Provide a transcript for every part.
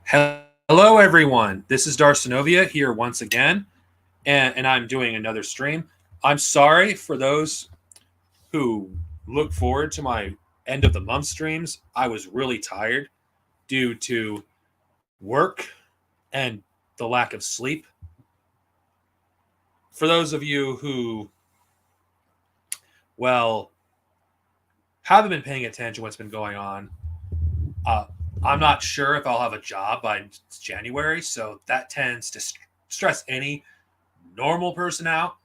Hello, everyone. This is Darcinovia here once again, and I'm doing another stream. I'm sorry for those who look forward to my end of the month streams. I was really tired due to work and the lack of sleep. For those of you who, well, haven't been paying attention to what's been going on, uh, I'm not sure if I'll have a job by January, so that tends to stress any normal person out.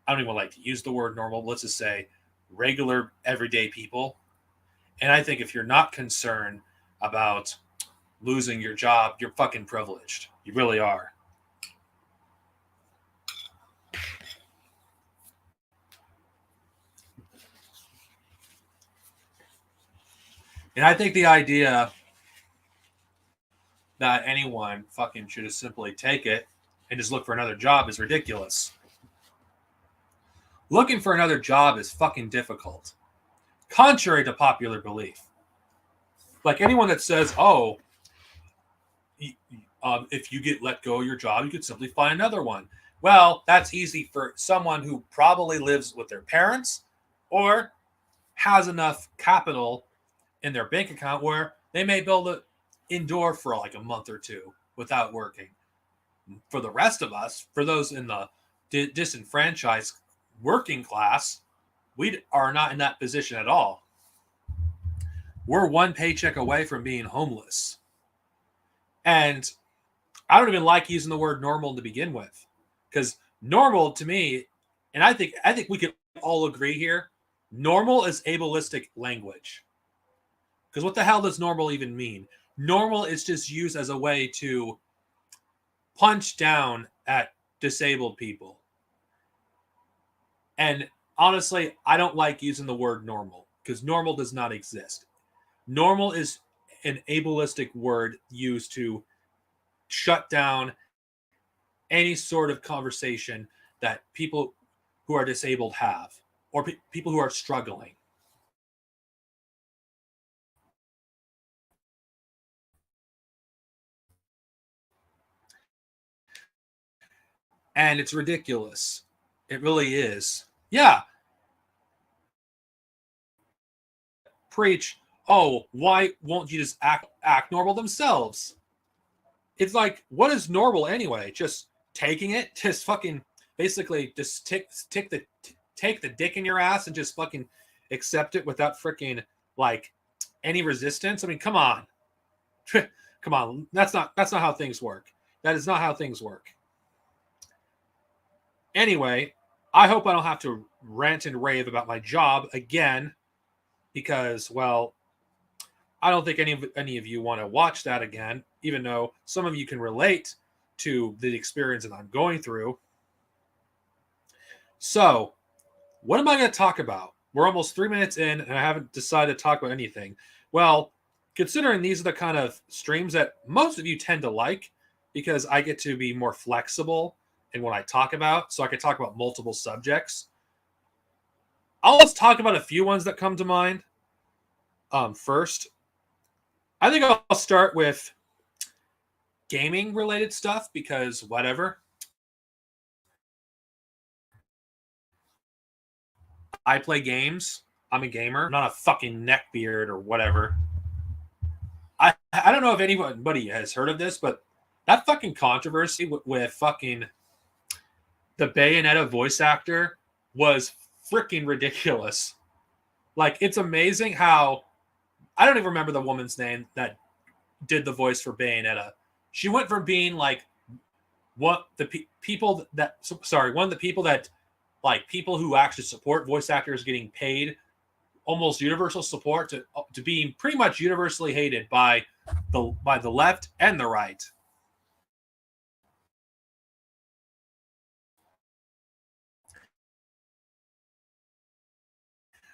I don't even like to use the word normal. Let's just say regular, everyday people. And I think if you're not concerned about losing your job, you're fucking privileged. You really are. And I think the idea that anyone fucking should just simply take it and just look for another job is ridiculous. Looking for another job is fucking difficult, contrary to popular belief. Like anyone that says, oh, if you get let go of your job, you could simply find another one. Well, that's easy for someone who probably lives with their parents or has enough capital in their bank account where they may be able to endure for like a month or two without working. For the rest of us, for those in the disenfranchised working class, we are not in that position at all. We're one paycheck away from being homeless. And I don't even like using the word normal to begin with, because normal to me, and I think we can all agree here, normal is ableistic language. Because what the hell does normal even mean? Normal is just used as a way to punch down at disabled people. And honestly, I don't like using the word normal because normal does not exist. Normal is an ableistic word used to shut down any sort of conversation that people who are disabled have or people who are struggling. And it's ridiculous. It really is. Yeah. Preach, oh, why won't you just act normal themselves? It's like, what is normal anyway? Just taking it, just fucking basically just take the dick in your ass and just fucking accept it without freaking like any resistance. I mean, come on. Come on. That's not how things work. That is not how things work. Anyway, I hope I don't have to rant and rave about my job again because, well, I don't think any of you want to watch that again, even though some of you can relate to the experience that I'm going through. So, what am I going to talk about? We're almost 3 minutes in, and I haven't decided to talk about anything. Well, considering these are the kind of streams that most of you tend to like, because I get to be more flexible in what I talk about, so I can talk about multiple subjects. I'll just talk about a few ones that come to mind. First, I think I'll start with gaming related stuff because whatever. I play games. I'm a gamer. I'm not a fucking neckbeard or whatever. I don't know if anybody has heard of this, but that fucking controversy with fucking the Bayonetta voice actor was freaking ridiculous. Like, it's amazing how I don't even remember the woman's name that did the voice for Bayonetta. She went from being like what the people that sorry, one of the people that like people who actually support voice actors getting paid almost universal support to being pretty much universally hated by the left and the right.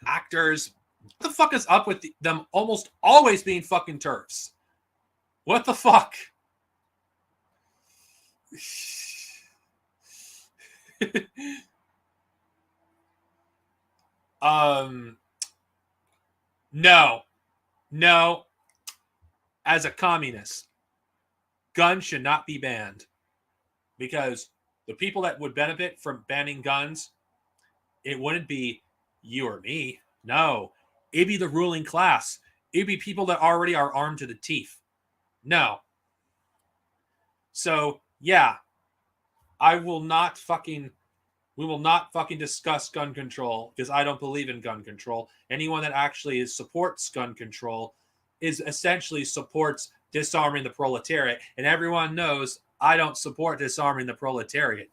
Actors, what the fuck is up with them almost always being fucking turfs? What the fuck? um, no, no. As a communist, guns should not be banned, because the people that would benefit from banning guns, it wouldn't be you or me. No, it'd be the ruling class. It'd be people that already are armed to the teeth. No. So, yeah, we will not fucking discuss gun control, because I don't believe in gun control. Anyone that actually supports gun control is essentially supports disarming the proletariat. And everyone knows I don't support disarming the proletariat.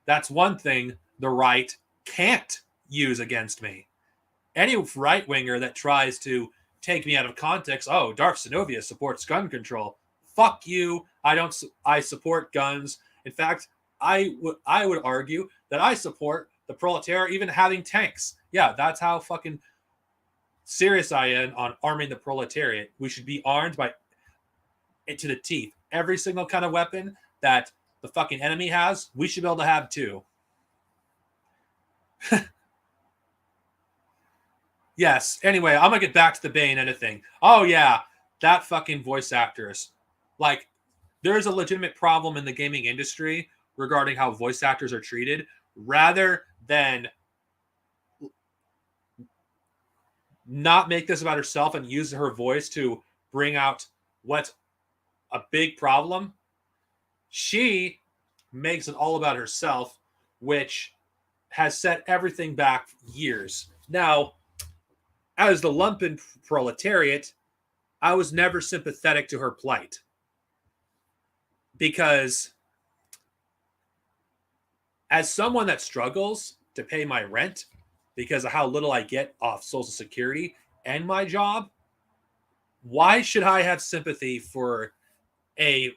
That's one thing the right can't use against me. Any right-winger that tries to take me out of context, oh, Darth Sinovia supports gun control. Fuck you. I support guns. In fact, I would argue that I support the proletariat even having tanks. Yeah, that's how fucking serious I am on arming the proletariat. We should be armed to the teeth. Every single kind of weapon that the fucking enemy has, we should be able to have too. Yes. Anyway, I'm gonna get back to the Bayonetta thing. Oh yeah, that fucking voice actress. Like, there's a legitimate problem in the gaming industry regarding how voice actors are treated, rather than not make this about herself and use her voice to bring out what's a big problem. She makes it all about herself, which has set everything back years. Now, as the lumpen proletariat, I was never sympathetic to her plight, because as someone that struggles to pay my rent because of how little I get off Social Security and my job, why should I have sympathy for a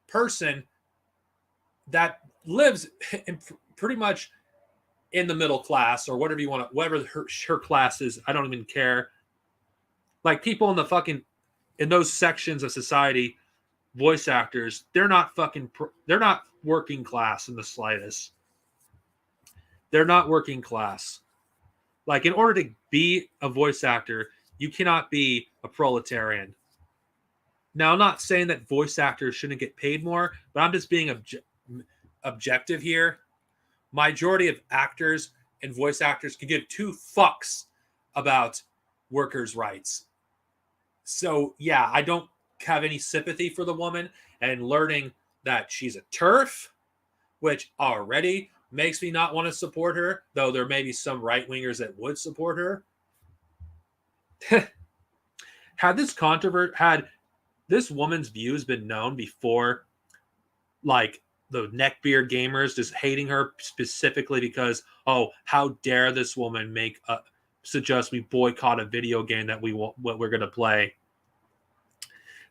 person that lives in pretty much in the middle class, or whatever you want to, whatever her class is? I don't even care. Like, people in those sections of society, voice actors, they're not working class in the slightest. They're not working class. Like, in order to be a voice actor, you cannot be a proletarian. Now, I'm not saying that voice actors shouldn't get paid more, but I'm just being objective here. Majority of actors and voice actors can give two fucks about workers' rights. So, yeah, I don't have any sympathy for the woman, and learning that she's a TERF, which already makes me not want to support her, though there may be some right-wingers that would support her. Had this woman's views been known before, like the neckbeard gamers just hating her specifically because, oh, how dare this woman suggest we boycott a video game that we're going to play,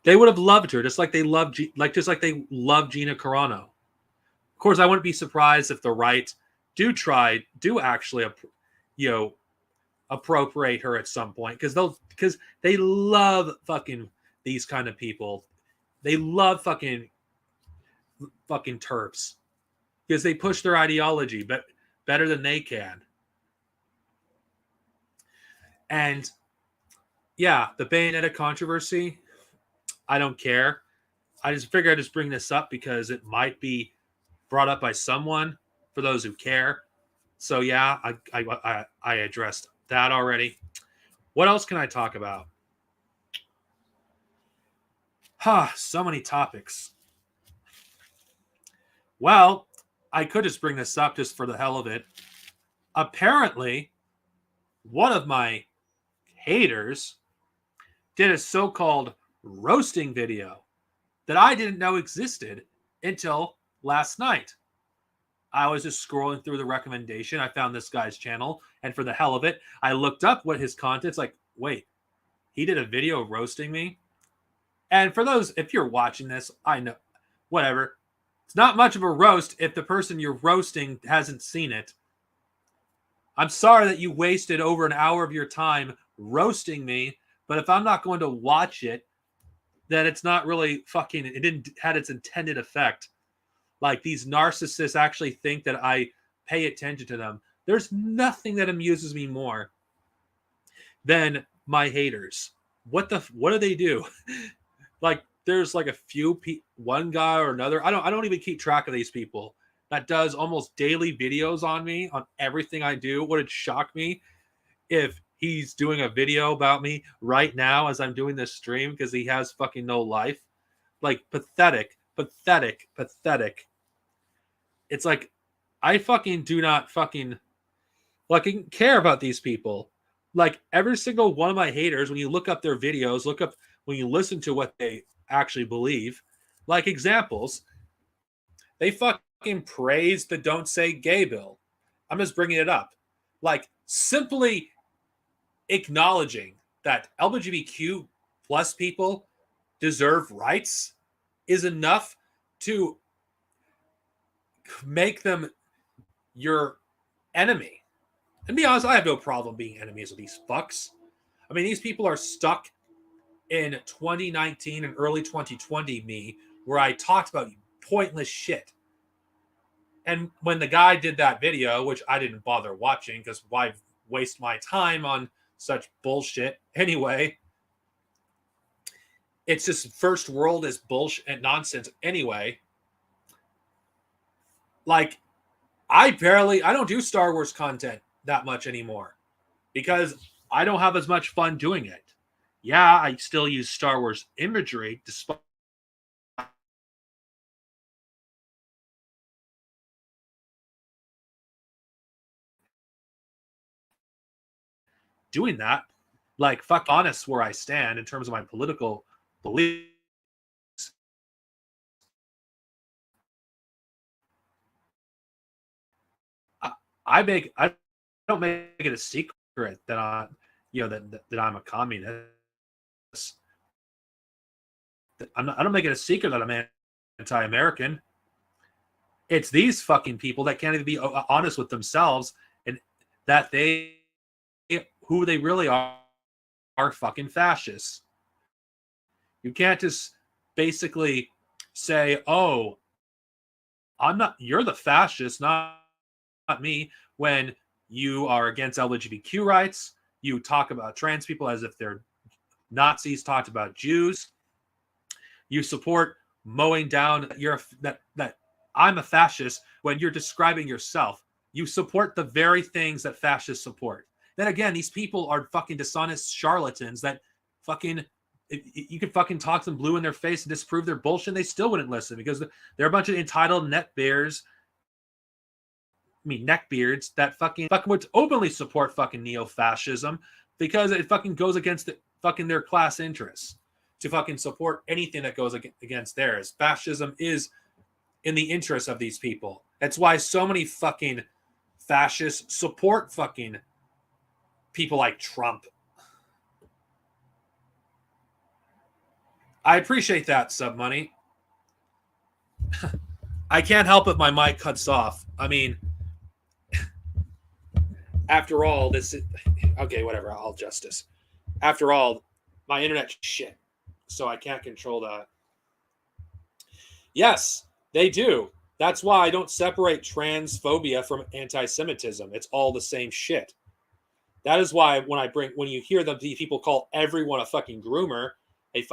they would have loved her just like they love Gina Carano. Of course, I wouldn't be surprised if the right do actually appropriate her at some point, because they love fucking these kind of people. They love fucking TERFs because they push their ideology better than they can. And yeah, the Bayonetta controversy, I don't care. I just figure I'd just bring this up because it might be brought up by someone, for those who care. So yeah, I addressed that already. What else can I talk about? So many topics. Well, I could just bring this up just for the hell of it. Apparently, one of my haters did a so-called roasting video that I didn't know existed until last night. I was just scrolling through the recommendation. I found this guy's channel, and for the hell of it, I looked up what his content's like. Wait, he did a video roasting me? And for those, if you're watching this, I know, whatever. It's not much of a roast if the person you're roasting hasn't seen it. I'm sorry that you wasted over an hour of your time roasting me, but if I'm not going to watch it, then it's not really it didn't had its intended effect. Like, these narcissists actually think that I pay attention to them. There's nothing that amuses me more than my haters. What do they do? Like, there's like a few one guy or another. I don't even keep track of these people that does almost daily videos on me on everything I do. Would it shock me if he's doing a video about me right now as I'm doing this stream because he has fucking no life? Like pathetic. It's like I fucking do not fucking care about these people. Like every single one of my haters, when you look up their videos, when you listen to what they actually believe, like examples, they fucking praise the Don't Say Gay bill. I'm just bringing it up. Like simply acknowledging that LGBTQ plus people deserve rights is enough to make them your enemy. And be honest, I have no problem being enemies of these fucks. I mean, these people are stuck in 2019 and early 2020 me, where I talked about pointless shit. And when the guy did that video, which I didn't bother watching because why waste my time on such bullshit anyway? It's just first world is bullshit and nonsense anyway. Like, I don't do Star Wars content that much anymore because I don't have as much fun doing it. Yeah, I still use Star Wars imagery despite doing that. Like, fuck honest where I stand in terms of my political beliefs. I don't make it a secret that I, that I'm a communist. I don't make it a secret that I'm anti-American. It's these fucking people that can't even be honest with themselves and that who they really are fucking fascists. You can't just basically say, "Oh, you're the fascist, not me," when you are against LGBTQ rights. You talk about trans people as if they're Nazis, talked about Jews. You support mowing down that I'm a fascist when you're describing yourself. You support the very things that fascists support. Then again, these people are fucking dishonest charlatans that fucking, you could fucking talk them blue in their face and disprove their bullshit. They still wouldn't listen because they're a bunch of entitled neckbeards that fucking would openly support fucking neo-fascism because it fucking goes against their class interests to fucking support anything that goes against theirs. Fascism is in the interest of these people. That's why so many fucking fascists support fucking people like Trump. I appreciate that, Submoney. I can't help it, my mic cuts off. I mean, after all, okay, whatever, I'll adjust this. After all, my internet's shit, so I can't control that. Yes, they do. That's why I don't separate transphobia from anti-Semitism. It's all the same shit. That is why when you hear the people call everyone a fucking groomer, an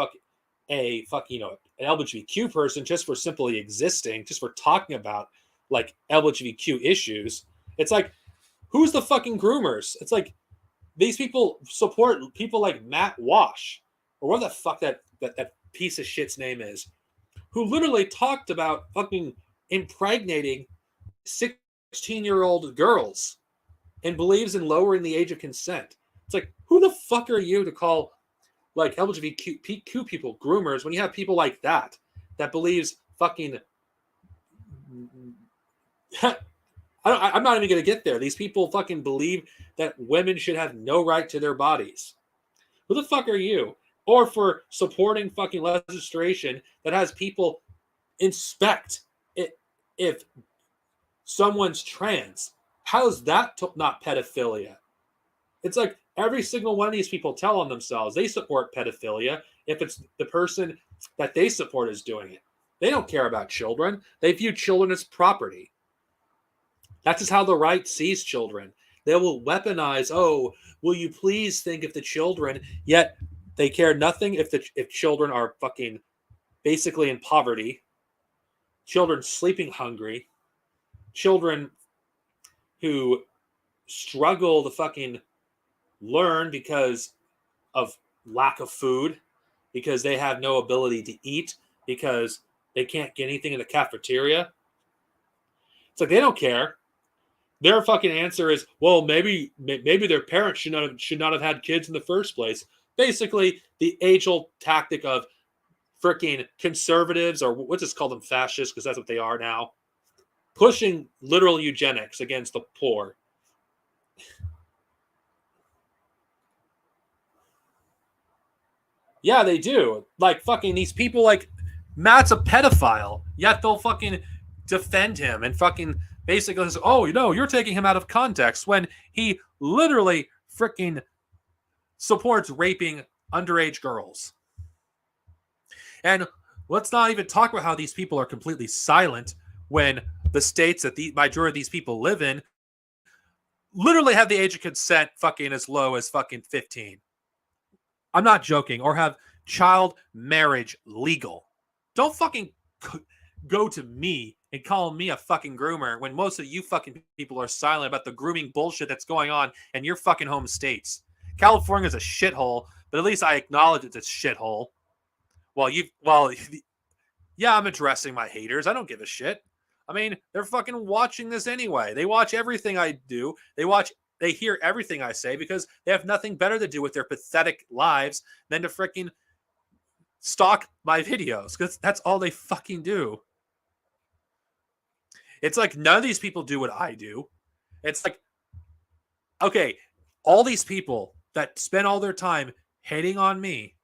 LGBTQ person just for simply existing, just for talking about like LGBTQ issues, it's like, who's the fucking groomers? It's like these people support people like Matt Walsh, or what the fuck that piece of shit's name is, who literally talked about fucking impregnating 16-year-old girls and believes in lowering the age of consent. It's like, who the fuck are you to call like LGBTQ people groomers when you have people like that believes fucking I'm not even going to get there. These people fucking believe that women should have no right to their bodies. Who the fuck are you? Or for supporting fucking legislation that has people inspect it if someone's trans. How is that not pedophilia? It's like every single one of these people tell on themselves they support pedophilia if it's the person that they support is doing it. They don't care about children. They view children as property. That's just how the right sees children. They will weaponize, oh, will you please think of the children? Yet they care nothing if children are fucking basically in poverty, children sleeping hungry, children who struggle to fucking learn because of lack of food, because they have no ability to eat, because they can't get anything in the cafeteria. It's like they don't care. Their fucking answer is, well, maybe their parents should not have had kids in the first place. Basically, the age-old tactic of freaking conservatives, or we'll just call them fascists because that's what they are now, pushing literal eugenics against the poor. Yeah, they do. Like fucking these people, like Matt's a pedophile, yet they'll fucking defend him and fucking basically says, oh, you're taking him out of context when he literally freaking supports raping underage girls. And let's not even talk about how these people are completely silent when the states that the majority of these people live in literally have the age of consent fucking as low as fucking 15. I'm not joking. Or have child marriage legal. Don't fucking go to me and call me a fucking groomer when most of you fucking people are silent about the grooming bullshit that's going on in your fucking home states. California's a shithole, but at least I acknowledge it's a shithole. Yeah, I'm addressing my haters. I don't give a shit. I mean, they're fucking watching this anyway. They watch everything I do. They hear everything I say because they have nothing better to do with their pathetic lives than to freaking stalk my videos, because that's all they fucking do. It's like none of these people do what I do. It's like, okay, all these people that spend all their time hating on me,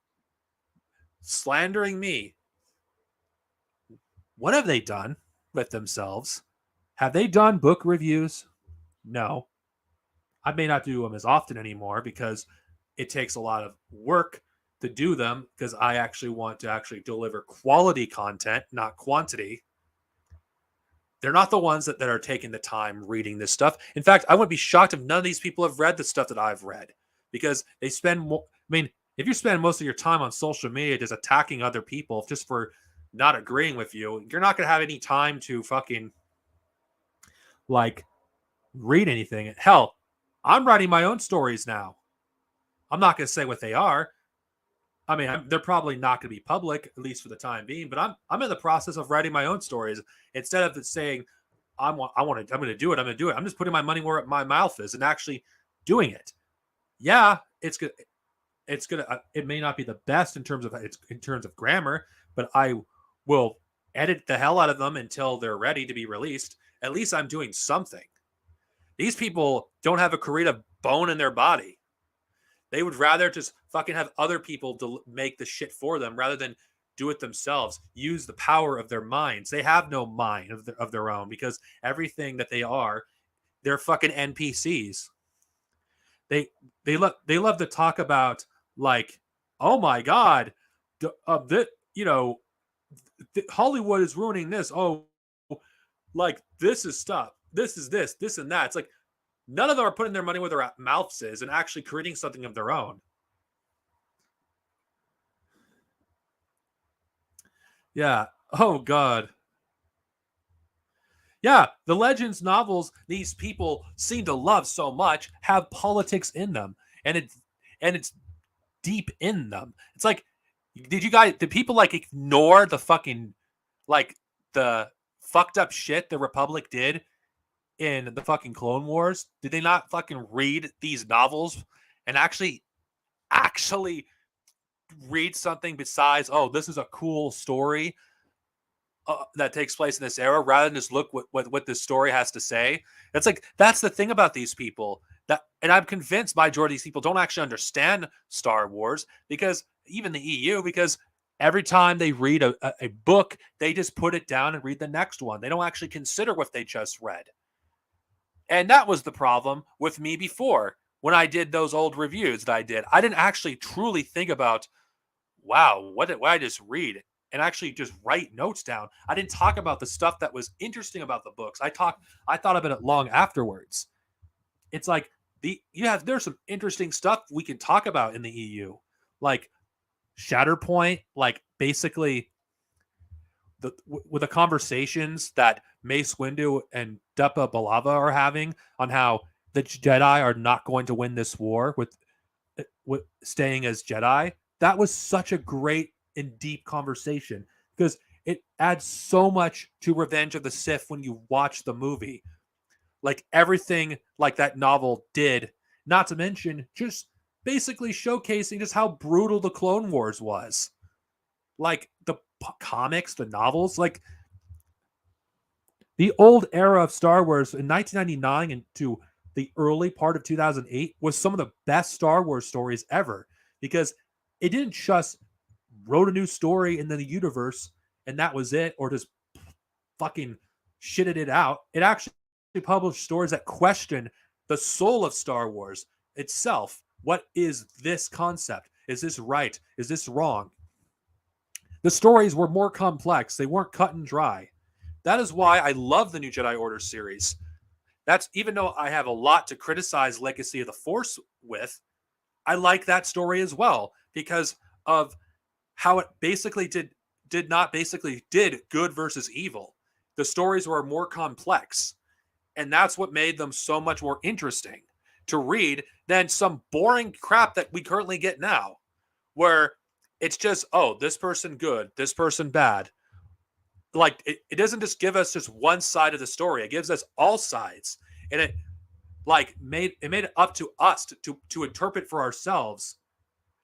slandering me, what have they done with themselves? Have they done book reviews? No. I may not do them as often anymore because it takes a lot of work to do them, because I actually want to actually deliver quality content, not quantity. They're not the ones that are taking the time reading this stuff. In fact, I wouldn't be shocked if none of these people have read the stuff that I've read, because they spend more. I mean, if you spend most of your time on social media just attacking other people just for not agreeing with you, you're not going to have any time to fucking like read anything. Hell, I'm writing my own stories now. I'm not going to say what they are. I mean, they're probably not going to be public, at least for the time being. But I'm in the process of writing my own stories. Instead of saying I'm going to do it. I'm going to do it. I'm just putting my money where my mouth is and actually doing it. Yeah, it's good. It's gonna. It may not be the best in terms of grammar, but I will edit the hell out of them until they're ready to be released. At least I'm doing something. These people don't have a creative bone in their body. They would rather just fucking have other people make the shit for them rather than do it themselves. Use the power of their minds. They have no mind of their own, because everything that they are, they're fucking NPCs. They love to talk about, like, oh my god, Hollywood is ruining this. Oh, like this is stuff. This is this and that. It's like none of them are putting their money where their mouths is and actually creating something of their own. Yeah. Oh, God. Yeah. The Legends novels these people seem to love so much have politics in them. And it's deep in them. It's like, did people like ignore the fucking, like, the fucked up shit the Republic did in the fucking Clone Wars? Did they not fucking read these novels and actually read something besides, oh, this is a cool story that takes place in this era, rather than just look what this story has to say? It's like, that's the thing about these people, and I'm convinced majority of these people don't actually understand Star Wars, because even the EU, because every time they read a book, they just put it down and read the next one. They don't actually consider what they just read. And that was the problem with me before. When I did those old reviews that I did, I didn't actually truly think about, wow, what did I just read? And actually just write notes down. I didn't talk about the stuff that was interesting about the books. I thought about it long afterwards. It's like there's some interesting stuff we can talk about in the EU, like Shatterpoint, like basically with the conversations that Mace Windu and Depa Billaba are having on how the Jedi are not going to win this war with staying as Jedi, that was such a great and deep conversation because it adds so much to Revenge of the Sith when you watch the movie. Like everything like that novel did, not to mention just basically showcasing just how brutal the Clone Wars was. Like the comics, the novels, like the old era of Star Wars in 1999 into the early part of 2008 was some of the best Star Wars stories ever because it didn't just wrote a new story in the universe and that was it, or just fucking shitted it out. It actually published stories that question the soul of Star Wars itself. What is this concept? Is this right? Is this wrong? The stories were more complex. They weren't cut and dry. That is why I love the New Jedi Order series. That's even though I have a lot to criticize Legacy of the Force with, I like that story as well because of how it basically did good versus evil. The stories were more complex, and that's what made them so much more interesting to read than some boring crap that we currently get now, where it's just, oh, this person good, this person bad. Like it doesn't just give us just one side of the story; it gives us all sides, and it made it up to us to interpret for ourselves.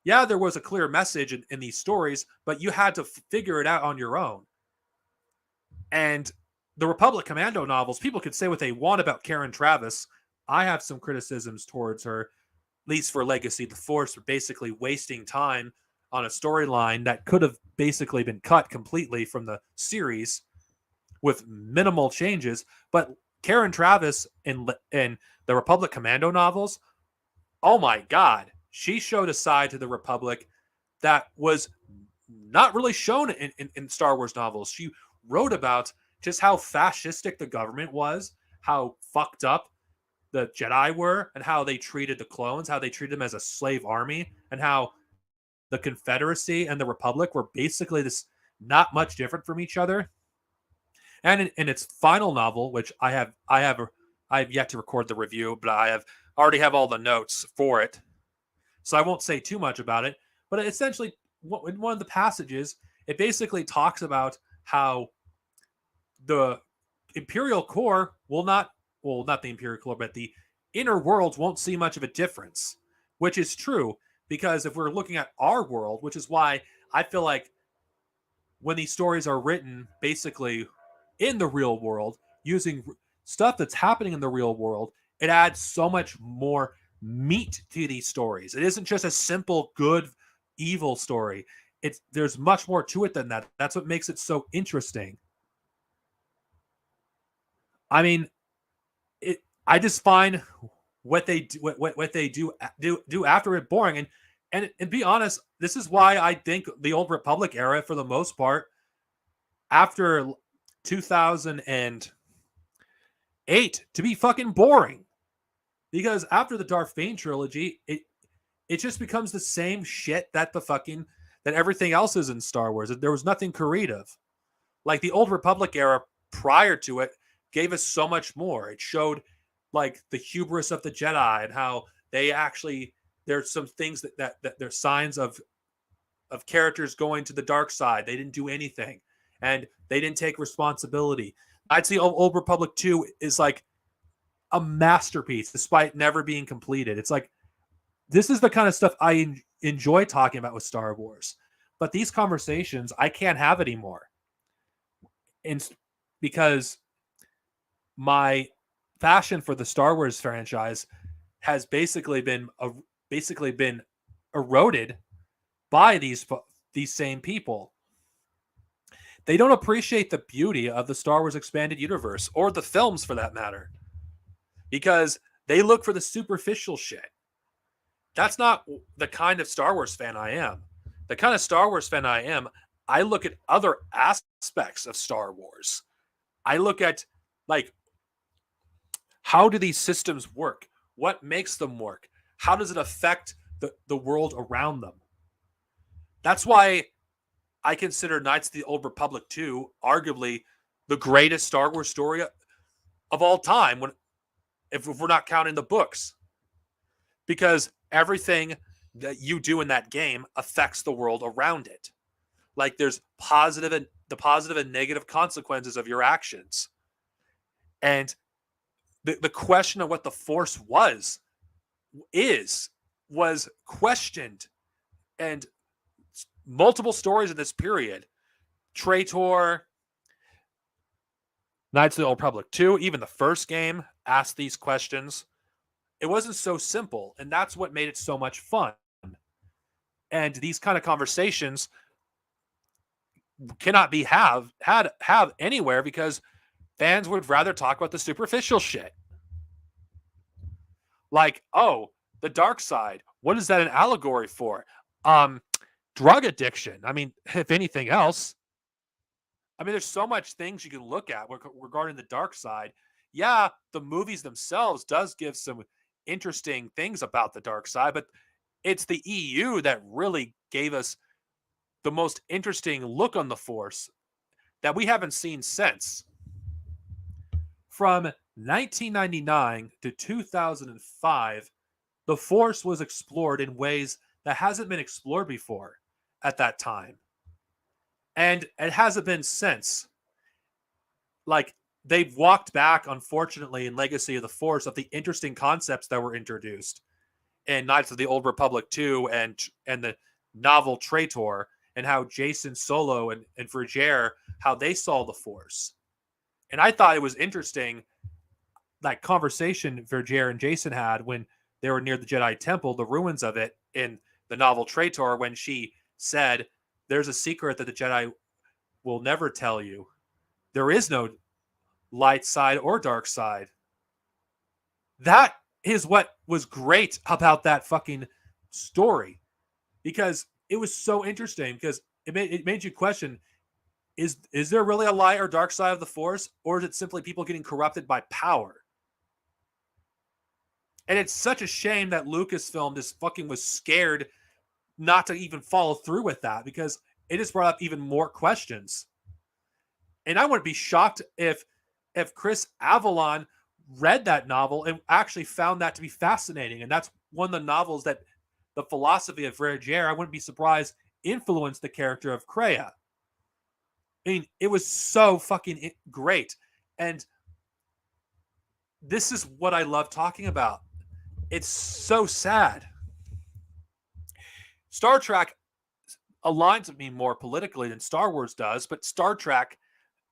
Yeah, there was a clear message in these stories, but you had to figure it out on your own. And the Republic Commando novels, people could say what they want about Karen Traviss. I have some criticisms towards her, at least for Legacy of the Force, for basically wasting time on a storyline that could have basically been cut completely from the series with minimal changes. But Karen Traviss in the Republic Commando novels, oh my God, she showed a side to the Republic that was not really shown in Star Wars novels. She wrote about just how fascistic the government was, how fucked up the Jedi were, and how they treated the clones, how they treated them as a slave army, and how the Confederacy and the Republic were basically this not much different from each other. And in its final novel, which I have yet to record the review, but I already have all the notes for it, so I won't say too much about it. But essentially, in one of the passages, it basically talks about how the Imperial Core not the Imperial Core, but the inner worlds won't see much of a difference, which is true because if we're looking at our world, which is why I feel like when these stories are written basically in the real world, using stuff that's happening in the real world, it adds so much more meat to these stories. It isn't just a simple good evil story. There's much more to it than that. That's what makes it so interesting. I mean, I just find what they do after it boring. And be honest, this is why I think the Old Republic era, for the most part, after 2008, to be fucking boring. Because after the Darth Bane trilogy, it just becomes the same shit that that everything else is in Star Wars. There was nothing creative. Like the Old Republic era prior to it gave us so much more. It showed like the hubris of the Jedi and how they actually, there's some things that there's signs of characters going to the dark side. They didn't do anything and they didn't take responsibility. I'd say Old Republic 2 is like a masterpiece despite never being completed. It's like, this is the kind of stuff I enjoy talking about with Star Wars, but these conversations I can't have anymore. And because my passion for the Star Wars franchise has basically been eroded by these same people. They don't appreciate the beauty of the Star Wars expanded universe or the films for that matter, because they look for the superficial shit. That's not the kind of Star Wars fan I am. The kind of Star Wars fan I am, I look at other aspects of Star Wars. I look at, like, how do these systems work? What makes them work? How does it affect the world around them? That's why I consider Knights of the Old Republic 2 arguably the greatest Star Wars story of all time, if we're not counting the books. Because everything that you do in that game affects the world around it. Like there's the positive and negative consequences of your actions. And the question of what the Force was questioned. And multiple stories in this period, Traitor, Knights of the Old Republic 2, even the first game asked these questions. It wasn't so simple, and that's what made it so much fun. And these kind of conversations cannot be have anywhere because fans would rather talk about the superficial shit. Like, oh, the dark side. What is that an allegory for? Drug addiction. I mean, if anything else. I mean, there's so much things you can look at regarding the dark side. Yeah, the movies themselves does give some interesting things about the dark side, but it's the EU that really gave us the most interesting look on the Force that we haven't seen since. From 1999 to 2005, the Force was explored in ways that hasn't been explored before at that time. And it hasn't been since. Like, they've walked back, unfortunately, in Legacy of the Force of the interesting concepts that were introduced in Knights of the Old Republic 2 and the novel Traitor, and how Jacen Solo and Vergere, how they saw the Force. And I thought it was interesting, that conversation Vergere and Jacen had when they were near the Jedi Temple, the ruins of it in the novel Traitor, when she said, there's a secret that the Jedi will never tell you. There is no light side or dark side. That is what was great about that fucking story, because it was so interesting, because it made you question, is there really a light or dark side of the Force, or is it simply people getting corrupted by power? And it's such a shame that Lucasfilm just fucking was scared not to even follow through with that, because it just brought up even more questions. And I wouldn't be shocked if Chris Avellone read that novel and actually found that to be fascinating. And that's one of the novels that the philosophy of Vergere, I wouldn't be surprised, influenced the character of Kreia. I mean, it was so fucking great. And this is what I love talking about. It's so sad. Star Trek aligns with me more politically than Star Wars does, but Star Trek,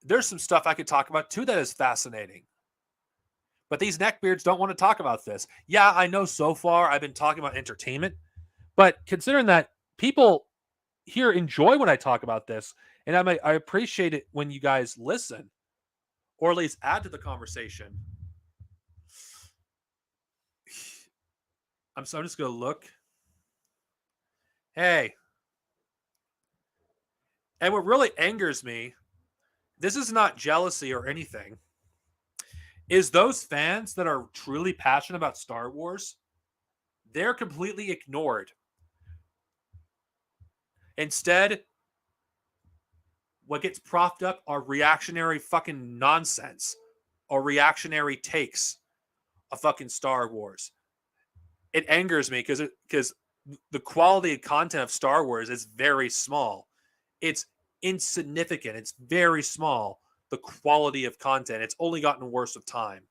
there's some stuff I could talk about too that is fascinating. But these neckbeards don't want to talk about this. Yeah, I know so far I've been talking about entertainment, but considering that people here enjoy when I talk about this, and I appreciate it when you guys listen, or at least add to the conversation. I'm just going to look. Hey. And what really angers me, this is not jealousy or anything, is those fans that are truly passionate about Star Wars, they're completely ignored. Instead, what gets propped up are reactionary fucking nonsense or reactionary takes of fucking Star Wars. It angers me because the quality of content of Star Wars is very small. It's insignificant. It's very small. The quality of content. It's only gotten worse with time.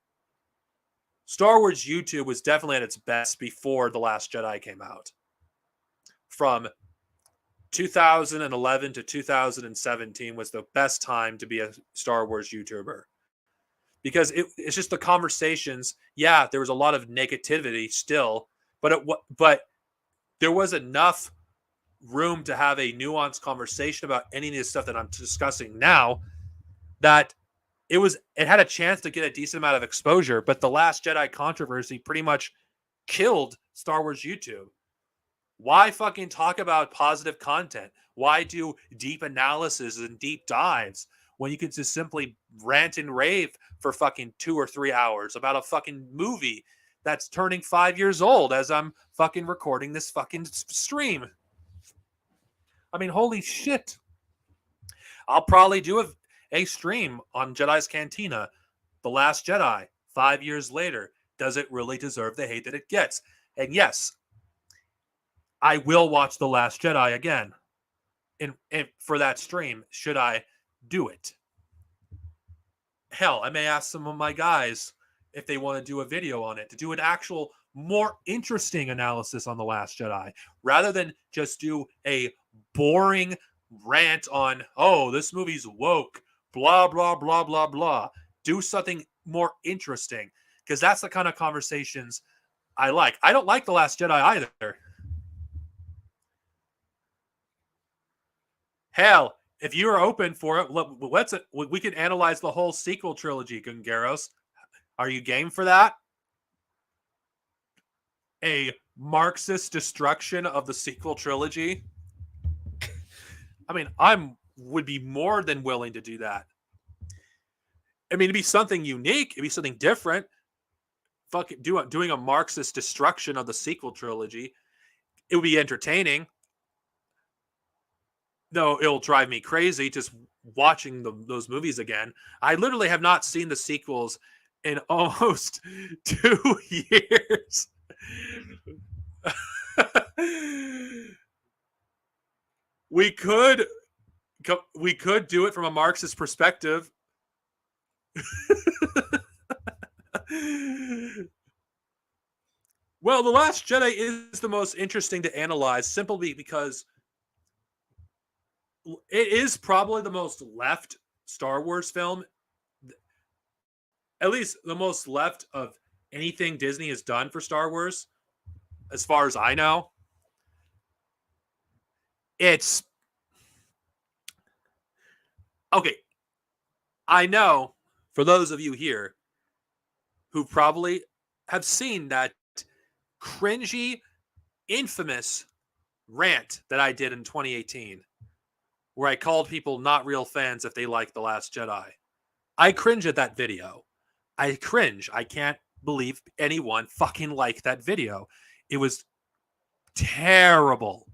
Star Wars YouTube was definitely at its best before The Last Jedi came out. From 2011 to 2017 was the best time to be a Star Wars YouTuber. Because it's just the conversations. Yeah, there was a lot of negativity still, but there was enough room to have a nuanced conversation about any of the stuff that I'm discussing now, that it had a chance to get a decent amount of exposure. But the Last Jedi controversy pretty much killed Star Wars YouTube. Why fucking talk about positive content? Why do deep analysis and deep dives when you could just simply rant and rave for fucking 2 or 3 hours about a fucking movie that's turning 5 years old as I'm fucking recording this fucking stream? I mean, holy shit. I'll probably do a stream on Jedi's Cantina, The Last Jedi, 5 years later. Does it really deserve the hate that it gets? And yes, I will watch The Last Jedi again for that stream, should I do it. Hell, I may ask some of my guys if they want to do a video on it, to do an actual more interesting analysis on The Last Jedi, rather than just do a boring rant on, oh, this movie's woke, blah, blah, blah, blah, blah. Do something more interesting, because that's the kind of conversations I like. I don't like The Last Jedi either. Hell, if you are open for it, we can analyze the whole sequel trilogy, Gungaros. Are you game for that? A Marxist destruction of the sequel trilogy? I mean, would be more than willing to do that. I mean, it'd be something unique. It'd be something different. Doing a Marxist destruction of the sequel trilogy. It would be entertaining. No, it'll drive me crazy just watching those movies again. I literally have not seen the sequels in almost 2 years. We could do it from a Marxist perspective. Well, The Last Jedi is the most interesting to analyze simply because it is probably the most left Star Wars film, at least the most left of anything Disney has done for Star Wars, as far as I know. It's okay. I know for those of you here who probably have seen that cringy, infamous rant that I did in 2018, where I called people not real fans if they like The Last Jedi. I cringe at that video. I cringe. I can't believe anyone fucking liked that video. It was terrible.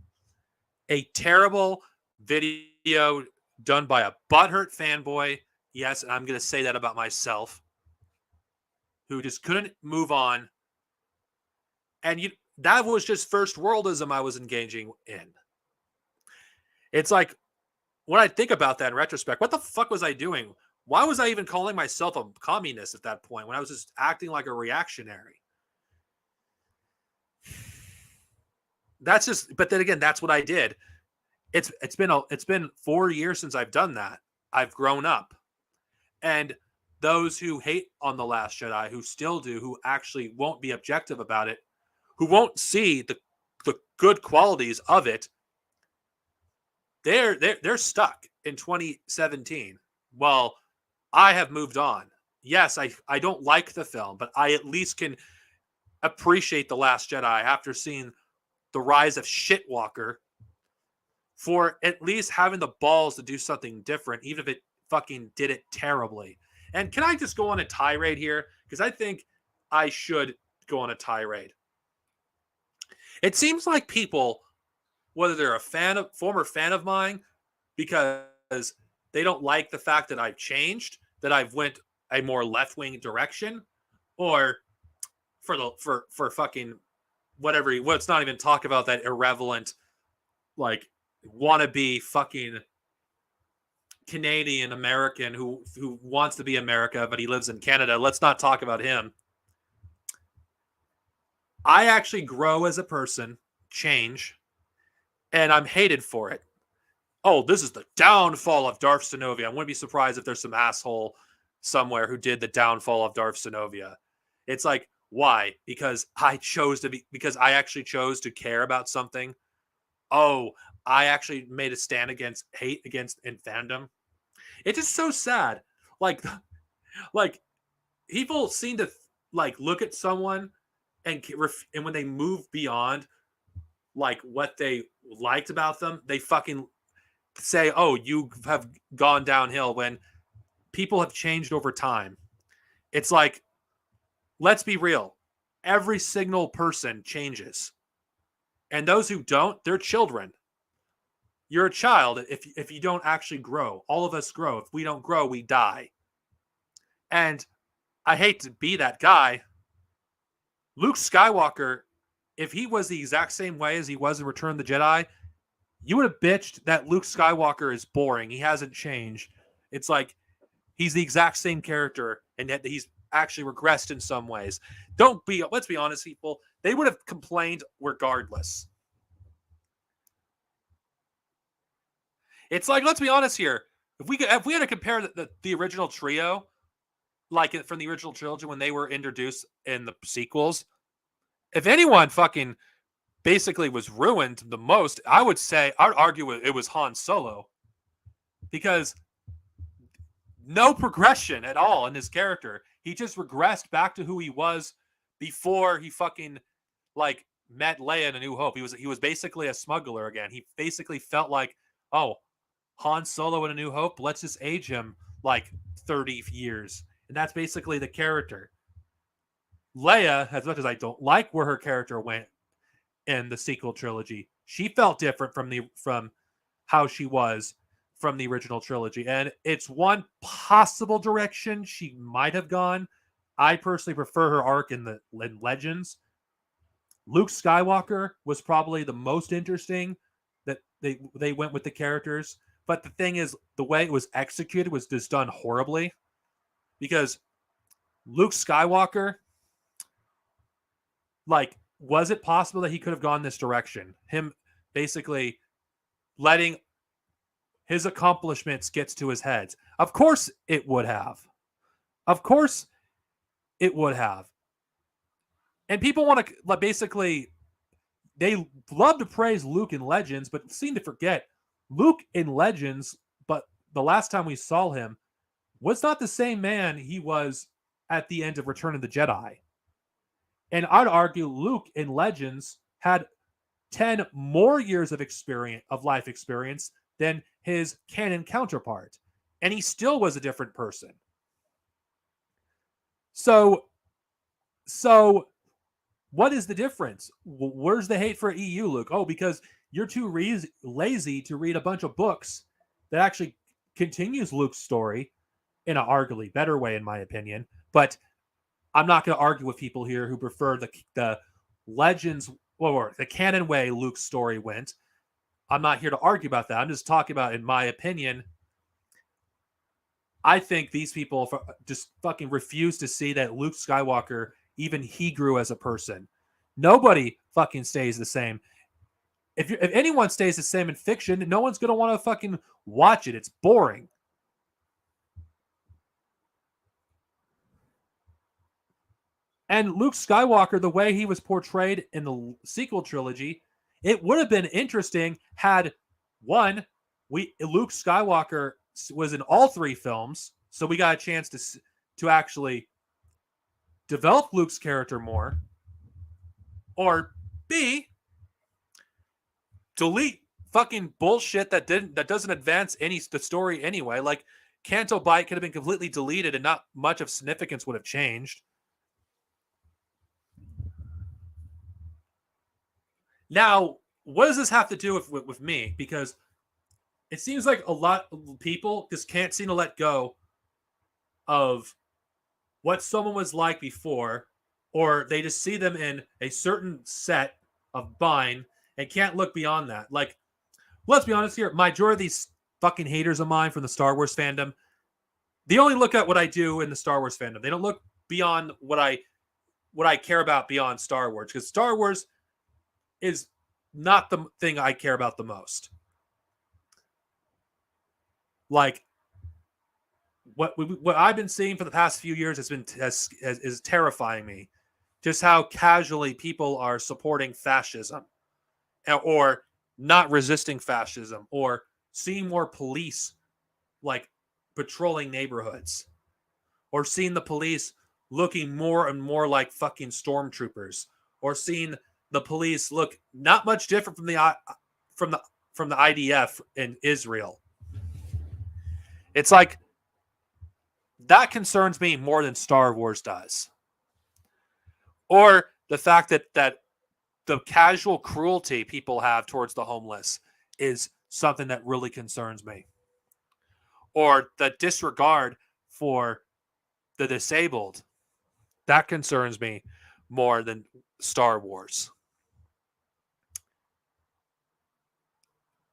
A terrible video done by a butthurt fanboy. Yes, and I'm going to say that about myself, who just couldn't move on. And that was just first worldism I was engaging in. It's like, when I think about that in retrospect, what the fuck was I doing? Why was I even calling myself a communist at that point when I was just acting like a reactionary? But then again, that's what I did. It's been 4 years since I've done that. I've grown up. And those who hate on The Last Jedi, who still do, who actually won't be objective about it, who won't see the good qualities of it, they're stuck in 2017. Well, I have moved on. Yes, I don't like the film, but I at least can appreciate The Last Jedi after seeing the rise of Shitwalker, for at least having the balls to do something different, even if it fucking did it terribly. And can I just go on a tirade here? Because I think I should go on a tirade. It seems like people, whether they're a former fan of mine, because they don't like the fact that I've changed, that I've went a more left-wing direction, or for fucking whatever. Let's not even talk about that irrelevant, like, wannabe fucking Canadian American who wants to be America, but he lives in Canada. Let's not talk about him. I actually grow as a person, change, and I'm hated for it. Oh, this is the downfall of Darth Sinovia. I wouldn't be surprised if there's some asshole somewhere who did the downfall of Darth Sinovia. It's like, why? Because I actually chose to care about something. Oh, I actually made a stand against hate against in fandom. It's just so sad. Like people seem to look at someone and when they move beyond like what they liked about them, they fucking say, "Oh, you have gone downhill," when people have changed over time. It's like, let's be real. Every single person changes. And those who don't, they're children. You're a child if you don't actually grow. All of us grow. If we don't grow, we die. And I hate to be that guy. Luke Skywalker, if he was the exact same way as he was in Return of the Jedi, you would have bitched that Luke Skywalker is boring. He hasn't changed. It's like he's the exact same character, and yet he's actually regressed in some ways. Let's be honest, people. They would have complained regardless. It's like, let's be honest here. If we had to compare the original trio, like from the original trilogy when they were introduced in the sequels, if anyone fucking basically was ruined the most, I would argue it was Han Solo. Because no progression at all in his character. He just regressed back to who he was before he fucking like met Leia in A New Hope. He was basically a smuggler again. He basically felt like, oh, Han Solo in A New Hope, let's just age him like 30 years. And that's basically the character. Leia, as much as I don't like where her character went in the sequel trilogy, she felt different from how she was from the original trilogy. And it's one possible direction she might have gone. I personally prefer her arc in Legends. Luke Skywalker was probably the most interesting that they went with the characters. But the thing is, the way it was executed was just done horribly. Because Luke Skywalker, like, was it possible that he could have gone this direction? Him basically letting his accomplishments get to his head. Of course it would have. Of course it would have. And people want to basically, they love to praise Luke in Legends, but seem to forget Luke in Legends, but the last time we saw him was not the same man he was at the end of Return of the Jedi. And I'd argue Luke in Legends had 10 more years of life experience than his canon counterpart. And he still was a different person. So what is the difference? Where's the hate for EU, Luke? Oh, because you're too lazy to read a bunch of books that actually continues Luke's story in an arguably better way, in my opinion. But I'm not going to argue with people here who prefer the Legends or the canon way Luke's story went. I'm not here to argue about that. I'm just talking about, in my opinion, I think these people just fucking refuse to see that Luke Skywalker, even he grew as a person. Nobody fucking stays the same. If anyone stays the same in fiction, no one's going to want to fucking watch it. It's boring. And Luke Skywalker, the way he was portrayed in the sequel trilogy, it would have been interesting had Luke Skywalker was in all three films, so we got a chance to actually develop Luke's character more. Or B, delete fucking bullshit that doesn't advance the story anyway. Like Canto Bight could have been completely deleted and not much of significance would have changed. Now, what does this have to do with me? Because it seems like a lot of people just can't seem to let go of what someone was like before, or they just see them in a certain set of bind and can't look beyond that. Like, let's be honest here, majority of these fucking haters of mine from the Star Wars fandom, they only look at what I do in the Star Wars fandom. They don't look beyond what I care about beyond Star Wars, because Star Wars is not the thing I care about the most. Like, what I've been seeing for the past few years is terrifying me. Just how casually people are supporting fascism, or not resisting fascism, or seeing more police like patrolling neighborhoods, or seeing the police looking more and more like fucking stormtroopers, or seeing the police look not much different from the IDF in Israel. It's like, that concerns me more than Star Wars does. Or the fact that the casual cruelty people have towards the homeless is something that really concerns me. Or the disregard for the disabled, that concerns me more than Star Wars.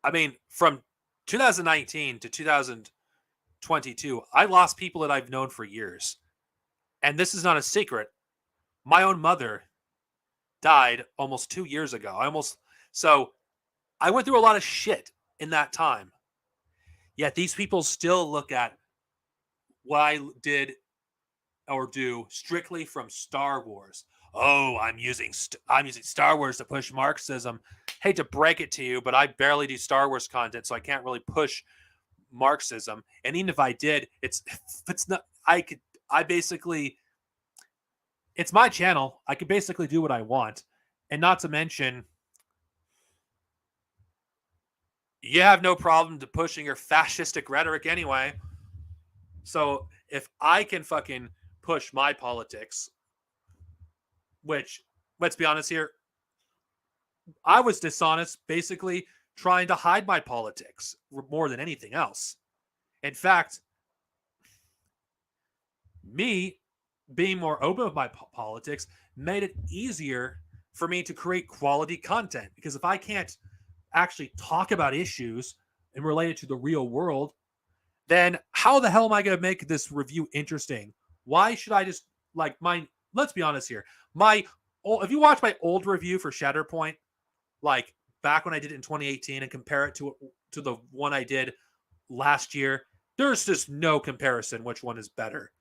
I mean, from 2019 to 2022, I lost people that I've known for years. And this is not a secret. My own mother died almost 2 years ago. So I went through a lot of shit in that time. Yet these people still look at what I did or do strictly from Star Wars. Oh, I'm using Star Wars to push Marxism. Hate to break it to you, but I barely do Star Wars content, so I can't really push Marxism. And even if I did, it's not. It's my channel. I could basically do what I want, and not to mention, you have no problem to pushing your fascistic rhetoric anyway. So if I can fucking push my politics, which, let's be honest here, I was dishonest, basically trying to hide my politics more than anything else. In fact, me being more open with my politics made it easier for me to create quality content. Because if I can't actually talk about issues and relate it to the real world, then how the hell am I going to make this review interesting? Why should I just, like, let's be honest here. If you watch my old review for Shatterpoint, like back when I did it in 2018, and compare it to the one I did last year, there's just no comparison which one is better.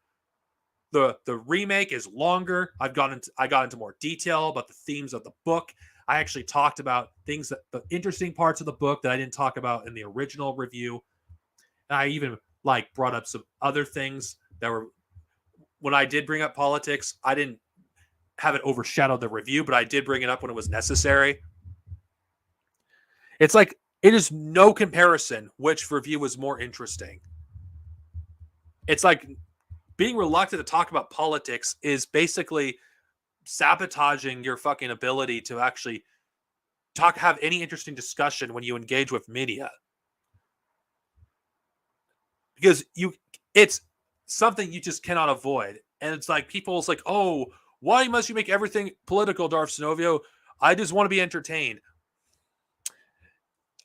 The remake is longer. I got into more detail about the themes of the book. I actually talked about the interesting parts of the book that I didn't talk about in the original review. And I even brought up some other things that were, when I did bring up politics, I didn't have it overshadow the review, but I did bring it up when it was necessary. It's like, it is no comparison which review was more interesting. It's like being reluctant to talk about politics is basically sabotaging your fucking ability to actually have any interesting discussion when you engage with media. Because it's something you just cannot avoid. And it's like, people's like, oh, why must you make everything political, Darth Sinovio? I just want to be entertained.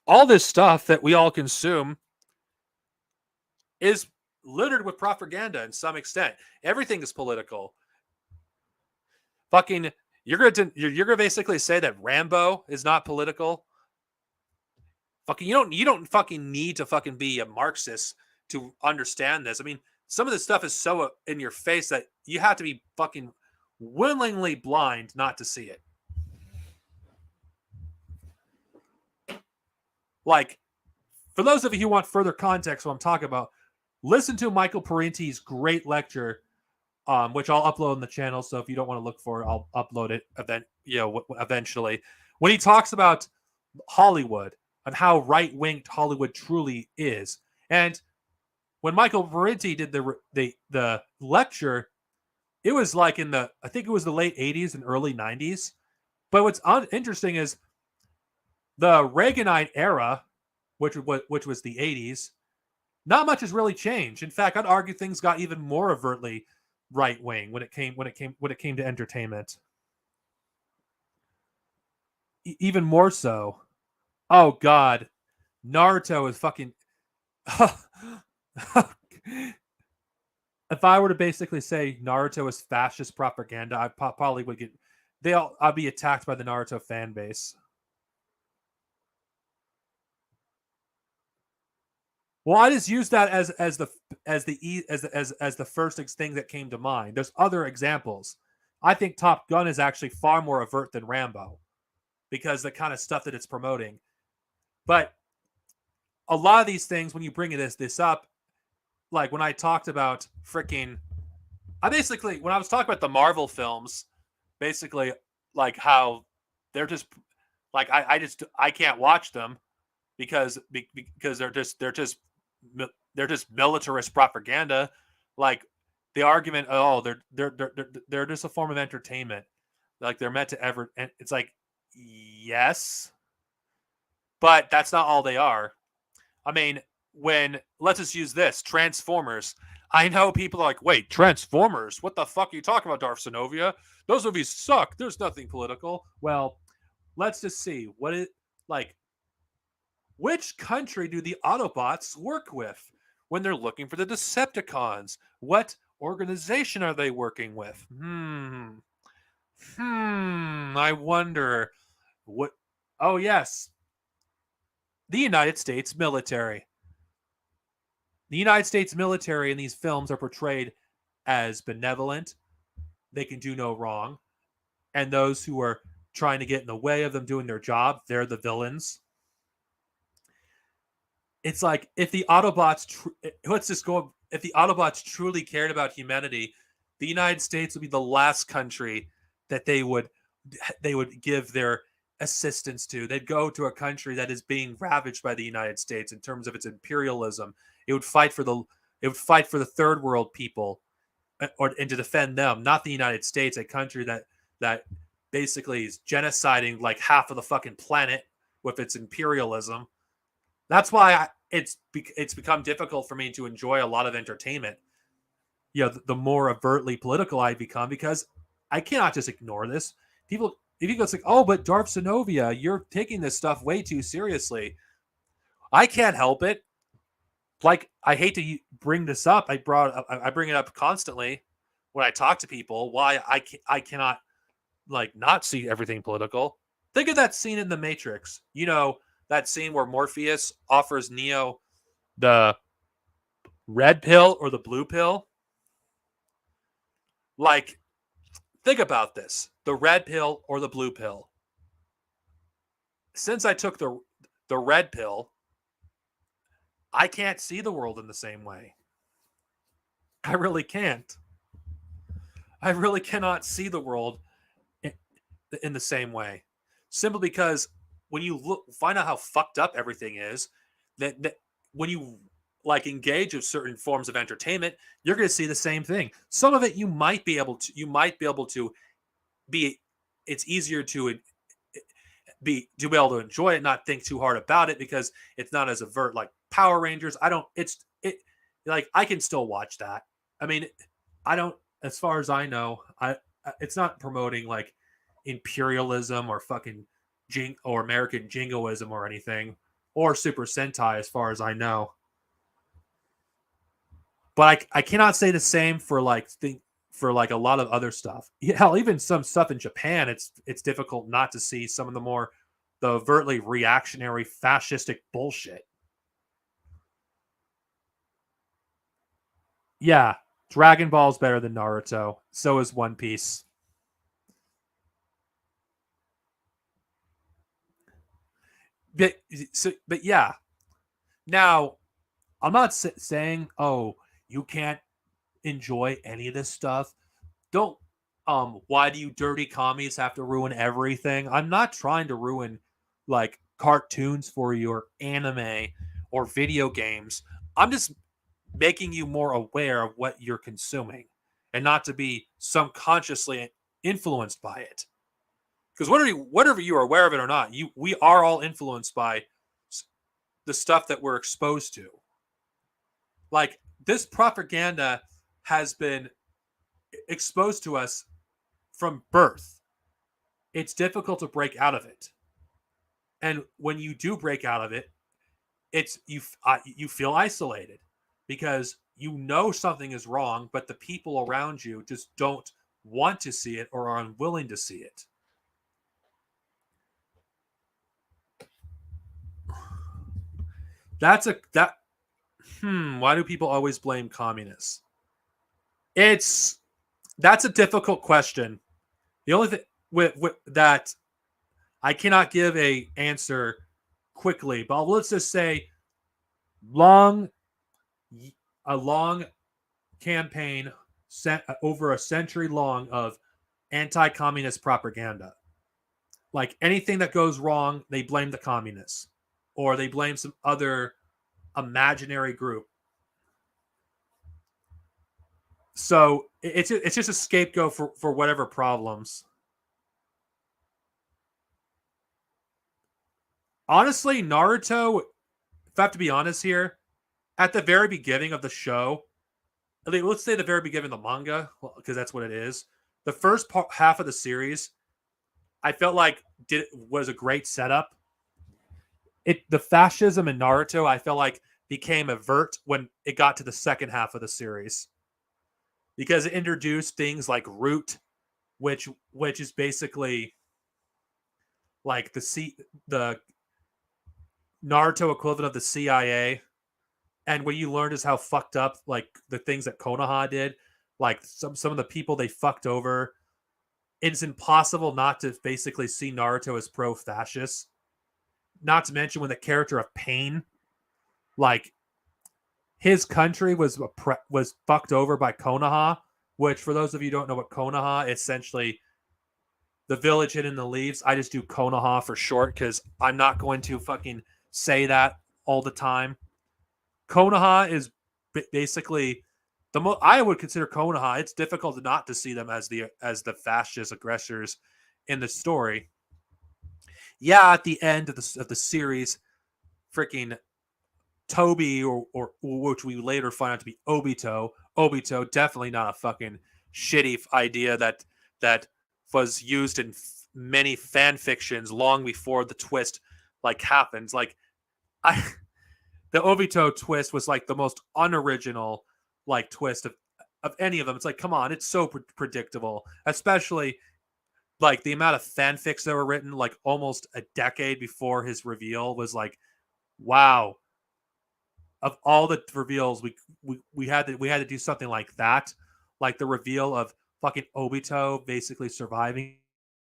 All this stuff that we all consume is littered with propaganda in some extent. Everything is political. Fucking, you're gonna basically say that Rambo is not political? Fucking, you don't fucking need to fucking be a Marxist to understand this. I mean, some of this stuff is so in your face that you have to be fucking willingly blind not to see it. Like, for those of you who want further context what I'm talking about, listen to Michael Parenti's great lecture, which I'll upload on the channel. So if you don't want to look for it, I'll upload it eventually. When he talks about Hollywood and how right-winged Hollywood truly is. And when Michael Parenti did the lecture, it was like I think it was the late 80s and early 90s. But what's interesting is the Reaganite era, which was the 80s, not much has really changed. In fact, I'd argue things got even more overtly right wing when it came to entertainment. Even more so. Oh God, Naruto is fucking. If I were to basically say Naruto is fascist propaganda, I probably would get. I'd be attacked by the Naruto fan base. Well, I just used that as the first thing that came to mind. There's other examples. I think Top Gun is actually far more overt than Rambo, because the kind of stuff that it's promoting. But a lot of these things, when you bring this up, like when I talked about when I was talking about the Marvel films, basically like how they're just like I can't watch them because they're just militarist propaganda. Like the argument, oh, they're just a form of entertainment. Like they're meant to and it's like, yes, but that's not all they are. I mean, when let's just use this Transformers. I know people are like, wait, Transformers? What the fuck are you talking about, Darth Sinovia? Those movies suck. There's nothing political. Well, let's just see what it like. Which country do the Autobots work with when they're looking for the Decepticons? What organization are they working with? I wonder what. Oh, yes, the United States military. The United States military in these films are portrayed as benevolent. They can do no wrong. And those who are trying to get in the way of them doing their job, they're the villains. It's like if the Autobots, let's just go, if the Autobots truly cared about humanity, the United States would be the last country that they would give their assistance to. They'd go to a country that is being ravaged by the United States in terms of its imperialism. It would fight for the third world people, and to defend them, not the United States, a country that basically is genociding like half of the fucking planet with its imperialism. That's why it's become difficult for me to enjoy a lot of entertainment. The more overtly political I become, because I cannot just ignore this. People, if you go like, oh, but Darth Sinovia, you're taking this stuff way too seriously. I can't help it. Like, I hate to bring this up. I bring it up constantly when I talk to people. Why I cannot like not see everything political. Think of that scene in The Matrix. That scene where Morpheus offers Neo the red pill or the blue pill. Like, think about this. The red pill or the blue pill. Since I took the red pill, I can't see the world in the same way. I really can't. I really cannot see the world in the same way. Simply because when you find out how fucked up everything is, that when you like engage with certain forms of entertainment, you're going to see the same thing. Some of it you might be able to be. It's easier to be able to enjoy it, not think too hard about it because it's not as overt like Power Rangers. Like I can still watch that. I mean, I don't. As far as I know, it's not promoting like imperialism or fucking or American jingoism or anything, or Super Sentai as far as I know. But I cannot say the same for like a lot of other stuff. Hell, even some stuff in Japan, it's difficult not to see some of the overtly reactionary fascistic bullshit. Yeah, Dragon Ball's better than Naruto. So is One Piece. But yeah. Now, I'm not saying, oh, you can't enjoy any of this stuff. Don't. Why do you dirty commies have to ruin everything? I'm not trying to ruin like cartoons for you or anime or video games. I'm just making you more aware of what you're consuming and not to be subconsciously influenced by it. Because whatever you are aware of it or not, we are all influenced by the stuff that we're exposed to. Like, this propaganda has been exposed to us from birth. It's difficult to break out of it. And when you do break out of it, it's you feel isolated because you know something is wrong, but the people around you just don't want to see it or are unwilling to see it. Why do people always blame communists? That's a difficult question. The only thing with that I cannot give a answer quickly, but let's just say a long campaign over a century long of anti-communist propaganda. Like anything that goes wrong, they blame the communists or they blame some other imaginary group. So it's just a scapegoat for whatever problems. Honestly, Naruto I have to be honest here, at the very beginning of the show, let's say the very beginning of the manga, because that's what it is. The first half of the series, I felt like was a great setup. The fascism in Naruto, I felt like became avert when it got to the second half of the series, because it introduced things like Root, which is basically like the Naruto equivalent of the CIA. And what you learned is how fucked up like the things that Konoha did, like some of the people they fucked over. It's impossible not to basically see Naruto as pro-fascist. Not to mention when the character of Pain, like his country was fucked over by Konoha, which for those of you who don't know what Konoha, essentially the village hidden in the leaves. I just do Konoha for short because I'm not going to fucking say that all the time. Konoha is basically I would consider Konoha. It's difficult not to see them as the fascist aggressors in the story. Yeah, at the end of the series, freaking Toby or which we later find out to be Obito. Obito, definitely not a fucking shitty idea that was used in many fan fictions long before the twist like happens. Like the Obito twist was like the most unoriginal like twist of any of them. It's like, come on, it's so predictable, especially like the amount of fanfics that were written like almost a decade before his reveal was like, wow. Of all the reveals, we had to do something like that, like the reveal of fucking Obito basically surviving.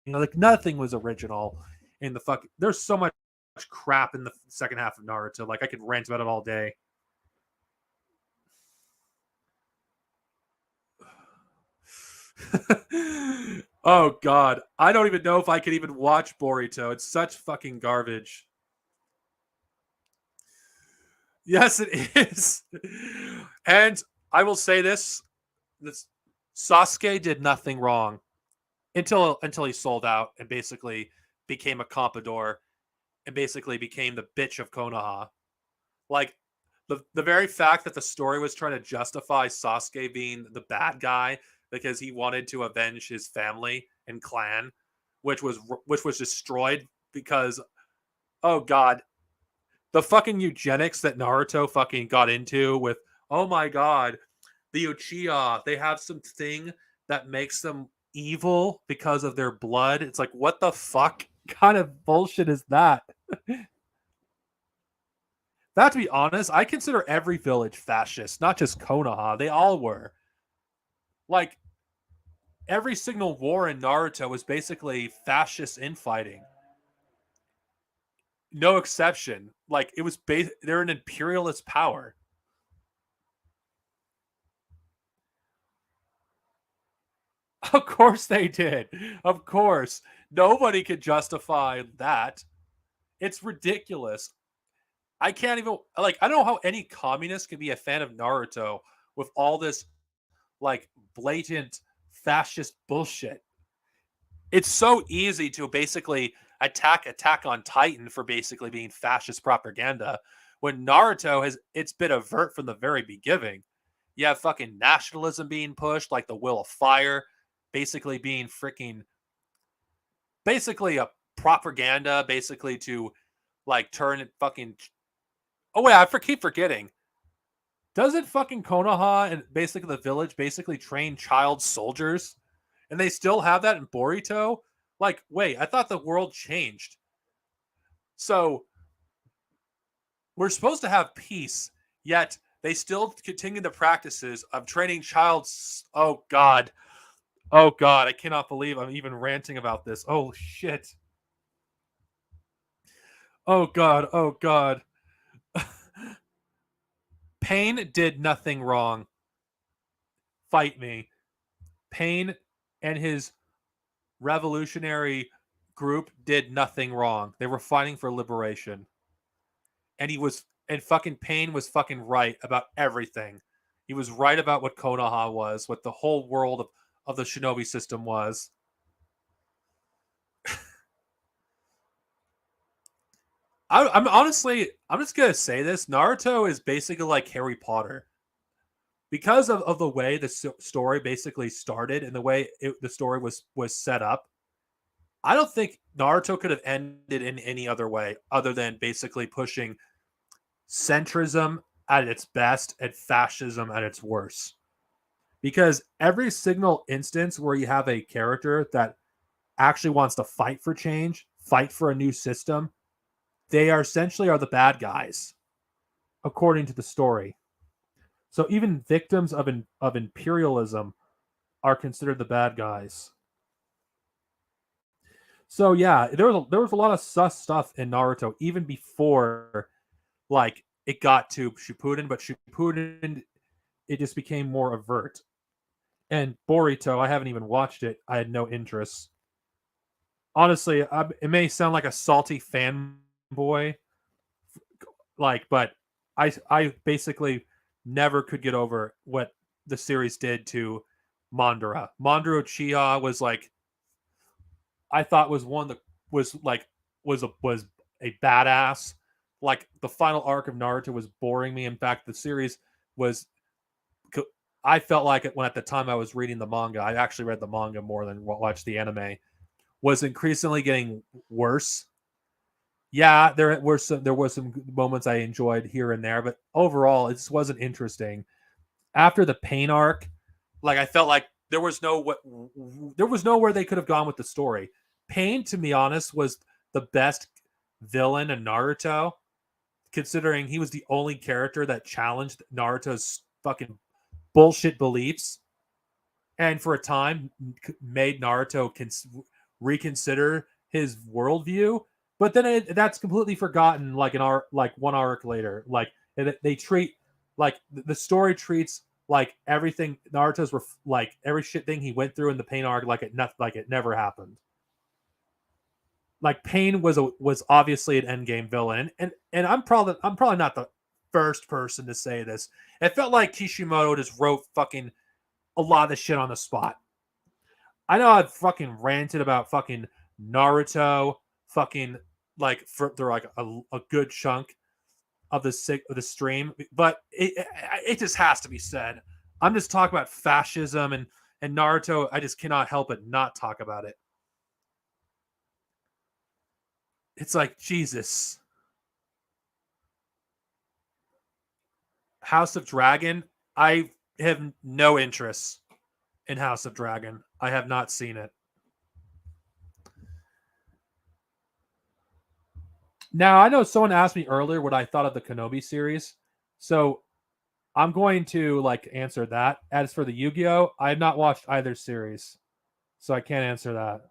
Like nothing was original in the fuck. There's so much crap in the second half of Naruto. Like I could rant about it all day. Oh god, I don't even know if I could even watch Boruto. It's such fucking garbage. Yes, it is. And I will say this: Sasuke did nothing wrong until he sold out and basically became a Campeador and basically became the bitch of Konoha. Like the very fact that the story was trying to justify Sasuke being the bad guy because he wanted to avenge his family and clan, which was destroyed because oh god, the fucking eugenics that Naruto fucking got into with oh my god, the Uchiha, they have some thing that makes them evil because of their blood. It's like, what the fuck kind of bullshit is that? That to be honest, I consider every village fascist, not just Konoha. They all were. Like every single war in Naruto was basically fascist infighting. No exception. Like it was they're an imperialist power. Of course they did. Of course. Nobody could justify that. It's ridiculous. I can't even like I don't know how any communist can be a fan of Naruto with all this like blatant fascist bullshit. It's so easy to basically Attack on Titan for basically being fascist propaganda when Naruto it's been avert from the very beginning. You have fucking nationalism being pushed, like the Will of Fire, basically being freaking basically a propaganda, basically to like turn it fucking. Oh wait, keep forgetting. Doesn't fucking Konoha and basically the village basically train child soldiers? And they still have that in Boruto? Like, wait, I thought the world changed. So we're supposed to have peace, yet they still continue the practices of training child. Oh god. Oh god, I cannot believe I'm even ranting about this. Oh shit. Oh god, oh god. Pain did nothing wrong. Fight me. Pain and his revolutionary group did nothing wrong. They were fighting for liberation. And fucking Pain was fucking right about everything. He was right about what Konoha was, what the whole world of the shinobi system was. I'm honestly, I'm just gonna say this: Naruto is basically like Harry Potter because of the way the story basically started and the way the story was set up. I don't think Naruto could have ended in any other way other than basically pushing centrism at its best and fascism at its worst. Because every single instance where you have a character that actually wants to fight for change, fight for a new system, they are essentially are the bad guys, according to the story. So even victims of imperialism are considered the bad guys. So yeah, there was a lot of sus stuff in Naruto even before like it got to Shippuden, but Shippuden it just became more overt. And Boruto, I haven't even watched it. I had no interest. Honestly, it may sound like a salty fanboy, like, but I basically never could get over what the series did to Mandara. Mandara Uchiha was like I thought was one that was like was a badass. Like the final arc of Naruto was boring me. In fact, the series was I felt like it when at the time I was reading the manga. I actually read the manga more than watched the anime. Was increasingly getting worse. Yeah, there was some moments I enjoyed here and there, but overall it just wasn't interesting. After the Pain arc, like I felt like there was nowhere they could have gone with the story. Pain, to be honest, was the best villain in Naruto, considering he was the only character that challenged Naruto's fucking bullshit beliefs, and for a time made Naruto reconsider his worldview. But then that's completely forgotten. Like like one arc later, like they treat like the story treats like everything Naruto's like every shit thing he went through in the Pain arc like it never happened. Like Pain was obviously an endgame villain, and I'm probably not the first person to say this. It felt like Kishimoto just wrote fucking a lot of the shit on the spot. I know I've fucking ranted about fucking Naruto, fucking like for like a good chunk of the stream, but it just has to be said. I'm just talking about fascism and Naruto. I just cannot help but not talk about it. It's like Jesus. House of Dragon. I have no interest in House of Dragon. I have not seen it. Now, I know someone asked me earlier what I thought of the Kenobi series. So I'm going to like answer that. As for the Yu-Gi-Oh, I have not watched either series. So I can't answer that.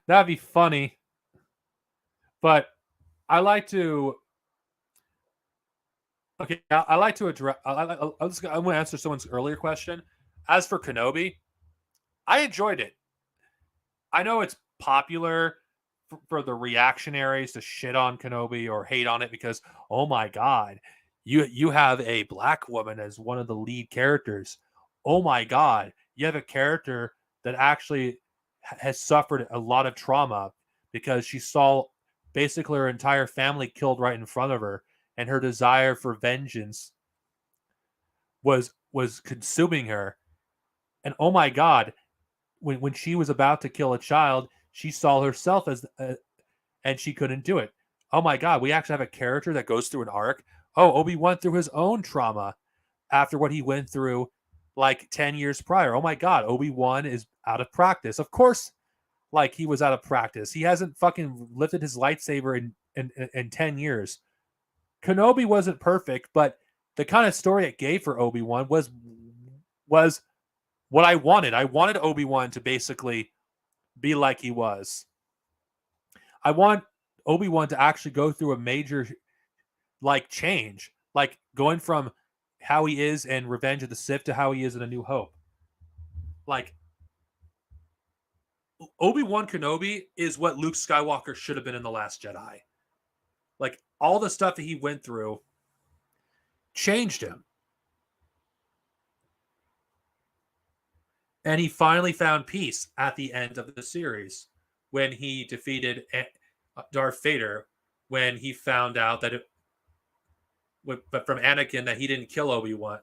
That'd be funny. But I like to okay, I like to address I'm going to answer someone's earlier question. As for Kenobi, I enjoyed it. I know it's popular for the reactionaries to shit on Kenobi or hate on it because oh my god, you have a black woman as one of the lead characters. Oh my god, you have a character that actually has suffered a lot of trauma because she saw basically her entire family killed right in front of her, and her desire for vengeance was consuming her. And oh my god, when she was about to kill a child, she saw herself as and she couldn't do it. Oh my god, we actually have a character that goes through an arc. Oh, Obi went through his own trauma after what he went through like 10 years prior. Oh my god, Obi-Wan is out of practice. Of course, like he was out of practice. He hasn't fucking lifted his lightsaber in 10 years. Kenobi wasn't perfect, but the kind of story it gave for Obi-Wan was what I wanted. I wanted Obi-Wan to basically be like he was. I want Obi-Wan to actually go through a major like change, like going from how he is in Revenge of the Sith to how he is in A New Hope. Like Obi-Wan Kenobi is what Luke Skywalker should have been in The Last Jedi. Like all the stuff that he went through changed him. And he finally found peace at the end of the series when he defeated Darth Vader, when he found out that but from Anakin that he didn't kill Obi-Wan.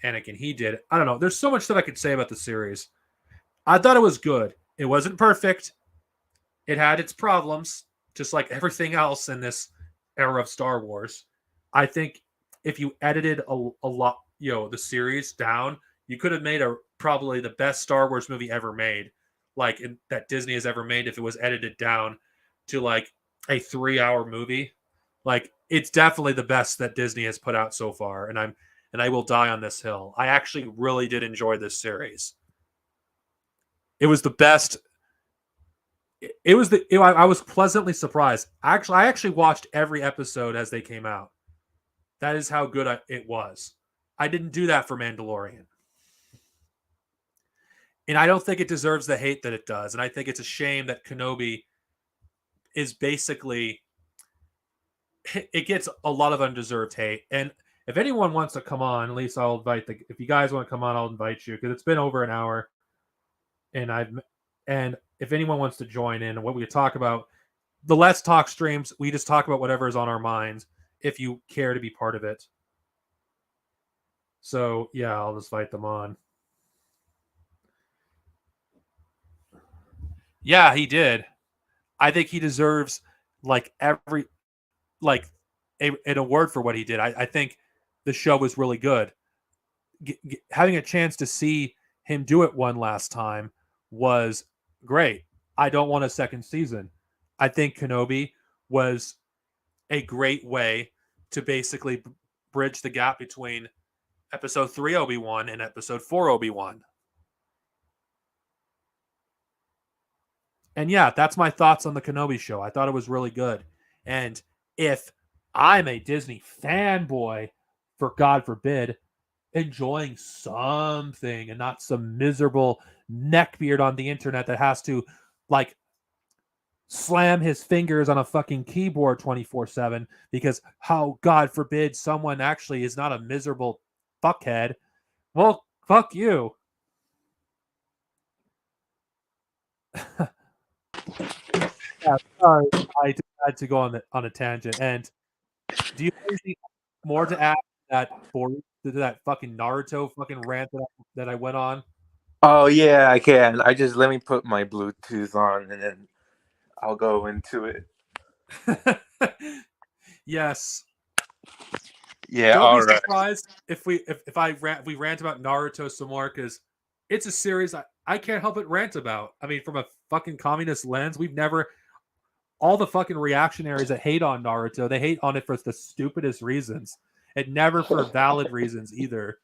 Anakin, he did. I don't know. There's so much that I could say about the series. I thought it was good. It wasn't perfect. It had its problems, just like everything else in this era of Star Wars. I think if you edited a lot, the series down, you could have made probably the best Star Wars movie ever made, that Disney has ever made if it was edited down to like a 3-hour movie. Like it's definitely the best that Disney has put out so far, and I will die on this hill. I actually really did enjoy this series. It was the best. I was pleasantly surprised. I actually watched every episode as they came out. That is how good it was. I didn't do that for Mandalorian. And I don't think it deserves the hate that it does. And I think it's a shame that Kenobi is basically, it gets a lot of undeserved hate. And if anyone wants to come on, at least I'll invite if you guys want to come on, I'll invite you, because it's been over an hour. And if anyone wants to join in, what we talk about, the Let's Talk streams, we just talk about whatever is on our minds, if you care to be part of it. So yeah, I'll just invite them on. Yeah, he did. I think he deserves an award for what he did. I think the show was really good. Having a chance to see him do it one last time was great. I don't want a second season. I think Kenobi was a great way to basically bridge the gap between episode 3 Obi-Wan and episode 4 Obi-Wan. And yeah, that's my thoughts on the Kenobi show. I thought it was really good. And if I'm a Disney fanboy, for God forbid, enjoying something and not some miserable neckbeard on the internet that has to slam his fingers on a fucking keyboard 24/7 because how God forbid someone actually is not a miserable fuckhead. Well, fuck you. Yeah, sorry, I just had to go on a tangent. And do you have anything more to add to that fucking Naruto fucking rant that I went on? Oh yeah, I can. Let me put my Bluetooth on and then I'll go into it. Yes. Yeah, Don't be surprised if we rant about Naruto some more, because it's a series I can't help but rant about. I mean, from a fucking communist lens, we've never, all the fucking reactionaries that hate on Naruto, they hate on it for the stupidest reasons, and never for valid reasons either.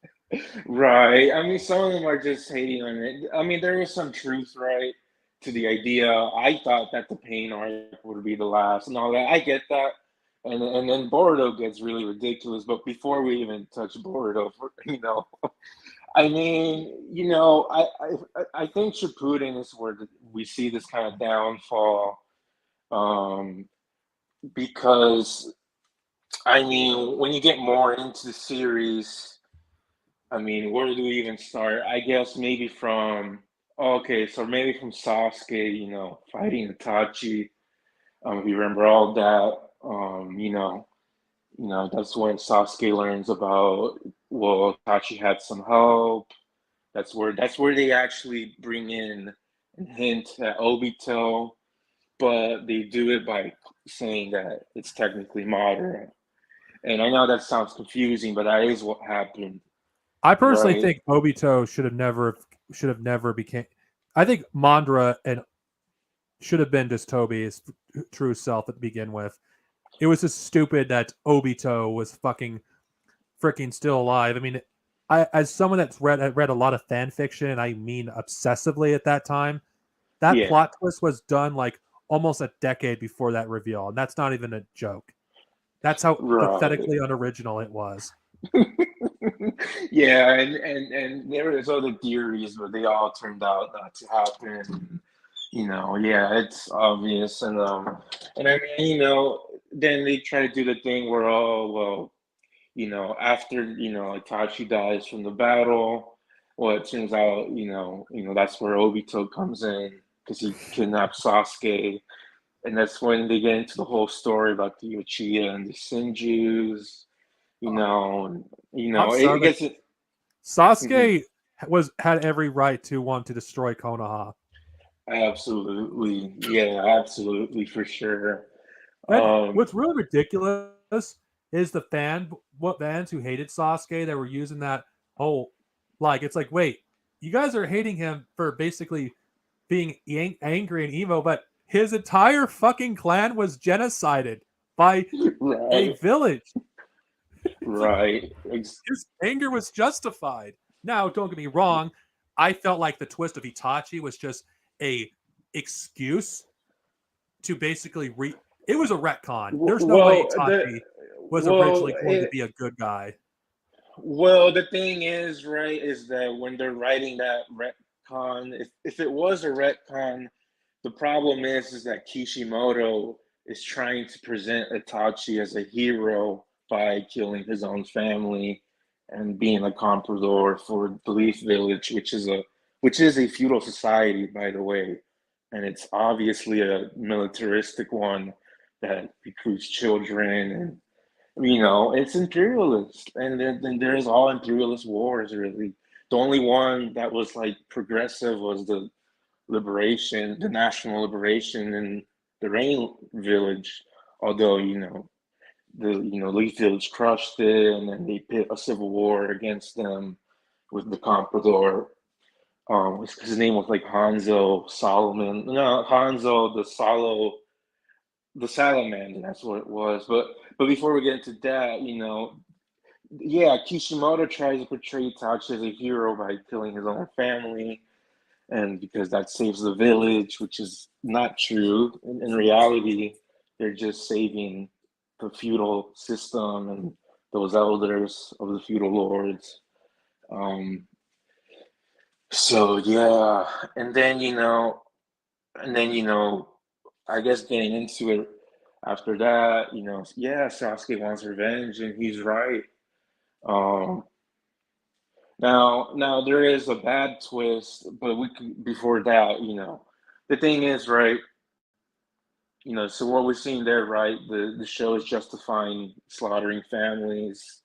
Right. I mean, some of them are just hating on it. I mean, there is some truth, right, to the idea. I thought that the pain arc would be the last and all that. I get that. And then Boruto gets really ridiculous. But before we even touch Boruto, I mean, I think Shippuden is where we see this kind of downfall, because I mean, when you get more into the series, I mean, where do we even start? I guess maybe from okay, so maybe from Sasuke, fighting Itachi. We remember all that. That's when Sasuke learns about, well, Itachi had some help. That's where they actually bring in and hint at Obito, but they do it by saying that it's technically modern. And I know that sounds confusing, but that is what happened. I personally Right. think Obito should have never became. I think Mandra and should have been just Toby's true self to begin with. It was just stupid that Obito was freaking still alive. I mean, as someone that's read a lot of fan fiction, and I mean obsessively at that time, that Yeah. plot twist was done almost a decade before that reveal, and that's not even a joke. That's how Right. pathetically unoriginal it was. Yeah, and there was other theories, but they all turned out not to happen. Yeah, it's obvious, and I mean, then they try to do the thing where, oh well, after Itachi dies from the battle, Well, it turns out, that's where Obito comes in because he kidnapped Sasuke, and that's when they get into the whole story about the Uchiha and the Senjus, and, I'm it sorry, gets but it. Mhm. Sasuke had every right to want to destroy Konoha. Absolutely, yeah, absolutely for sure. And Um, what's really ridiculous is the fans who hated Sasuke that were using that whole it's like, wait, you guys are hating him for basically being angry and emo, but his entire fucking clan was genocided by a right, village. It's like right, his anger was justified. Now, don't get me wrong, I felt like the twist of Itachi was just a excuse to basically it was a retcon. There's no way well, Itachi was well, originally going to be a good guy. the thing is, right, is that when they're writing that retcon, if it was a retcon, the problem is that Kishimoto is trying to present Itachi as a hero by killing his own family and being a comprador for the Leaf Village, which is a feudal society, by the way, and it's obviously a militaristic one that recruits children, and it's imperialist, and then there's all imperialist wars. Really, the only one that was like progressive was the national liberation in the Rain Village. Although the Leaf Village crushed it, and then they pit a civil war against them with the Comprador. His name was like Hanzo Solomon. No, Hanzo the Salamander. That's what it was. But before we get into that, yeah, Kishimoto tries to portray Itachi as a hero by killing his own family, and because that saves the village, which is not true. In reality, they're just saving the feudal system and those elders of the feudal lords. Um, so yeah, and then I guess getting into it after that, yeah, Sasuke wants revenge, and he's right. Um, now there is a bad twist, but before that, the thing is, right? So what we're seeing there, right? The show is justifying slaughtering families,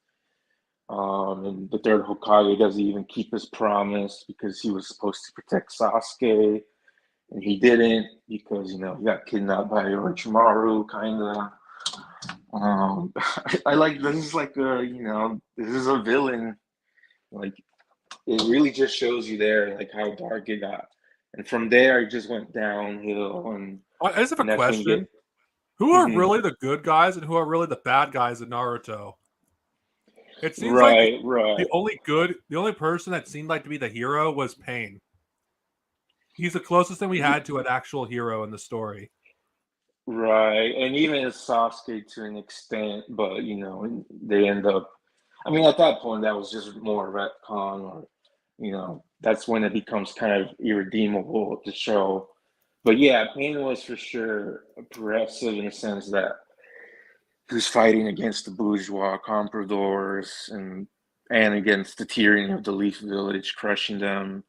and the third Hokage doesn't even keep his promise because he was supposed to protect Sasuke, and he didn't because he got kidnapped by Orochimaru, kind of. I like this is like this is a villain. Like it really just shows you there like how dark it got, and from there it just went downhill, and I just have a that's when you question. get. Who are Mhm. really the good guys and who are really the bad guys in Naruto? It seems like Right, right, the only person that seemed like to be the hero was Pain. He's the closest thing we had to an actual hero in the story. right, and even Sasuke to an extent, but they end up. I mean, at that point, that was just more retcon, or that's when it becomes kind of irredeemable to show. But yeah, Pain was for sure progressive in the sense that he was fighting against the bourgeois compradors and against the tyranny of the Leaf Village, crushing them.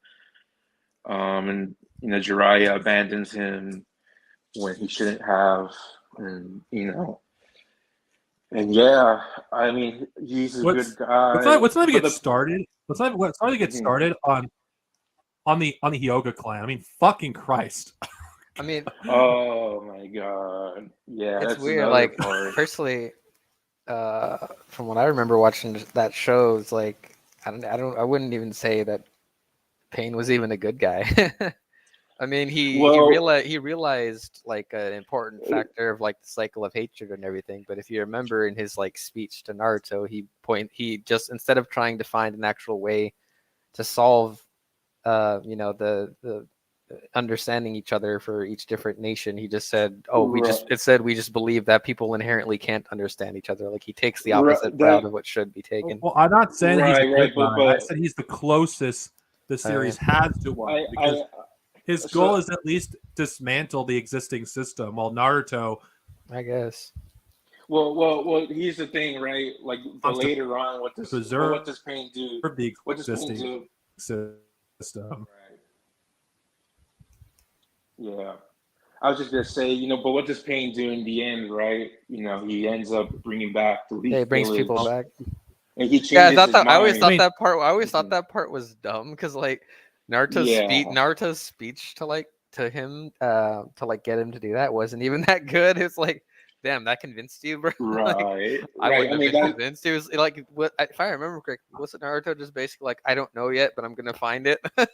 And Jiraiya abandons him when he shouldn't have, and and yeah, I mean, he's a good Let's guy, let's not even but get started. Let's not even get Mhm. started on the Hyoga clan. I mean, fucking Christ. I mean, Oh my God, yeah, it's that's weird. another Like part. personally, from what I remember watching that show, it's like I wouldn't even say that Pain was even a good guy. I mean, Well, he realized like an important factor of like the cycle of hatred and everything. But if you remember in his like speech to Naruto, he just instead of trying to find an actual way to solve, the understanding each other for each different nation, he just said, "Oh, we just believe that people inherently can't understand each other." Like he takes the opposite route that of what should be taken. Well, I'm not saying he's a good right, guy. I said he's the closest the Uh, series has to one because I his goal so is at least dismantle the existing system. While Naruto I guess. well. Here's the thing, right? Like, but wants to later on, what preserve does Pain do? the What does Pain existing do? system. system. Right. Yeah. I was just gonna say, but what does Pain do in the end, right? He ends up bringing back the Yeah, Leaf he brings people Village, back. and he Yeah, I changes thought his that. I always mind. I thought mean, that part. I always thought Mhm. that part was dumb because like Yeah, Naruto's speech to him to like get him to do that wasn't even that good. It's like, damn, that convinced you, bro. Like, right, I right. wouldn't I have mean been that. convinced. It was like, what if I remember correctly? Wasn't Naruto just basically like, I don't know yet, but I'm gonna find it? I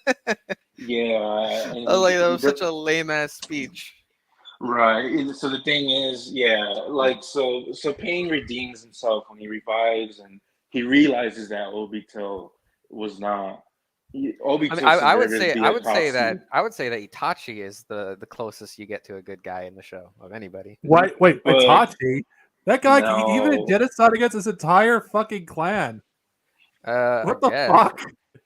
Yeah, and was like, that he was such a lame ass speech. right. So the thing is, yeah, like so Pain redeems himself when he revives, and he realizes that Obito was not. I mean, Obito subverted the I would say Akatsuki. that Itachi is the closest you get to a good guy in the show of anybody. wait, But Itachi? That guy, he even did no, genocide against his entire fucking clan. I What the guess. fuck?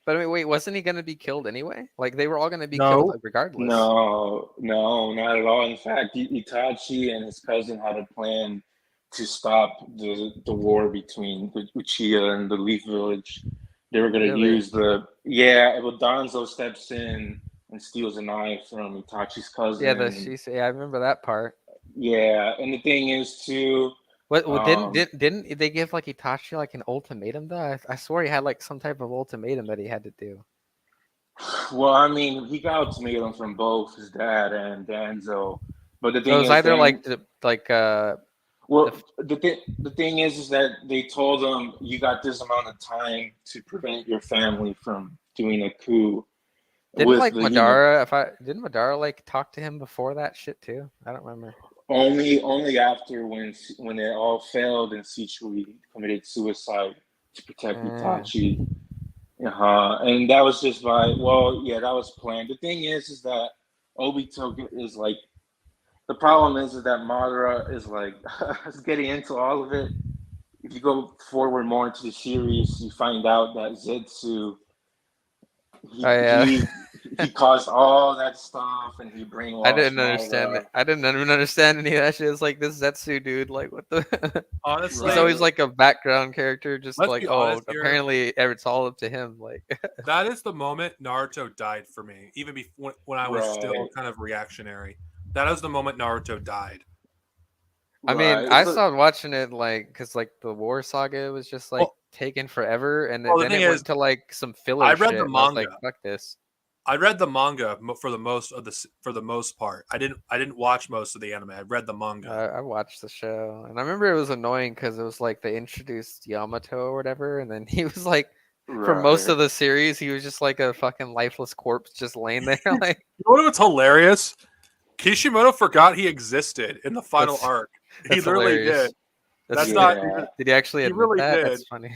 But I mean, wait, wasn't he gonna be killed anyway? Like they were all gonna be killed No. like, regardless. no, no, not at all. In fact, Itachi and his cousin had a plan to stop the war between the Uchiha and the Leaf Village. They were gonna Really? use but Danzo steps in and steals a knife from Itachi's Yeah, cousin. yeah, I remember that part. Yeah, and the thing is too, What? Well, um, didn't they give like Itachi like an ultimatum though? I swear he had like some type of ultimatum that he had to do. well, I mean, he got ultimatum from both his dad and Danzo, but the So it thing was is, either then. like the Well, the thing is that they told him you got this amount of time to prevent your family from doing a coup didn't with like the Madara didn't Madara like talk to him before that shit too? I don't remember. only after when it all failed and Sichui committed suicide to protect Uh, Itachi. And that was just that was planned. The thing is that Obito is like the problem is that Madara is like is getting into all of it. If you go forward more into the series, you find out that Zetsu oh he yeah. he he caused all that stuff and he I brainwashed didn't understand it. Madara. I didn't even understand any of that shit. It's like this Zetsu dude, like what the Honestly, he's always like a background character, just let's like, be oh, honest here. apparently it's all up to him. Like That is the moment Naruto died for me. Even before when I was still Right. kind of reactionary. That is the moment Naruto died. I mean, Right. I So, stopped watching it like because like the War Saga was just like Well, taking forever, and well, the then thing it is, went to like some filler I read shit, the and I was like, manga. fuck this. I read the manga for the most part. I didn't watch most of the anime. I read the manga. I watched the show, and I remember it was annoying because it was like they introduced Yamato or whatever, and then he was like, for most right. of the series, he was just like a fucking lifeless corpse just laying there. Like You know what's hilarious? Kishimoto forgot he existed in the final That's- arc. He that's literally hilarious. did. That's Yeah. not. Did he actually He admit really that? did. That's funny.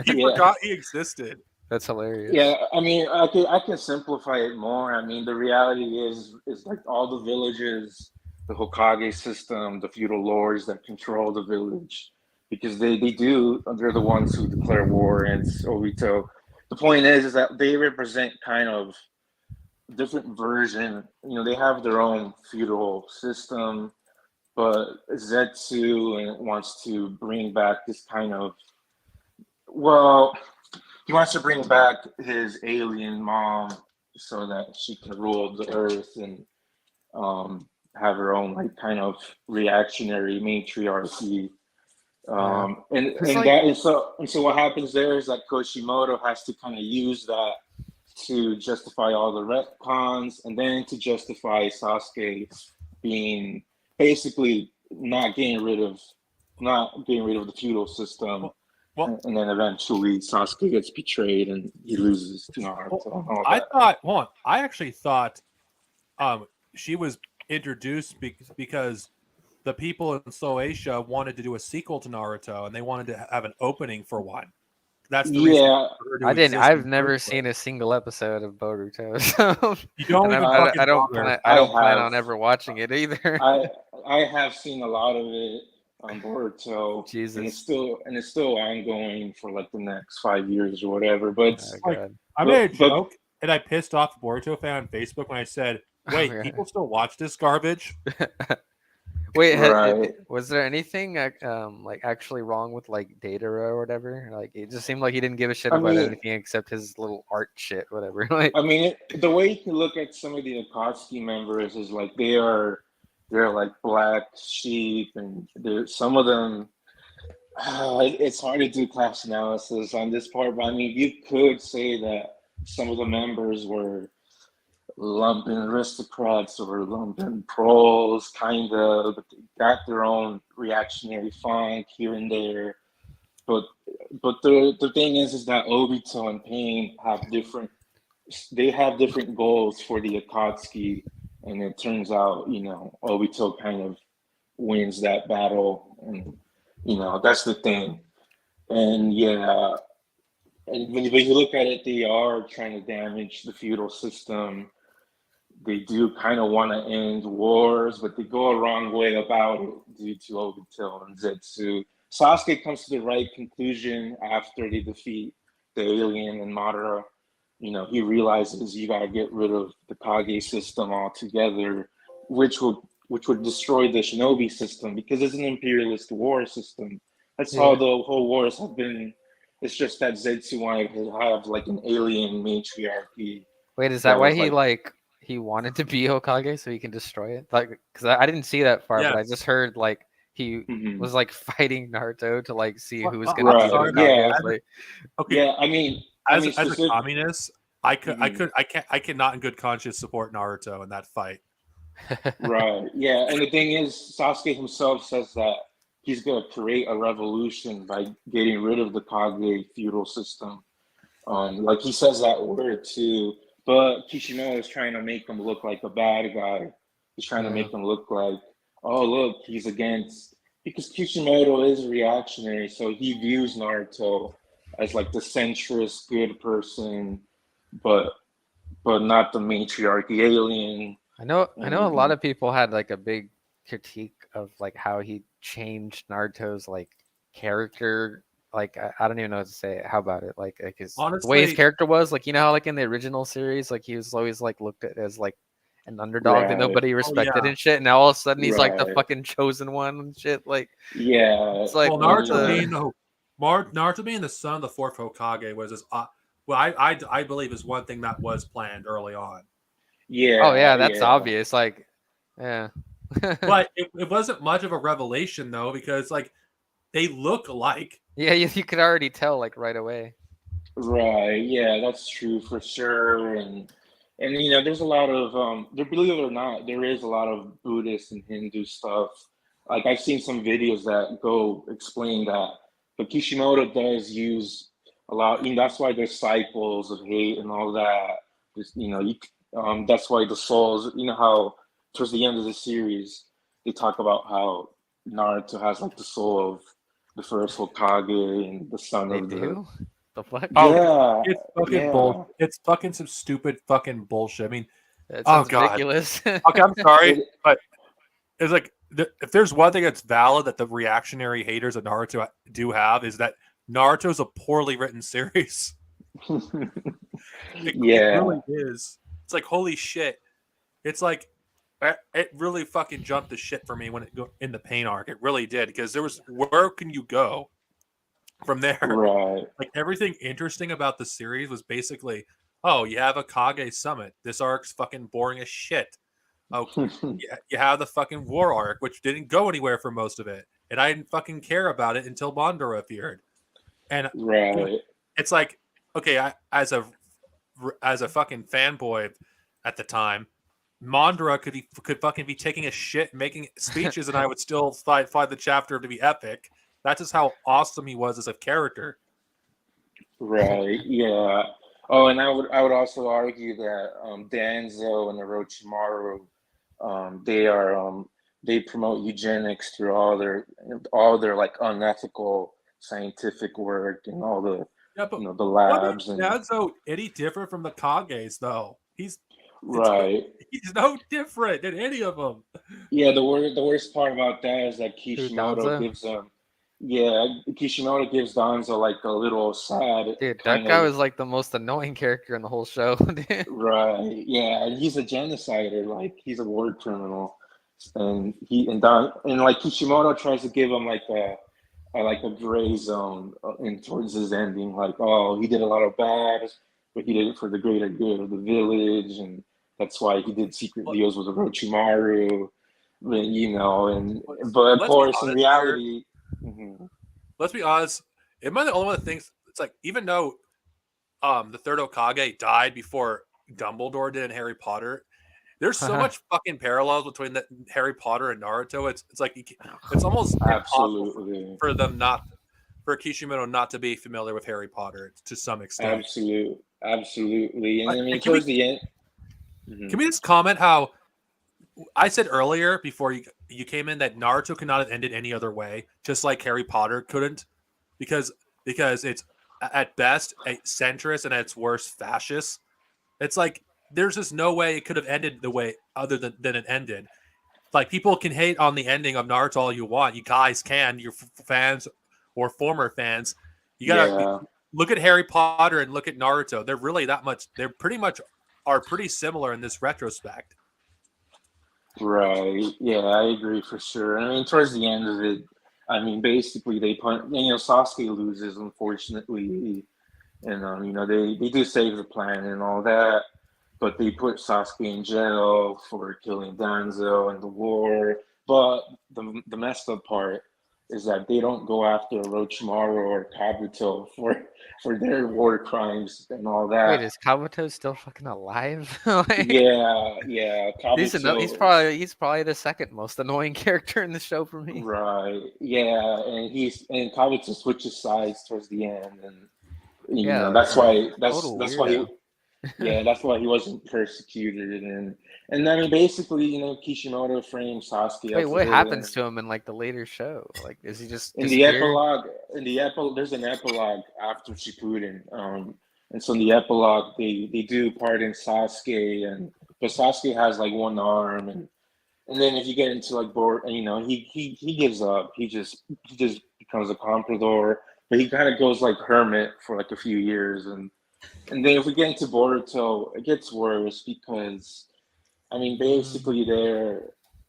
He Yeah. forgot he existed. That's hilarious. Yeah, I mean, I can simplify it more. I mean, the reality is like all the villages, the Hokage system, the feudal lords that control the village, because they're the ones who declare war against Obito. The point is that they represent kind of different version. They have their own feudal system, but Zetsu wants to bring back this kind of well. He wants to bring back his alien mom so that she can rule the earth and have her own like kind of reactionary matriarchy. Yeah. And Cause and like that and so what happens there is that Koshimoto has to kind of use that to justify all the retcons and then to justify Sasuke being basically not getting rid of the feudal system. Well, And then eventually Sasuke gets betrayed and he loses to Naruto. and all I that. thought. Hold on. I actually thought, she was introduced because the people in Soatia wanted to do a sequel to Naruto and they wanted to have an opening for one. That's the reason Yeah, for her to I didn't. exist in I've the never first place. seen a single episode of Boruto, so You don't and even fucking bother. I don't I plan have. on ever watching it either. I have seen a lot of it on Boruto, and Jesus. it's still ongoing for like the next 5 years or whatever. But Oh, Like, God. I made a but joke and I pissed off a Boruto fan on Facebook when I said, "Wait, Oh, God. people still watch this garbage?" Wait, Right. was there anything like actually wrong with like Data or whatever? Like it just seemed like he didn't give a shit I about mean, anything except his little art shit, whatever. Like, I mean, the way you can look at some of the Akatsuki members is like they're like black sheep, and some of them. It's hard to do class analysis on this part, but I mean, you could say that some of the members were lumpen aristocrats or lumpen proles, kind of, but they got their own reactionary funk here and there. But the thing is that Obito and Pain have different goals for the Akatsuki, and it turns out, Obito kind of wins that battle, and that's the thing. And yeah, and when you look at it, they are trying to damage the feudal system. They do kind of want to end wars, but they go a wrong way about it due to Obito and Zetsu. Sasuke comes to the right conclusion after they defeat the alien and Madara. He realizes you got to get rid of the Kage system altogether, which would destroy the Shinobi system because it's an imperialist war system. That's how the whole wars have been. It's just that Zetsu wanted to have like an alien matriarchy. wait, is that That why was he wanted to be Hokage so he can destroy it? Like, because I didn't see that far, but I Yes. just heard like he Mhm. was like fighting Naruto to like see who was Well, gonna I'm be sorry, Hokage. yeah. Like, Okay, Yeah, I mean, as a specific- communist, I cannot in good conscience support Naruto in that fight. right. Yeah, and the thing is, Sasuke himself says that he's going to create a revolution by getting rid of the Kage feudal system. Like he says that word too, but Kishimoto is trying to make him look like a bad guy. He's trying to make him look like, oh look, he's against, because Kishimoto is reactionary, so he views Naruto as like the centrist good person, but not the matriarchy alien. I know a lot of people had like a big critique of like how he changed Naruto's like character. Like I don't even know what to say. How about it? Like his the way his Honestly- character was. Like how like in the original series, like he was always like looked at as like an underdog that Right. nobody respected yeah. and shit. And now all of a sudden he's like the Right. fucking chosen one and shit. Like Yeah. it's like Well, what Naruto the- being the son of the fourth Hokage was his. Well, I believe is one thing that was planned early on, Yeah. oh yeah, that's yeah. obvious. Like yeah. but it wasn't much of a revelation though because like they look alike. Yeah, you could already tell like right away. Right. Yeah, that's true for sure. And there's a lot of believe it or not, there is a lot of Buddhist and Hindu stuff. Like I've seen some videos that go explain that. But Kishimoto does use a lot, that's why there's cycles of hate and all that. Just that's why the souls, how towards the end of the series they talk about how Naruto has like the soul of the first Hokage and the son They of do? The fuck? Oh, yeah, It's fucking yeah. bull. It's fucking some stupid fucking bullshit. I mean, That Oh, sounds God. ridiculous. okay, I'm sorry, It- but it's like if there's one thing that's valid that the reactionary haters of Naruto do have is that Naruto's a poorly written series. It Yeah. really is. It's like holy shit. It's like it really fucking jumped the shit for me when it go in the Pain arc. It really did because there was where can you go from there? Right. Like everything interesting about the series was basically, oh, you have a Kage summit. This arc's fucking boring as shit. Oh, you have the fucking war arc, which didn't go anywhere for most of it, and I didn't fucking care about it until Mondora appeared. And Right. it's like, okay, as a fucking fanboy at the time, Mondora could fucking be taking a shit, and making speeches, and I would still find the chapter to be epic. That's just how awesome he was as a character. Right. Yeah. Oh, and I would also argue that Danzo and Orochimaru, they promote eugenics through all their like unethical scientific work and all the Yeah, but the labs and Danzo any different from the Kages though? He's right. no different than any of them. Yeah, the worst part about that is that Kishimoto Danzo? gives him. Yeah, Kishimoto gives Danzo like a little sad. Dude, that kind guy of- was like the most annoying character in the whole show. Dude. Right. Yeah, and he's a genocider. Like he's a war criminal. and like Kishimoto tries to give him like a gray zone in towards his ending, like, oh, he did a lot of bad, but he did it for the greater good of the village, and that's why he did secret deals with Orochimaru, but of Let's be course in honest here. reality, mhm. Let's be honest. Am I the only one that thinks it's like, even though the third Hokage died before Dumbledore did in Harry Potter, there's so much fucking parallels between the Harry Potter and Naruto. It's like it's almost impossible Absolutely, for them not for Kishimoto not to be familiar with Harry Potter to some extent. absolutely, and I mean And can we towards the end. Mhm. can we just comment how I said earlier before you came in that Naruto could not have ended any other way, just like Harry Potter couldn't, because it's at best a centrist and at its worst fascist. It's like there's just no way it could have ended the way other than it ended. Like, people can hate on the ending of Naruto all you want. You guys can, your fans or former fans. You gotta Yeah. look at Harry Potter and look at Naruto. They're really that much. They're pretty much are pretty similar in this retrospect. Right. Yeah, I agree for sure. I mean, towards the end of it, I mean, basically they Sasuke loses, unfortunately, and they do save the planet and all that, but they put Sasuke in jail for killing Danzo and the war. But the messed up part is that they don't go after Orochimaru or Kabuto for their war crimes and all Wait, that. is Kabuto still fucking alive? Like, Yeah, he's Kabuto. probably the second most annoying character in the show for me. Right. Yeah, and Kabuto switches sides towards the end, and Yeah, like that's a why total that's why he weirdo. yeah that's why he wasn't persecuted, and then basically Kishimoto frames Sasuke Wait, as the what happens villain. to him in like the later show? Like, is he just In the disappear? epilogue, there's an epilogue after Shippuden, and so in the epilogue they do pardon Sasuke, but Sasuke has like one arm, and then if you get into like board, he gives up. He just becomes a comprador, but he kind of goes like hermit for like a few years, and then if we get into Boruto, it gets worse because I mean Mm, basically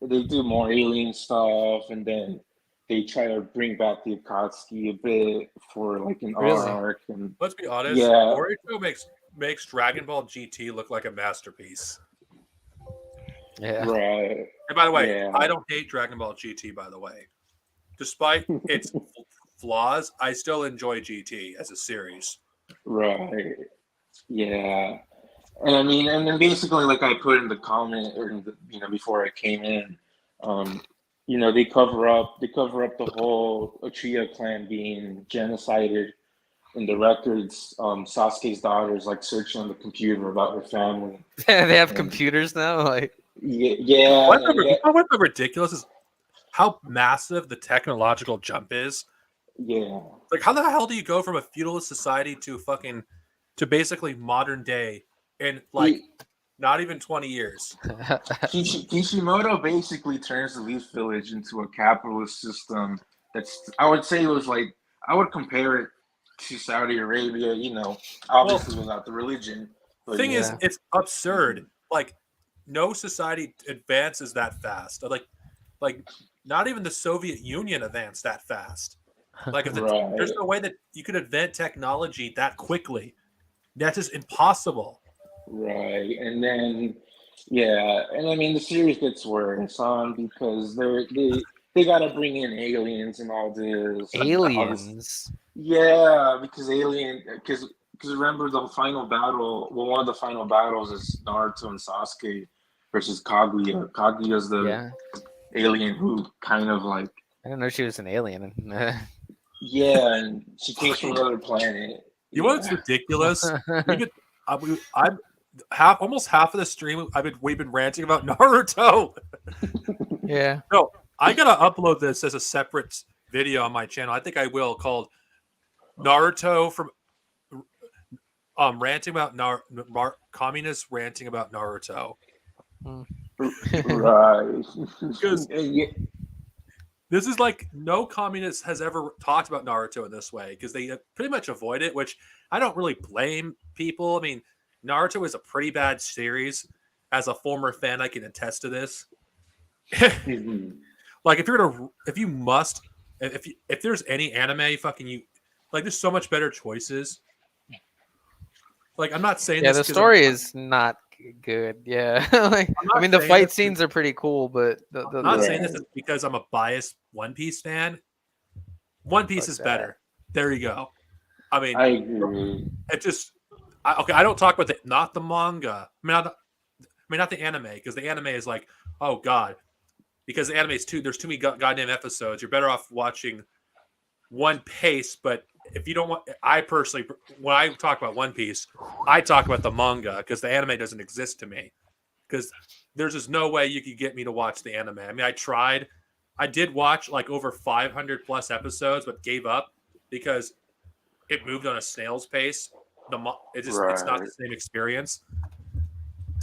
they do more alien stuff, and then they try to bring back the Akatsuki a bit for like an really? arc, and Let's be honest. yeah, Boruto makes Dragon Ball GT look like a masterpiece. Yeah. right, And by the way, yeah, I don't hate Dragon Ball GT. By the way, despite its flaws, I still enjoy GT as a series. right, yeah. And I mean, and then basically, like I put in the comment, or before I came in, um, they cover up the whole Uchiha clan being genocided in the records. Sasuke's daughter is like searching on the computer about her family, They have and computers now. Like, yeah, yeah, and You know what's ridiculous is how massive the technological jump is. yeah. Like, how the hell do you go from a feudalist society to basically modern day in like He not even 20 years? Kishimoto basically turns the Leaf Village into a capitalist system. I would say it was like, I would compare it to Saudi Arabia, Well, obviously without the religion, but thing is, yeah. it's absurd. Like, no society advances that fast. Like not even the Soviet Union advanced that fast. Like, there's right, no way that you could invent technology that quickly. That's just impossible. right, and then yeah, and I mean the series gets worse on because they gotta bring in aliens and all this. Aliens. Yeah, because remember the final battle. Well, one of the final battles is Naruto and Sasuke versus Kaguya. Kaguya's the Yeah. alien who kind of like, I didn't know she was an alien. yeah, and she came from another planet. You know what's Yeah, ridiculous? We could, I'm almost half of the stream. We've been ranting about Naruto. Yeah. No, I gotta upload this as a separate video on my channel. I think I will, called Naruto from ranting about communists ranting about Naruto. right. Because Yeah, this is like, no communist has ever talked about Naruto in this way, because they pretty much avoid it, which I don't really blame people. I mean, Naruto is a pretty bad series. As a former fan, I can attest to this. Mhm. Like if there's any anime fucking you like, there's so much better choices. Like I'm not saying Yeah, this the 'cause story is not good. Yeah, like I'm not I mean, the saying fight this 'cause- scenes are pretty cool, but I'm not saying Yeah. this because I'm a biased One Piece fan. One Piece Fuck is that. better. There you go. I mean, I agree. it just okay. I don't talk about not the manga. Not the anime, because the anime is like, oh god, because the anime is there's too many goddamn episodes. You're better off watching One Piece. But if you don't want, I personally, when I talk about One Piece, I talk about the manga because the anime doesn't exist to me. Because there's just no way you could get me to watch the anime. I mean, I tried. I did watch like over 500 plus episodes, but gave up because it moved on a snail's pace. It's not Right. the same experience.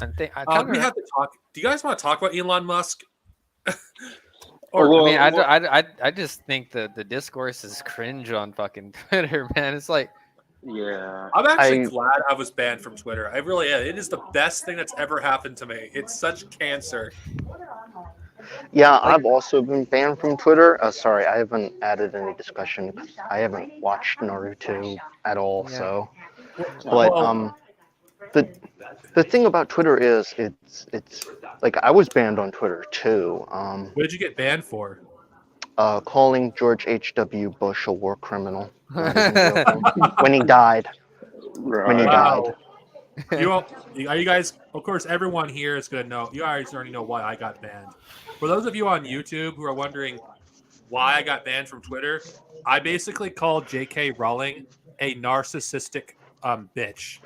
I think I We kind of. have to talk. Do you guys want to talk about Elon Musk? Well, I mean, well, I just think that the discourse is cringe on fucking Twitter, man. It's like, yeah. I'm actually I glad I was banned from Twitter. I really am. It is the best thing that's ever happened to me. It's such cancer. Yeah, Like- I've also been banned from Twitter. Sorry, I haven't added any discussion because I haven't watched Naruto at all. Yeah. So, Well, but the thing about Twitter is it's like I was banned on Twitter too. what did you get banned for? Calling George H.W. Bush a war criminal. Not even joking. When he died. When he Right. died. Are you guys? Of course, everyone here is going to know. You guys already know why I got banned. For those of you on YouTube who are wondering why I got banned from Twitter, I basically called J.K. Rowling a narcissistic bitch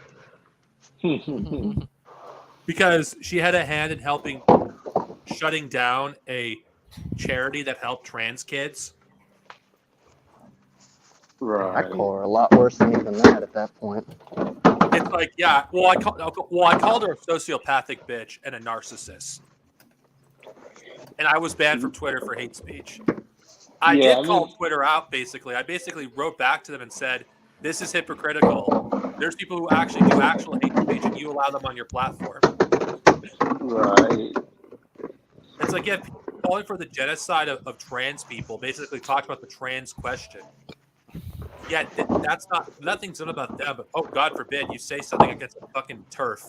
because she had a hand in helping shutting down a charity that helped trans kids. I Right. call her a lot worse than even that at that point. It's like, yeah, well, I called her a sociopathic bitch and a narcissist, and I was banned from Twitter for hate speech. I Yeah, did I call mean- Twitter out. Basically, I basically wrote back to them and said, "This is hypocritical. There's people who actually do actual hate speech, and you allow them on your platform." Right. It's like, yeah, people calling for the genocide of trans people. Basically, talked about the trans question. Yeah, that's nothing's done about them. But oh, God forbid you say something against a fucking turf.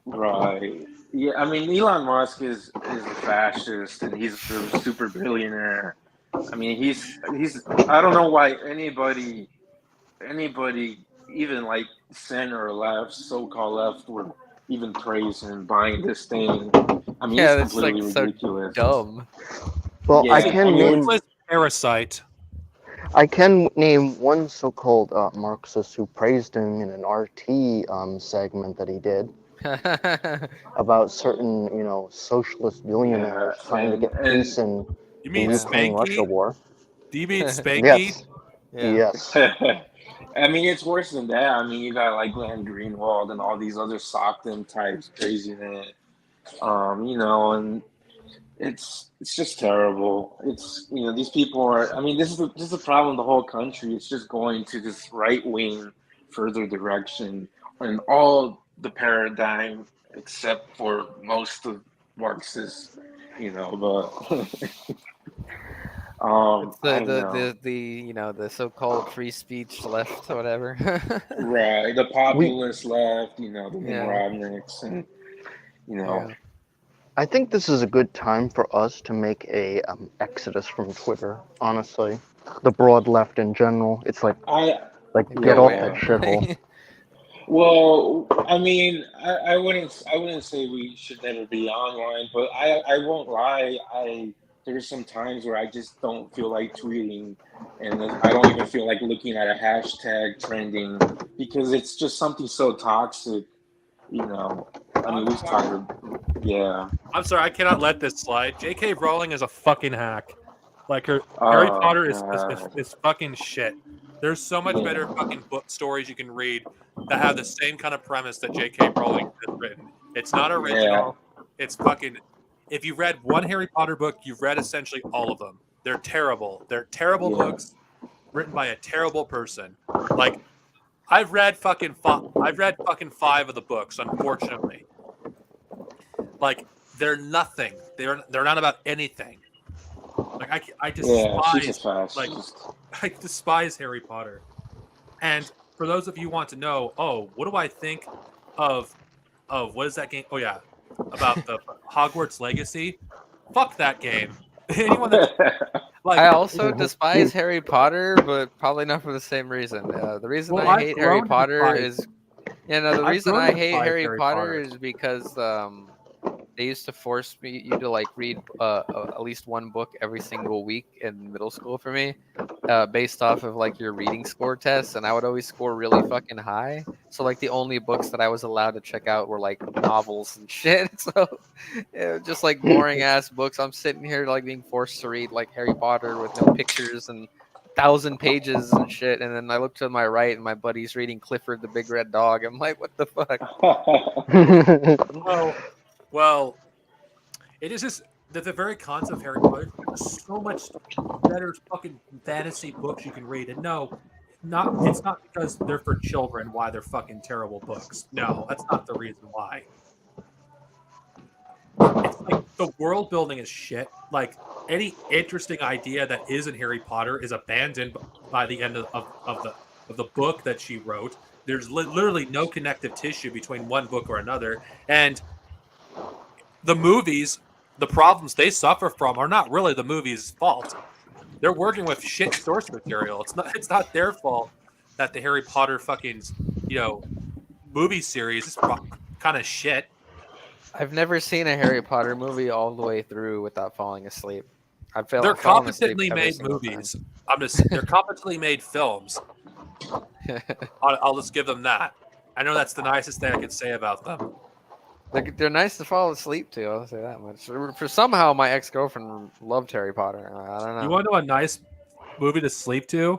Right. Yeah, I mean, Elon Musk is a fascist and he's a super billionaire. I mean, he's I don't know why anybody even like center or left, so-called left, would even praise him buying this thing. I mean, Yeah, it's it's like completely so ridiculous. dumb. Well, Yeah, I can I mean, name Ruthless parasite. one so-called Marxist who praised him in an RT segment that he did about certain, socialist billionaires Yeah, trying to get and- peace in You the mean Ukraine-Russia Spanky? war. Do you mean Spanky? Yes, Yeah. yes. I mean, it's worse than that. I mean, you got like Glenn Greenwald and all these other Stockton types praising it. And it's just terrible. It's these people are. I mean, this is the problem. The whole country. It's just going to this right wing further direction, and all the paradigm except for most of Marxist. But It's I don't know. the so-called free speech left or whatever. Right, the populist left, the Yeah. Narodniks, and Yeah. I think this is a good time for us to make a exodus from Twitter. Honestly, the broad left in general. It's like I get off Yeah. that shithole. well, I mean, I wouldn't say we should never be online, but I won't lie. There's some times where I just don't feel like tweeting, and I don't even feel like looking at a hashtag trending because it's just something so toxic. I mean, we've talked about, yeah. I'm sorry, I cannot let this slide. J.K. Rowling is a fucking hack. Like Harry Potter is fucking shit. There's so much better fucking book stories you can read that have the same kind of premise that J.K. Rowling has written. It's not original. It's fucking. If you've read one Harry Potter book, you've read essentially all of them. They're terrible. They're terrible books written by a terrible person. Like, I've read fucking 5 of the books, unfortunately. Like, they're nothing. They're not about anything. Like I Yeah, she's a despise like fascist. I despise Harry Potter. And for those of you who want to know, oh, what do I think of what is that game? Oh yeah, about the Hogwarts Legacy. Fuck that game. Anyone that's like, I also despise Harry Potter, but probably not for the same reason. The reason Well, I I've hate Harry grown to Potter despise- is, the I've reason grown I to hate despise Harry Harry Potter Potter. is because they used to force you to like read at least one book every single week in middle school for me, based off of like your reading score tests, and I would always score really fucking high. So like the only books that I was allowed to check out were like novels and shit. So just like boring ass books. I'm sitting here like being forced to read like Harry Potter with no pictures and 1,000 pages and shit, and then I look to my right and my buddy's reading Clifford the Big Red Dog. I'm like, what the fuck? well, it is just that the very concept of Harry Potter. There's so much better fucking fantasy books you can read, and no, it's not because they're for children why they're fucking terrible books. No, that's not the reason why. It's like the world building is shit. Like any interesting idea that isn't Harry Potter is abandoned by the end of the book that she wrote. There's literally no connective tissue between one book or another, and the movies, the problems they suffer from are not really the movie's fault. They're working with shit source material. It's not their fault that the Harry Potter fucking movie series is kind of shit. I've never seen a Harry Potter movie all the way through without falling asleep. They're competently made movies. They're competently made films. I'll just give them that. I know that's the nicest thing I could say about them. They're nice to fall asleep to. I'll say that much. For somehow, my ex-girlfriend loved Harry Potter. I don't know. You want to know a nice movie to sleep to?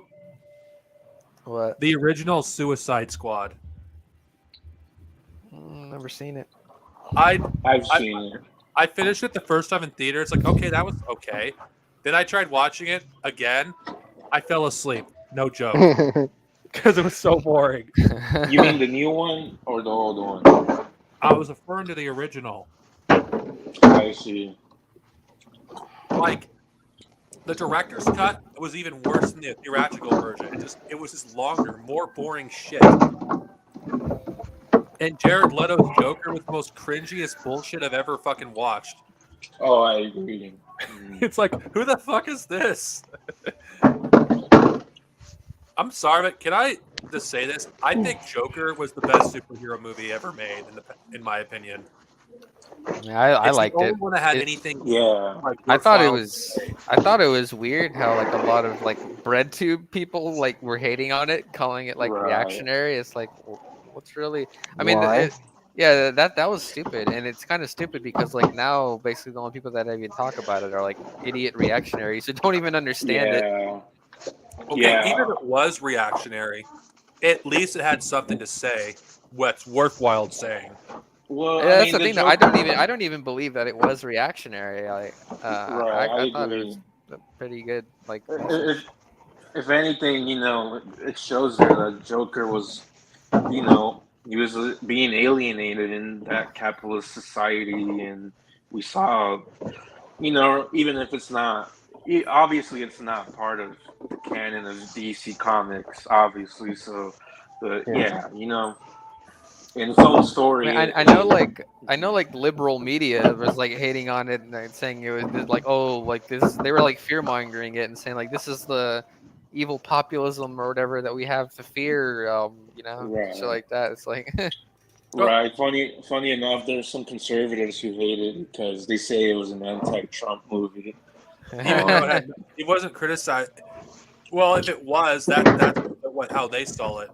What? The original Suicide Squad. Never seen it. I've seen it. I finished it the first time in theater. It's like, okay, that was okay. Then I tried watching it again. I fell asleep. No joke. Because it was so boring. You mean the new one or the old one? I was referring to the original. I see. Like, the director's cut was even worse than the theatrical version. It was just longer, more boring shit. And Jared Leto's Joker was the most cringiest bullshit I've ever fucking watched. Oh, I agree. It's like, who the fuck is this? I'm sorry, but can I just say this? I think Joker was the best superhero movie ever made, in my opinion. Yeah, I It's liked the only it. one that had It- anything. Yeah. Like I thought it worthwhile. was weird how like a lot of like BreadTube people like were hating on it, calling it like Right. reactionary. It's like, what's really? I mean, Why? yeah, that was stupid, and it's kind of stupid because like now basically the only people that even talk about it are like idiot reactionaries who don't even understand it. Yeah. Okay, Yeah. even if it was reactionary, at least it had something to say what's worthwhile saying. Well, Yeah, I that's mean, the the thing. Joker- I don't even believe that it was reactionary. Right, I thought it agree. was pretty good. Like, If anything, it shows that Joker was, he was being alienated in that capitalist society, and we saw, even if it's not, obviously it's not part of the canon of DC Comics, obviously. So, but yeah, in its own story. I know like liberal media was like hating on it and like, saying it was like, oh, like this. They were like fear mongering it and saying like this is the evil populism or whatever that we have to fear. Right. Shit like that. It's like. Right. Funny enough, there's some conservatives who hate it because they say it was an anti-Trump movie. Even though it wasn't criticized. Well, if it was, that's how they saw it.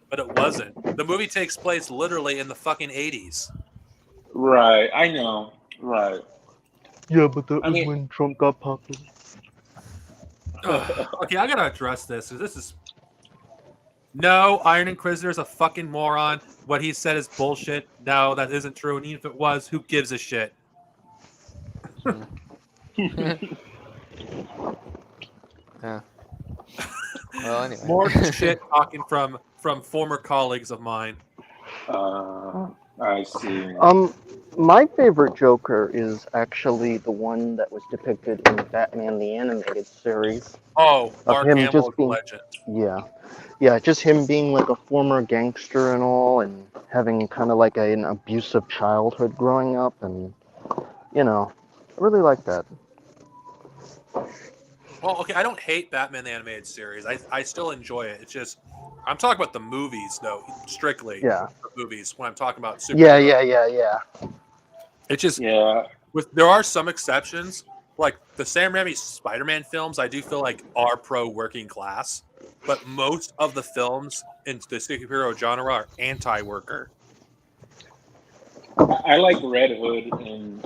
But it wasn't. The movie takes place literally in the fucking 80s. Right. I know. Right. Yeah, but that I was mean- when Trump got popular. Okay, I gotta address this. This is no, Iron Inquisitor's a fucking moron. What he said is bullshit. No, that isn't true. And even if it was, who gives a shit? Yeah. Well, anyway. More shit talking from former colleagues of mine. I see. My favorite Joker is actually the one that was depicted in Batman the Animated Series. Oh, Of Mark him Hamill just is a being, legend. yeah, just him being like a former gangster and all, and having kind of like an abusive childhood growing up, and I really like that. Well, okay, I don't hate Batman the Animated Series. I still enjoy it. It's just I'm talking about the movies though, strictly Yeah, the movies when I'm talking about yeah, superheroes. yeah. It's just Yeah, there are some exceptions, like the Sam Raimi Spider-Man films. I do feel like are pro working class, but most of the films in the superhero genre are anti-worker. I like Red Hood and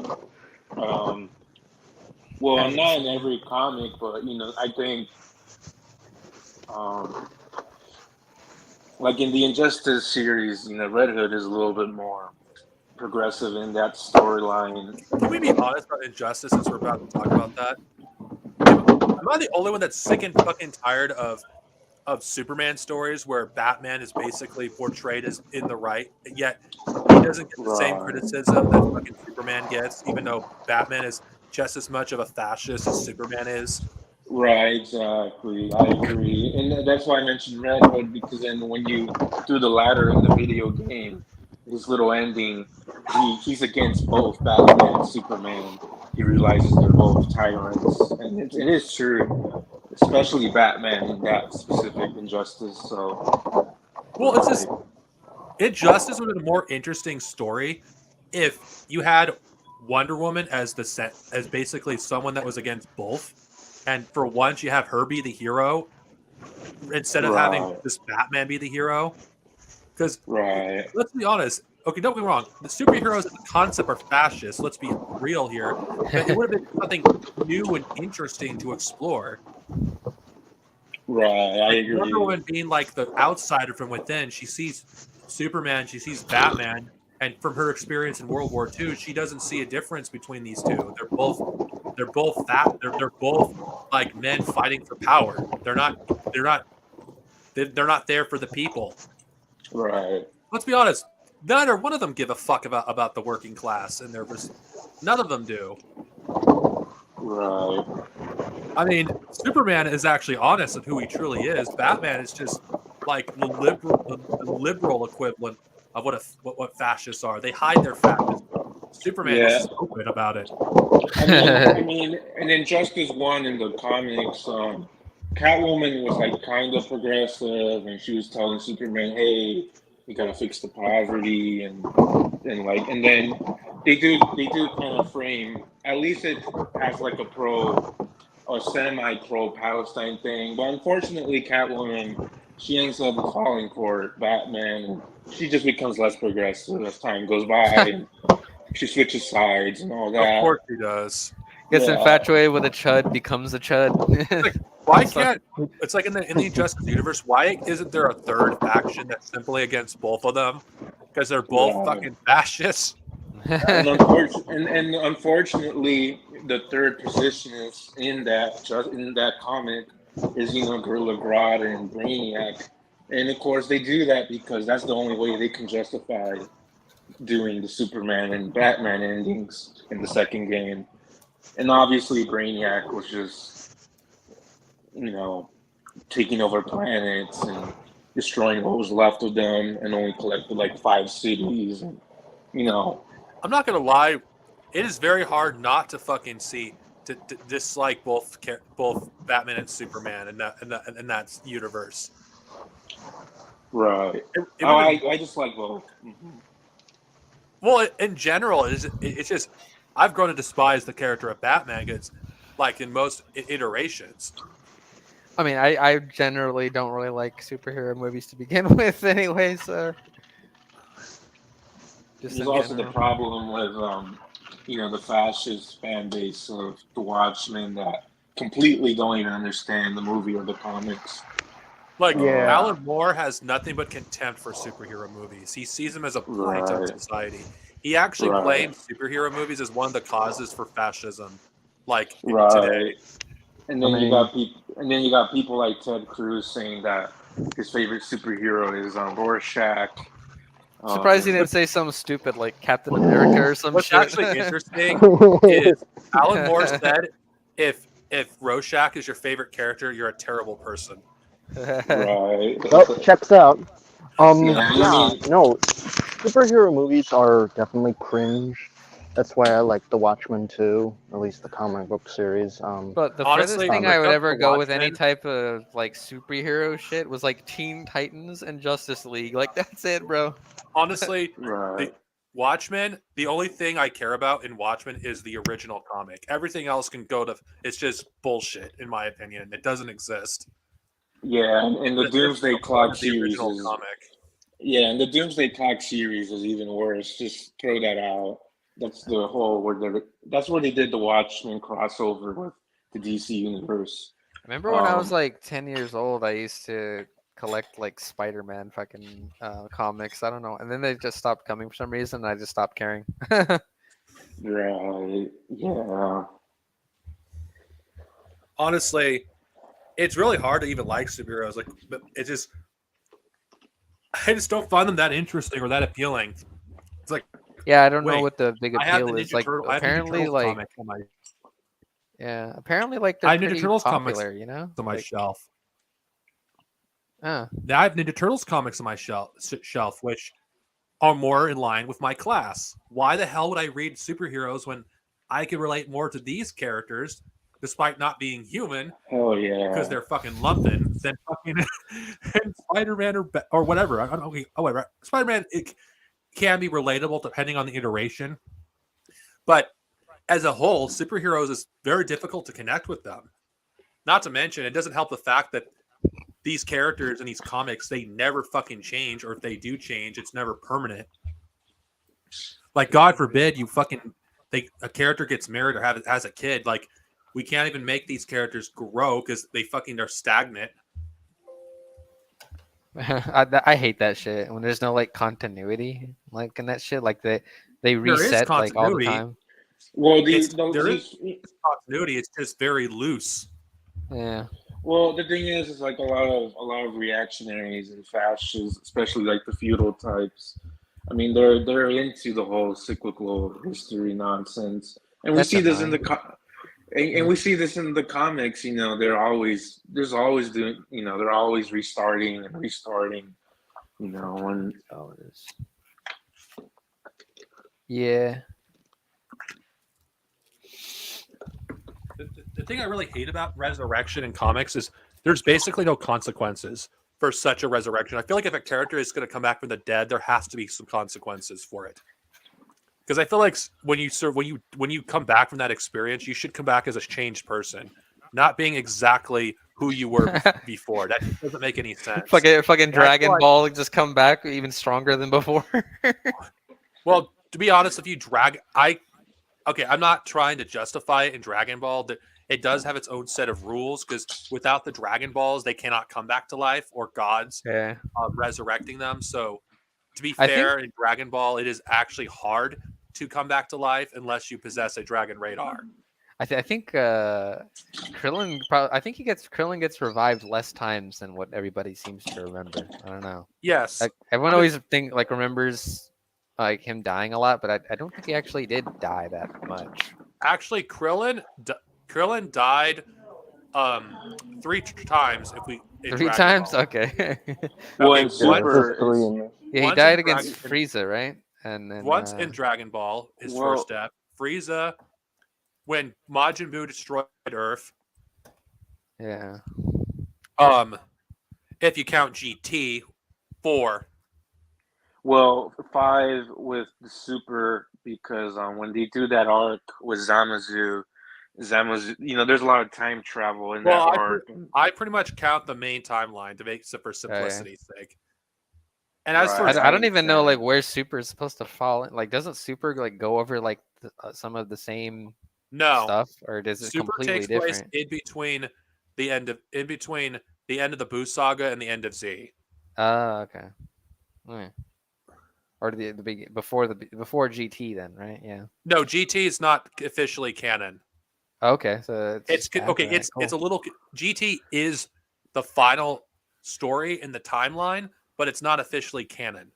well, not in every comic, but I think um, like in the Injustice series, Red Hood is a little bit more progressive in that storyline. Can we be honest about Injustice since we're about to talk about that? Am I the only one that's sick and fucking tired of Superman stories where Batman is basically portrayed as in the right, yet he doesn't get the same Right. criticism that fucking Superman gets, even though Batman is just as much of a fascist as Superman is. Right, exactly. I agree, and that's why I mentioned Red Hood because then when you do the ladder in the video game, his little ending, he's against both Batman and Superman. He realizes they're both tyrants, and it is true, especially Batman in that specific injustice. So, Well, it's just right, Injustice would have been a more interesting story if you had Wonder Woman as as basically someone that was against both, and for once you have her be the hero instead of having right, just Batman be the hero. Because right, let's be honest. Okay, don't get me wrong. The superheroes as a concept are fascist. Let's be real here. But it would have been something new and interesting to explore. right. I Like Wonder agree. Woman being like the outsider from within. She sees Superman, she sees Batman, and from her experience in World War II, she doesn't see a difference between these two. They're both fat. They're both like men fighting for power. They're not there for the people. Right, Let's be honest. Neither one of them give a fuck about the working class, and none of them do. right. I mean, Superman is actually honest of who he truly is. Batman is just like the liberal equivalent of what fascists are. They hide their fascism. Superman is Yeah. just open about it. I mean, in Injustice One in the comics, Catwoman was like kind of progressive, and she was telling Superman, "Hey, you gotta fix the poverty," and then they do kind of frame. At least it has like a pro or semi-pro Palestine thing, but unfortunately, Catwoman she ends up falling for Batman, and she just becomes less progressive as time goes by. She switches sides and all Of that. course he does. Gets Yeah, infatuated with a chud, becomes a chud. Like, why So- can't it's like in the Injustice universe? Why isn't there a third faction that's simply against both of them? Because they're both right. fucking fascists. And unfortunately, the third position is in that comic is Gorilla Grodd and Brainiac, and of course they do that because that's the only way they can justify doing the Superman and Batman endings in the second game. And obviously, Brainiac was just taking over planets and destroying what was left of them, and only collected like 5 cities. And you know, I'm not gonna lie, it is very hard not to fucking to dislike both Batman and Superman in that universe. right? It Oh, would've been- I just like both. Mhm. well, in general, it's just I've grown to despise the character of Batman because, like in most iterations, I mean, I generally don't really like superhero movies to begin with, anyway. So, just There's in also the general. problem with the fascist fan base of the Watchmen that completely don't even understand the movie or the comics. like Yeah. Alan Moore has nothing but contempt for superhero movies. He sees them as a blight on Right. society. He actually Right. blames superhero movies as one of the causes for fascism, like Right. today. And then I you mean- got people like Ted Cruz saying that his favorite superhero is Rorschach. Surprised he didn't say something stupid like Captain America or some What's shit. actually interesting is Alan Moore said, if Rorschach is your favorite character, you're a terrible person. Right. Well, checks out. Yeah, I Yeah, mean, no, superhero movies are definitely cringe. That's why I like The Watchmen too, at least the comic book series. But the Honestly, furthest thing look I would up ever The go with any Watchmen. type of like superhero shit was like Teen Titans and Justice League. Like that's it, bro. Honestly, right. the Watchmen, the only thing I care about in Watchmen is the original comic. Everything else can go to, it's just bullshit, in my opinion. It doesn't exist. Yeah, and the There's Doomsday no Clock point of the series original is comic. yeah, and the Doomsday Clock series is even worse. Just throw that out. That's the whole that's where they did the Watchmen crossover with the DC universe. Remember when I was Um, like 10 years old, I used to collect like Spider-Man fucking comics. I don't know. And then they just stopped coming for some reason. And I just stopped caring. right. Yeah. Honestly, it's really hard to even like superheroes. Like, but it's just, I just don't find them that interesting or that appealing. It's like, Yeah, I don't know wait, what the big I have the appeal is. Ninja Like Turtle. I have Ninja apparently, Turtles like comic on my. yeah, apparently like I they're have Ninja pretty Turtles comics popular. You know, on my like, shelf. uh, Now I have Ninja Turtles comics on my shelf, which are more in line with my class. Why the hell would I read superheroes when I can relate more to these characters, despite not being human, Hell yeah. because they're fucking lumping, than fucking and Spider-Man or whatever. I don't know. Oh, whatever. Spider-Man, it can be relatable depending on the iteration, but as a whole, superheroes is very difficult to connect with them. Not to mention, it doesn't help the fact that these characters in these comics, they never fucking change, or if they do change, it's never permanent. Like, God forbid you fucking a character gets married or has a kid. Like, we can't even make these characters grow because they fucking are stagnant. I hate that shit when there's no like continuity like in that shit. Like they There is reset like all the continuity. time. Well, There is continuity. It's just very loose. Yeah. well, the thing is like a lot of reactionaries and fascists, especially like the feudal types. I mean, they're into the whole cyclical history nonsense, and we That's see this in annoying. and we see this in the comics. You know, they're always doing. You know, they're always restarting and restarting. You know, and Oh, it is. Yeah. The thing I really hate about resurrection in comics is there's basically no consequences for such a resurrection. I feel like if a character is going to come back from the dead, there has to be some consequences for it. Because I feel like when you come back from that experience, you should come back as a changed person, not being exactly who you were before. That just doesn't make any sense. Fucking Dragon why- Ball just come back even stronger than before. Well, to be honest, if you I'm not trying to justify it in Dragon Ball. That it does have its own set of rules because without the Dragon Balls, they cannot come back to life, or gods Yeah. resurrecting them. So, to be I fair, in Dragon Ball, it is actually hard to come back to life unless you possess a Dragon Radar. I think Krillin. I think Krillin gets revived less times than what everybody seems to remember. I don't know. Yes, Like everyone always remembers like him dying a lot, but I don't think he actually did die that much. actually, Krillin died 3 times. In Three Dragon times? Ball. Okay. well, Okay, in once- Super, There's three in there. Yeah, he Once died in against Dragon- Frieza, right? And then Once in Dragon Ball, his Well- first step, Frieza, when Majin Buu destroyed Earth. yeah. If you count GT, 4. well, 5 with the Super because when they do that arc with Zamazu, you know, there's a lot of time travel in Well, that arc. I pretty much count the main timeline to make it for simplicity's sake. And as for Right. I don't makes even know sense. like where Super is supposed to fall in. Like, doesn't Super like go over like some of the same no, stuff, or does it Super completely takes place different? in between the end of the Buu saga and the end of Z. Okay. Hmm. Or before GT then, right? Yeah. No, GT is not officially canon. Okay, so It's after okay. that, It's a cool. little. GT is the final story in the timeline, but it's not officially canon.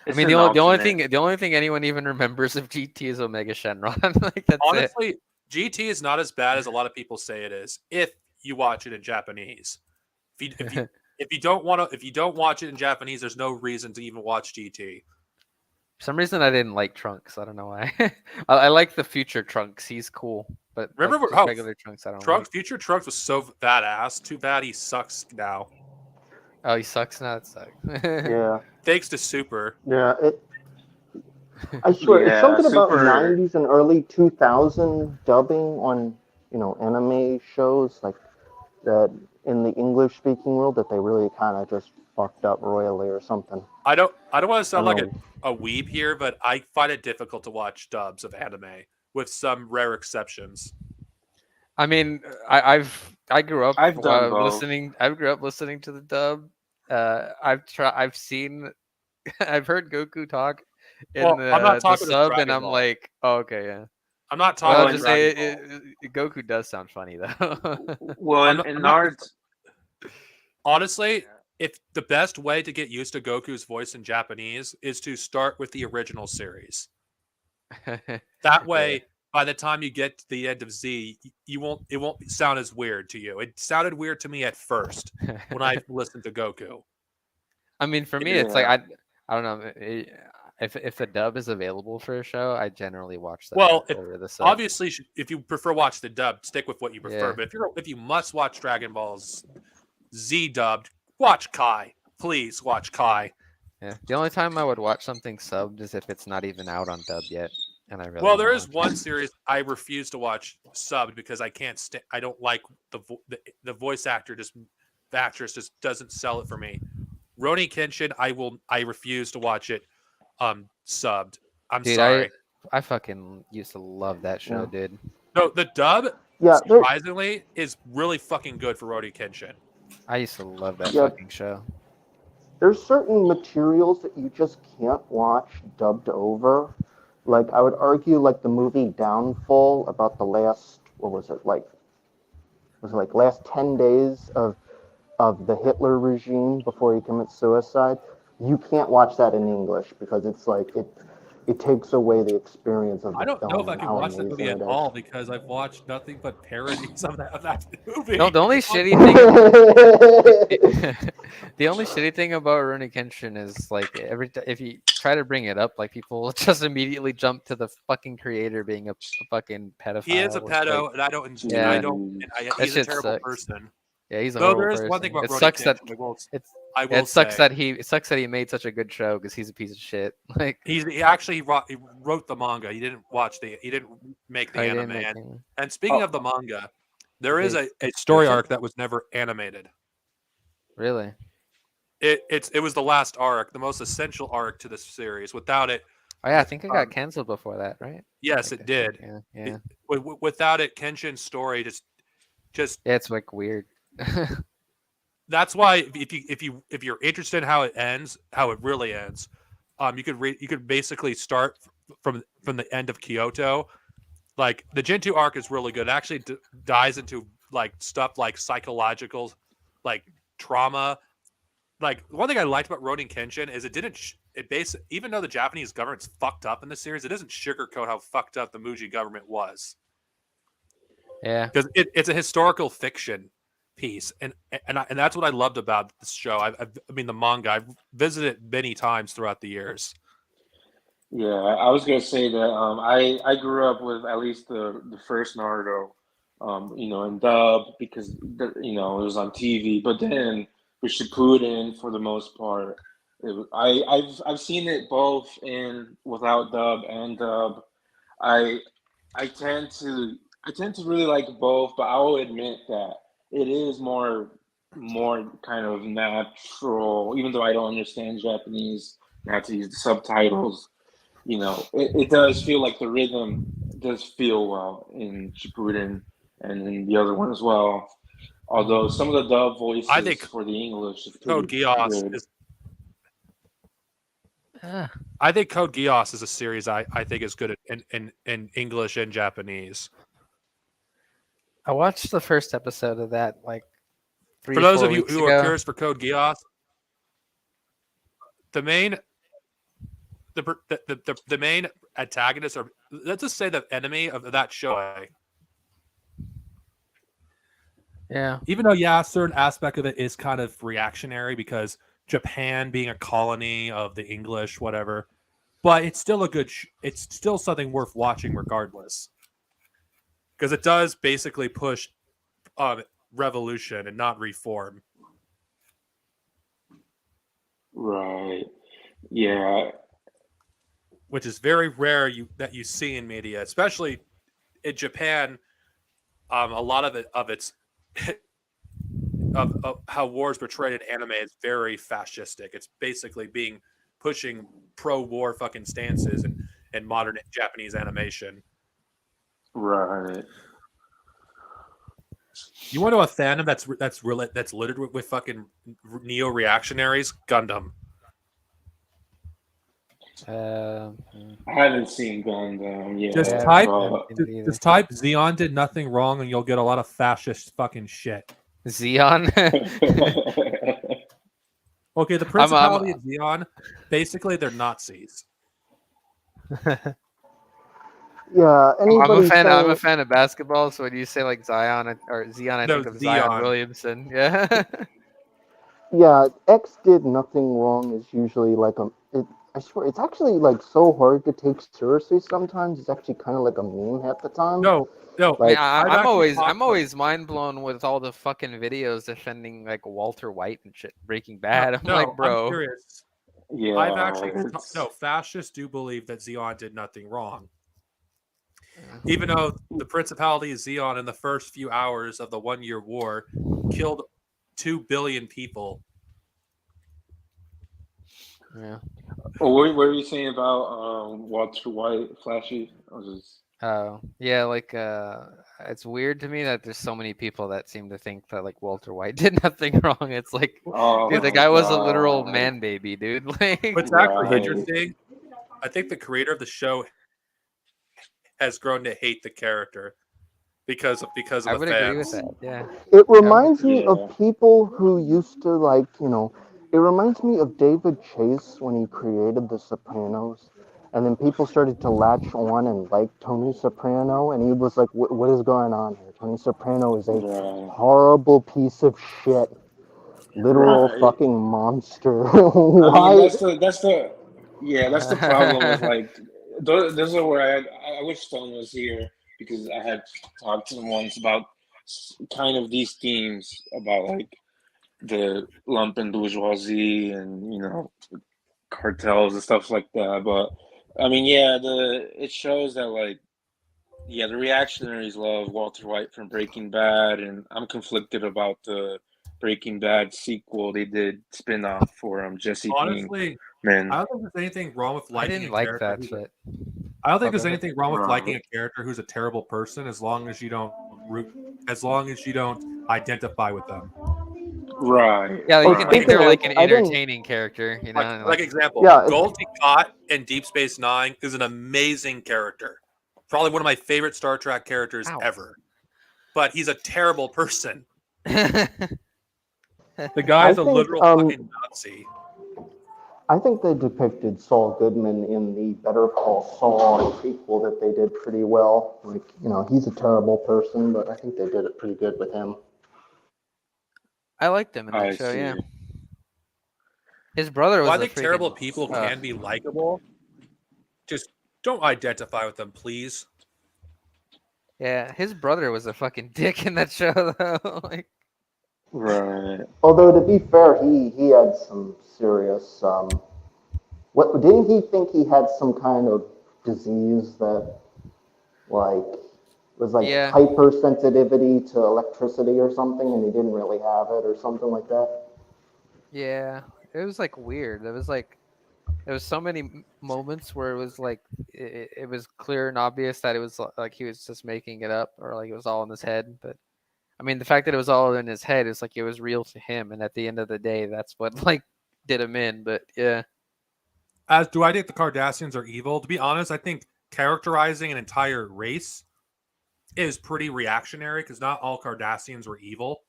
I It's mean, an the only alternate. thing anyone even remembers of GT is Omega Shenron. Like that's it. Honestly, GT is not as bad as a lot of people say it is if you watch it in Japanese. If you don't want to, if you don't watch it in Japanese, there's no reason to even watch GT. For some reason, I didn't like Trunks. I don't know why. I like the future Trunks. He's cool, but Remember like, how regular Trunks, I don't Trunks, like. future Trunks was so badass. Too bad he sucks now. Oh, he sucks now. It sucks. Yeah, Thanks to Super. yeah. I swear, it's Yeah, something about Super. 90s and early 2000 dubbing on, anime shows like that in the English-speaking world that they really kind of just fucked up royally or something. I don't want to sound I like don't a weeb here, but I find it difficult to watch dubs of anime, with some rare exceptions. I mean, I grew up I've done both. listening. I grew up listening to the dub. I've seen, I've heard Goku talk in Well, I'm not the talking about sub, and Dragon I'm Ball. like, oh, okay, yeah. I'm not Well, talking I'll about just Dragon say Ball. Goku does sound funny though. Well, I'm in not- Naruto, Honestly, if the best way to get used to Goku's voice in Japanese is to start with the original series. That way, by the time you get to the end of Z, it won't sound as weird to you. It sounded weird to me at first when I listened to Goku. I mean, for me, it's like Yeah. I don't know. If the dub is available for a show, I generally watch that. Well, over the sub. Obviously, if you prefer watch the dub, stick with what you prefer. Yeah. But if you must watch Dragon Ball's Z dubbed, watch Kai. Please watch Kai. Yeah. The only time I would watch something subbed is if it's not even out on dub yet, and I really. Well, there wanna is watch one it. series I refuse to watch subbed because I can't. I don't like the voice actor. The actress just doesn't sell it for me. Roni Kenshin, I refuse to watch it subbed. I'm Dude, sorry. I fucking used to love that show, dude. No, the dub Yeah, there, surprisingly is really fucking good for Roni Kenshin. I used to love that Yeah. fucking show. there's certain materials that you just can't watch dubbed over. Like, I would argue, like, the movie Downfall about the last, what was it, last 10 days of the Hitler regime before he commits suicide? You can't watch that in English because it's like, it takes away the experience of the I don't film know if I and can how watch that amazing movie at it is. all because I've watched nothing but parodies of that movie. No, the only shitty thing. The only shitty thing about Rurouni Kenshin is like if you try to bring it up, like people will just immediately jump to the fucking creator being a fucking pedophile. He is a It's pedo, like, and I don't. Yeah. He's a shit terrible sucks. person. yeah, he's a Though horrible there is person. one thing about it Roni sucks that Kenshin, it's I will it sucks say. that he made such a good show because he's a piece of shit. Like He wrote the manga. He didn't make the I anime. didn't make And, any- and speaking Oh. of the manga, there is Okay. a story Is it? arc that was never animated. really. It was the last arc, the most essential arc to this series. Without it, Oh yeah, I think it got Um, canceled before that, right? yes, Like, it did. Yeah, yeah. Without it, Kenshin's story just Yeah, it's like weird. that's why if you're interested in how it ends, how it really ends, you could basically start from the end of Kyoto. Like the Gentoo arc is really good. It actually dives into like stuff like psychological, like trauma. Like one thing I liked about Ronin Kenshin is even though the Japanese government's fucked up in the series, it doesn't sugarcoat how fucked up the Muji government was Yeah. because it's a historical fiction piece, and that's what I loved about this show. I mean the manga. I've visited it many times throughout the years. yeah, I was gonna say that I grew up with at least the first Naruto, in dub because it was on TV. But then with Shippuden, for the most part, I've seen it both in without dub and dub. I tend to really like both, but I will admit that it is more kind of natural, even though I don't understand Japanese, not to use the subtitles. It does feel like the rhythm does feel well in Shippuden and in the other one as well. Although some of the dub voices I think for the English is Code pretty Geass good. is. Ah, I think Code Geass is a series I think is good in English and Japanese. I watched the first episode of that like 3 For or those 4 of you weeks who ago. are curious for Code Geass, the main the main antagonists are, let's just say, the enemy of that show. Yeah. Even though, yeah, a certain aspect of it is kind of reactionary because Japan being a colony of the English, whatever, but it's still a good. It's still something worth watching, regardless, because it does basically push revolution and not reform. Right. Yeah. Which is very rare that you see in media, especially in Japan. A lot of its of how war is portrayed in anime is very fascistic. It's basically pushing pro-war fucking stances in modern Japanese animation. Right. You want to a fandom that's littered with fucking neo-reactionaries? Gundam. I haven't seen Gundam yet. Just Yeah, type, but- just type Zeon did nothing wrong, and you'll get a lot of fascist fucking shit. Xeon. Okay, the Principality of Zeon, basically they're Nazis. Yeah, anybody I'm a saying- fan of basketball, so when you say like Zion or Xeon, I No, think of Zion Xeon. Williamson. Yeah. Yeah, X did nothing wrong is usually like I swear it's actually like so hard to take seriously sometimes. It's actually kind of like a meme half the time. No, Like, I've I'm actually I'm always mind blown with all the fucking videos defending like Walter White and shit, Breaking Bad. I'm like, bro. I'm serious. Yeah. I've actually it's- fascists do believe that Zeon did nothing wrong. Even though the Principality of Zeon in the first few hours of the 1 year war killed 2 billion people. Yeah. Oh, what were you saying about Walter White, Flashy? I was just... Oh, yeah, like it's weird to me that there's so many people that seem to think that like Walter White did nothing wrong. It's like, Oh, dude, the my guy was a literal God. man baby, dude. Like, What's actually Right. interesting, I think the creator of the show has grown to hate the character because of I the would fans. agree with that. Yeah. It reminds me Yeah. of people who used to like, it reminds me of David Chase when he created The Sopranos. And then people started to latch on and like Tony Soprano. And he was like, what is going on here? Tony Soprano is a Right. horrible piece of shit. Literal Right. fucking monster. I Why? mean, that's the problem with like those are where I wish Stone was here because I had talked to him once about kind of these themes about like the lumpen bourgeoisie and cartels and stuff like that. But I mean, yeah, it shows that like the reactionaries love Walter White from Breaking Bad, and I'm conflicted about the Breaking Bad sequel they did spin-off for Jesse Honestly, Pinkman. I don't think there's anything wrong with I liking didn't a like character. that shit. I don't think Oh, there's go ahead. anything wrong with Right. liking a character who's a terrible person as long as you don't identify with them. Right. Yeah, you Oh, can right. think they're speaking like of- an I didn't- entertaining character, you know. and, Like example, Yeah, it's- Goldie Cott in Deep Space Nine is an amazing character. Probably one of my favorite Star Trek characters Ow. ever. But he's a terrible person. like, The guy's I a think, literal fucking Nazi. I think they depicted Saul Goodman in the Better Call Saul prequel that they did pretty well. Like, he's a terrible person, but I think they did it pretty good with him. I liked him in that I show. see. Yeah, his brother was. Well, I a think terrible freaking- people can be likable. Just don't identify with them, please. Yeah, his brother was a fucking dick in that show, though. Like, Right. Although to be fair, he had some serious what didn't he think he had some kind of disease that like was like Yeah. hypersensitivity to electricity or something, and he didn't really have it or something like that. yeah, it was like weird. There was so many moments where it was like it was clear and obvious that it was like he was just making it up or like it was all in his head. But I mean, the fact that it was all in his head is like it was real to him, and at the end of the day, that's what like did him in. But yeah, As do I think the Cardassians are evil? To be honest, I think characterizing an entire race is pretty reactionary because not all Cardassians were evil.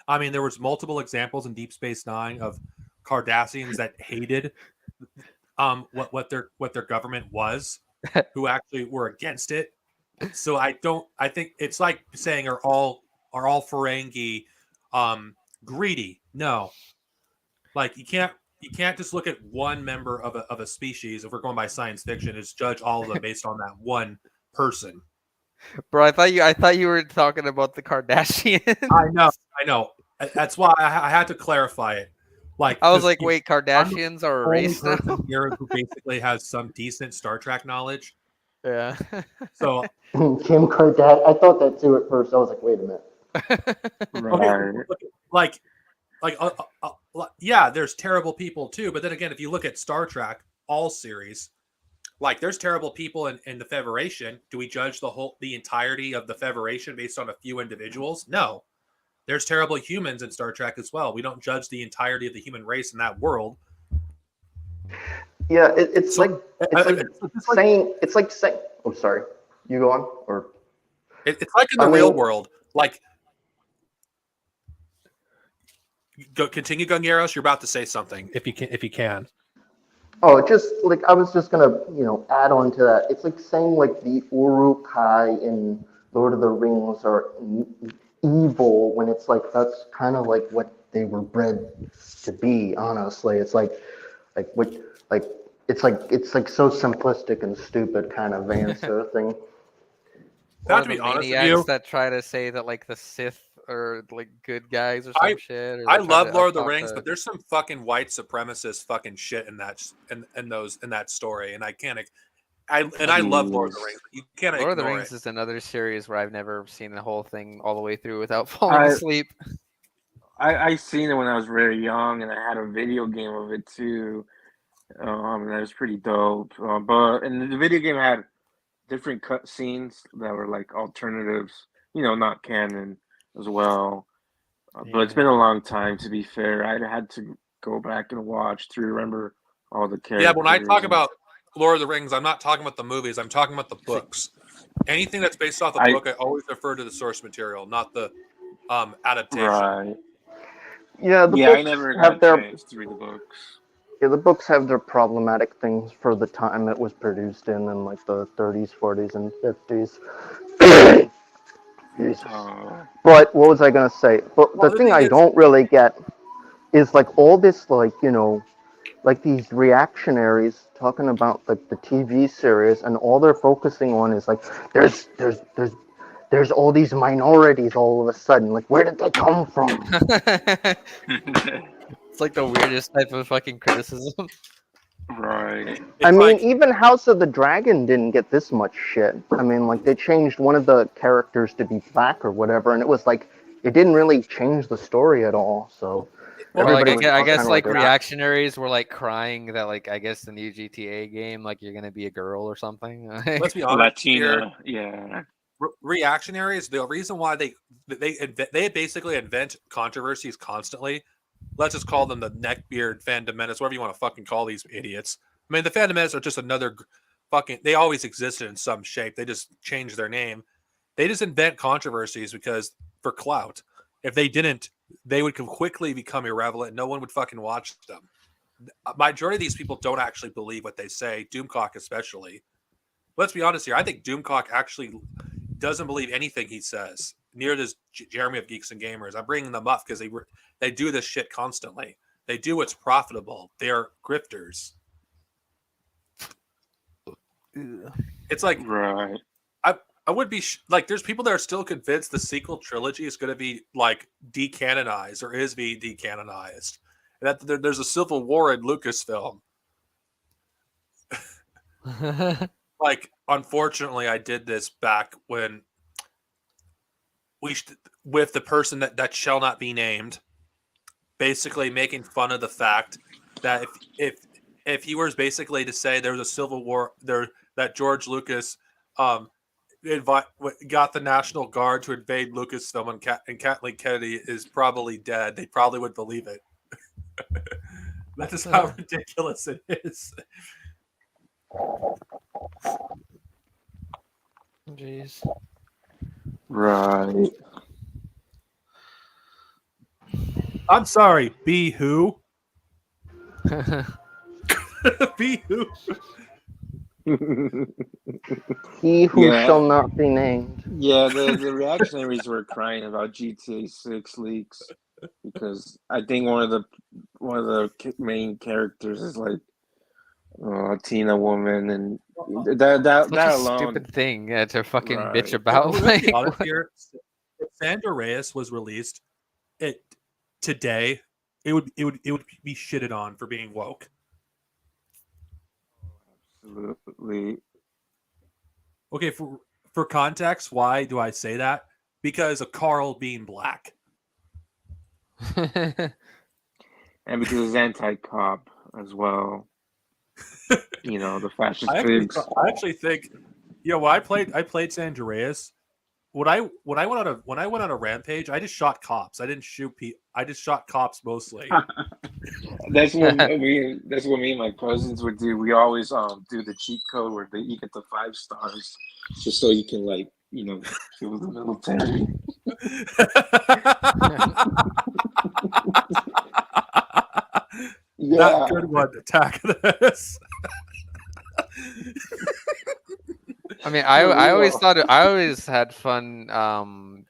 I mean, there was multiple examples in Deep Space Nine of Cardassians that hated what their government was, who actually were against it. So I think it's like saying are all Ferengi greedy? No. Like you can't just look at one member of a species, if we're going by science fiction, is judge all of them based on that one person. Bro, I thought you were talking about the Kardashians. I know. That's why I had to clarify it. Like I was 'cause like, you- wait, Kardashians are a only race now? person here who basically has some decent Star Trek knowledge. Yeah. So Kim Kardashian. I thought that too at first. I was like, wait a minute. Right. Yeah, there's terrible people too. But then again, if you look at Star Trek, all series, like there's terrible people in the Federation. Do we judge the entirety of the Federation based on a few individuals? No. There's terrible humans in Star Trek as well. We don't judge the entirety of the human race in that world. Yeah, it's So- it's like saying. Oh, sorry. You go on, or It's like in the I real mean- world. Like, continue, Gungeros. You're about to say something. If you can. oh, just like I was just gonna add on to that. It's like saying like the Uruk-hai in Lord of the Rings are evil when it's like that's kind of like what they were bred to be. Honestly, it's like what like it's like so simplistic and stupid kind of answer thing. Not Or to be the honest with maniacs you, that try to say that like the Sith are like good guys or I- some shit. Or I they try love to Lord of the talk Rings, to- but there's some fucking white supremacist fucking shit in that story, and I can't. I love Lord of the Rings. But you can't Lord of the ignore Rings it. is another series where I've never seen the whole thing all the way through without falling I- asleep. I seen it when I was very young, and I had a video game of it too. And that was pretty dope. And the video game had different cut scenes that were like alternatives, not canon as well. But it's been a long time, to be fair. I had to go back and watch to remember all the characters. Yeah, but when I talk about Lord of the Rings, I'm not talking about the movies. I'm talking about the books. Anything that's based off the book, I always refer to the source material, not the adaptation. Right. Yeah, the I books never have got a their chance to read the books. the books have their problematic things for the time it was produced in like the 30s, 40s, and 50s. Jesus. But what was I gonna say? But Well, the the thing thing I is- don't really get is like all this like like these reactionaries talking about like the TV series, and all they're focusing on is like there's all these minorities all of a sudden. Like where did they come from? It's like the weirdest type of fucking criticism. Right. I mean, like, even House of the Dragon didn't get this much shit. I mean, like they changed one of the characters to be black or whatever, and it was like it didn't really change the story at all. So Well, like, everybody was I guess kinda like like, reactionaries were like crying that like I guess the new GTA game like you're gonna be a girl or something. let's be honest here. Latina. Yeah. Reactionaries, the reason why they basically invent controversies constantly. Let's just call them the neckbeard fandom menace, whatever you want to fucking call these idiots. I mean, the fandom menace are just another fucking. They always existed in some shape. They just changed their name. They just invent controversies because for clout. If they didn't, they would quickly become irrelevant. No one would fucking watch them. Majority of these people don't actually believe what they say. Doomcock especially. Let's be honest here. I think Doomcock actually doesn't believe anything he says. Near does Jeremy of Geeks and Gamers. I'm bringing them up because they do this shit constantly. They do what's profitable. They're grifters. It's like Right. I would be like, there's people that are still convinced the sequel trilogy is going to be like decanonized or is being decanonized. That there's a civil war in Lucasfilm. Like, unfortunately, I did this back when with the person that shall not be named, basically making fun of the fact that if he was basically to say there was a civil war there, that George Lucas got the National Guard to invade Lucasfilm and Kathleen Kennedy is probably dead, they probably would believe it. That is how ridiculous it is. Jeez. Right. I'm sorry, be who? Be who? He who Yeah. shall not be named. Yeah, the reactionaries were crying about GTA 6 leaks because I think one of the main characters is like a Latina woman, and that Such that a alone. stupid thing to fucking Right. bitch about. Let's Like, be honest what? here. If San Andreas was released today, it would be shitted on for being woke. Absolutely. Okay, for context, why do I say that? Because of Carl being black. And because it's anti-cop as well. The fascist I pigs. actually think, when I played San Andreas. When I went on a rampage, I just shot cops. I didn't shoot people. I just shot cops mostly. That's what me and my cousins would do. We always do the cheat code where you get the 5 stars, just so you can kill the military. That Yeah. good one. Attack this. I mean, For I always real. thought I always had fun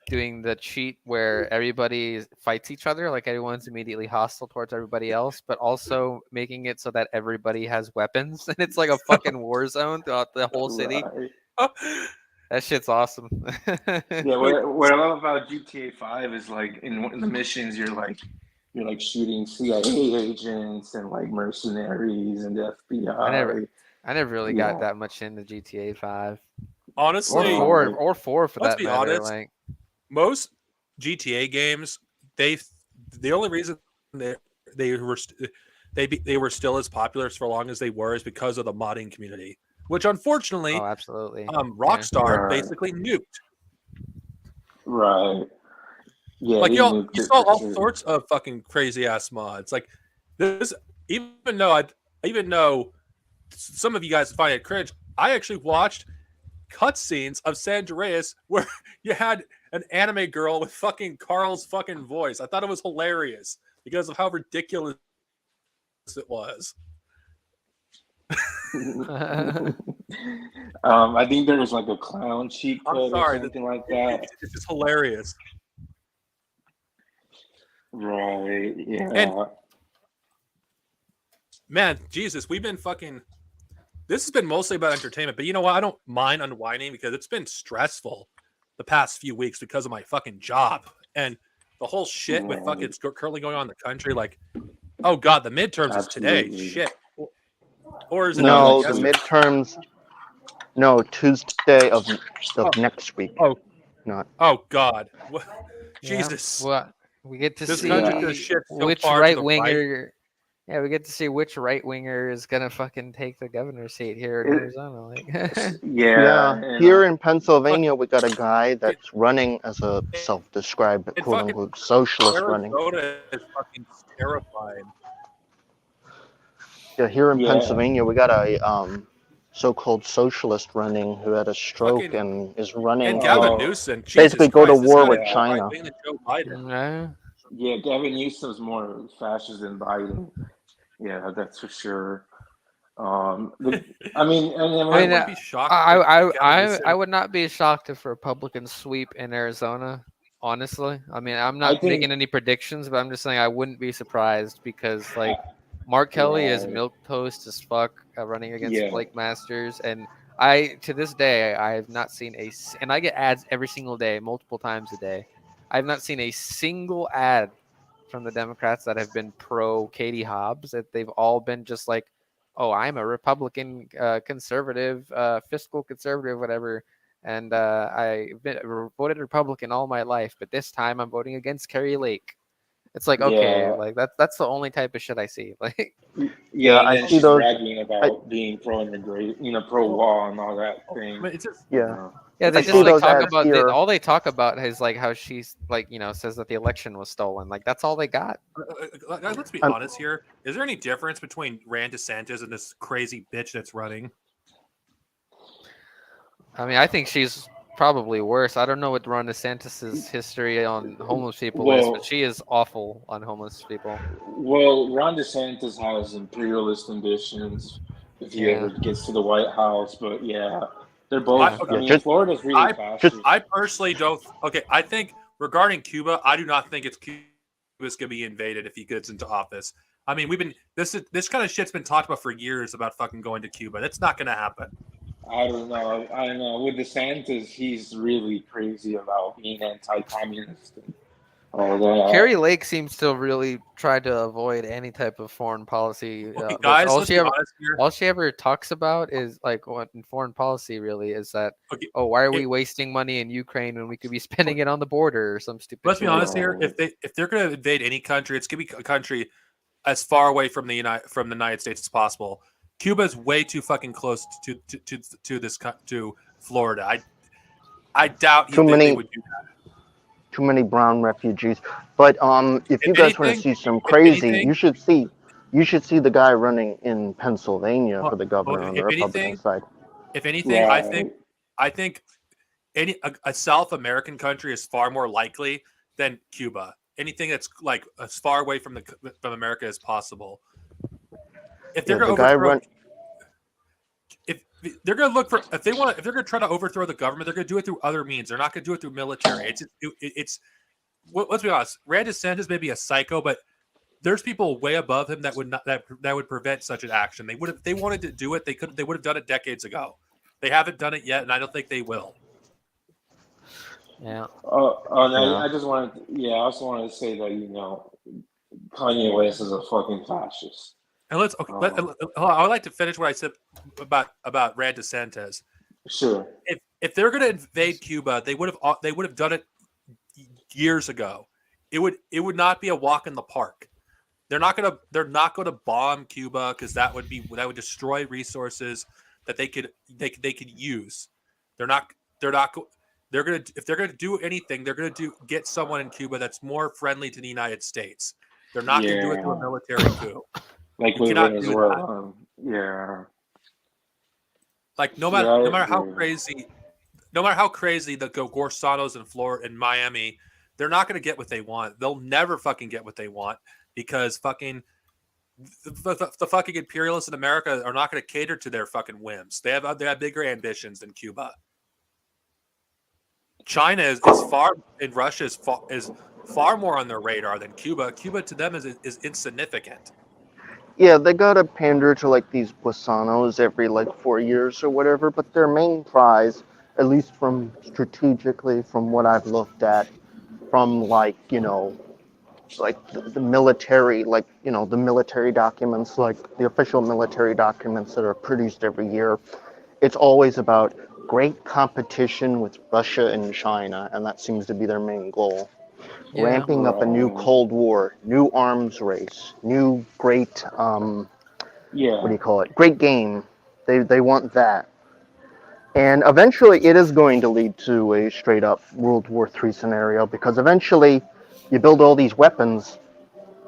doing the cheat where everybody fights each other, like everyone's immediately hostile towards everybody else, but also making it so that everybody has weapons and it's like a fucking war zone throughout the whole city. Right. That shit's awesome. Yeah, what I love about GTA 5 is like in the missions you're shooting CIA agents and like mercenaries and the FBI. I never really Yeah. got that much into GTA 5 Honestly, or 4 for let's that be matter. honest. Like, most GTA games, the only reason they were still as popular for long as they were is because of the modding community, which unfortunately, oh, absolutely. Rockstar Right. basically nuked. Right. Yeah, Like they you nuked it saw for all sure. sorts of fucking crazy ass mods. Like this, even though some of you guys find it cringe, I actually watched cutscenes of San Andreas where you had an anime girl with fucking Carl's fucking voice. I thought it was hilarious because of how ridiculous it was. I think there was like a clown cheat I'm code or sorry, something like that. It's just hilarious. Right. Yeah. And- Man, Jesus, we've been fucking. This has been mostly about entertainment, but you know what? I don't mind unwinding because it's been stressful the past few weeks because of my fucking job and the whole shit with fucking it's currently going on in the country. Like, oh god, the midterms is today. Absolutely. Shit. Or is it No, not the yesterday? midterms. No, Tuesday of next week. Oh. Not. Oh god. What- Yeah, Jesus. well, we get to This see country's gonna shit so which far to right the winger. Yeah, we get to see which right winger is gonna fucking take the governor's seat here in It- Arizona. Like, Yeah. and, Here in Pennsylvania, we got a guy that's running as a self-described It quote unquote socialist running. Arizona is fucking terrifying. Yeah, here in Yeah. Pennsylvania, we got a so-called socialist running who had a stroke Fucking- and is running. And Oh. Gavin Newsom, Basically Jesus go to Christ, this war guy with is more China. right-wing than Joe Biden. Yeah, Gavin Newsom's more fascist than Biden. Yeah, that's for sure. I mean, I mean, wouldn't be shocked. if Gavin I Newsom- would not be shocked if a Republican sweep in Arizona. Honestly, I mean, I'm I not think- making any predictions, but I'm just saying I wouldn't be surprised because like Mark Kelly is Right. milquetoast as fuck running against Yeah. Blake Masters, and I to this day I have not seen and I get ads every single day, multiple times a day. I've not seen a single ad from the Democrats that have been pro Katie Hobbs. That they've all been just like, oh, I'm a Republican, conservative, fiscal conservative, whatever. And I've voted Republican all my life, but this time I'm voting against Carrie Lake. It's like, okay, Yeah. like that's the only type of shit I see. Like, Yeah, I and see she's those- bragging about being pro-immigrant, pro-law and all that I thing. mean, it's just Yeah. yeah, they I just see like those talk ads about here. all they talk about is like how she's like says that the election was stolen. Like that's all they got. let's be I'm- honest here. Is there any difference between Rand DeSantis and this crazy bitch that's running? I mean, I think she's probably worse. I don't know what Ron DeSantis's history on homeless people is, but she is awful on homeless people. Well, Ron DeSantis has imperialist ambitions if he ever gets to the White House. But yeah, they're both. okay, I mean, just- Florida's really I- fascist. I personally don't. Okay, I think regarding Cuba, I do not think Cuba's going to be invaded if he gets into office. I mean, we've been this kind of shit's been talked about for years about fucking going to Cuba. That's not going to happen. I don't know. I don't know. With DeSantis, he's really crazy about being anti-communist and all that. Carrie Lake seems to really try to avoid any type of foreign policy. Okay, But guys, all let's she be ever honest here. all she ever talks about is like what in foreign policy really is that Okay, why are we wasting money in Ukraine when we could be spending it on the border or some stupid let's be shit. honest here. If they're going to invade any country, it's going to be a country as far away from the United States as possible. Cuba is way too fucking close to Florida. I doubt they would do that. Too many brown refugees. But if you guys want to see some crazy, you should see the guy running in Pennsylvania for the governor on the Republican side. If anything, I think a South American country is far more likely than Cuba. Anything that's like as far away from America as possible. If they're going to overthrow, if they're going to look for, if they're going to try to overthrow the government, they're going to do it through other means. They're not going to do it through military. It's let's be honest. Ron DeSantis may be a psycho, but there's people way above him that would prevent such an action. They would, if they wanted to do it, they would have done it decades ago. They haven't done it yet, and I don't think they will. Yeah. I just wanted. I also wanted to say that Kanye West is a fucking fascist. And I would like to finish what I said about Ron DeSantis. Sure. If they're going to invade Cuba, they would have done it years ago. It would not be a walk in the park. They're not going to bomb Cuba because that would destroy resources that they could use. If they're going to do anything, they're going to get someone in Cuba that's more friendly to the United States. They're not going to do it through a military coup. Like with Venezuela. Yeah. Like no matter how crazy the Gorsanos in Florida and Miami, they're not going to get what they want. They'll never fucking get what they want because fucking the fucking imperialists in America are not going to cater to their fucking whims. They have bigger ambitions than Cuba. China is far, and Russia is far more on their radar than Cuba. Cuba to them is insignificant. Yeah, they gotta pander to like these Bosanos every like 4 years or whatever, but their main prize, at least from strategically from what I've looked at, from like the military, the military documents, like the official military documents that are produced every year, it's always about great competition with Russia and China, and that seems to be their main goal. Yeah. Ramping up a new Cold War, new arms race, new great, what do you call it? Great game. They want that. And eventually it is going to lead to a straight up World War III scenario because eventually you build all these weapons,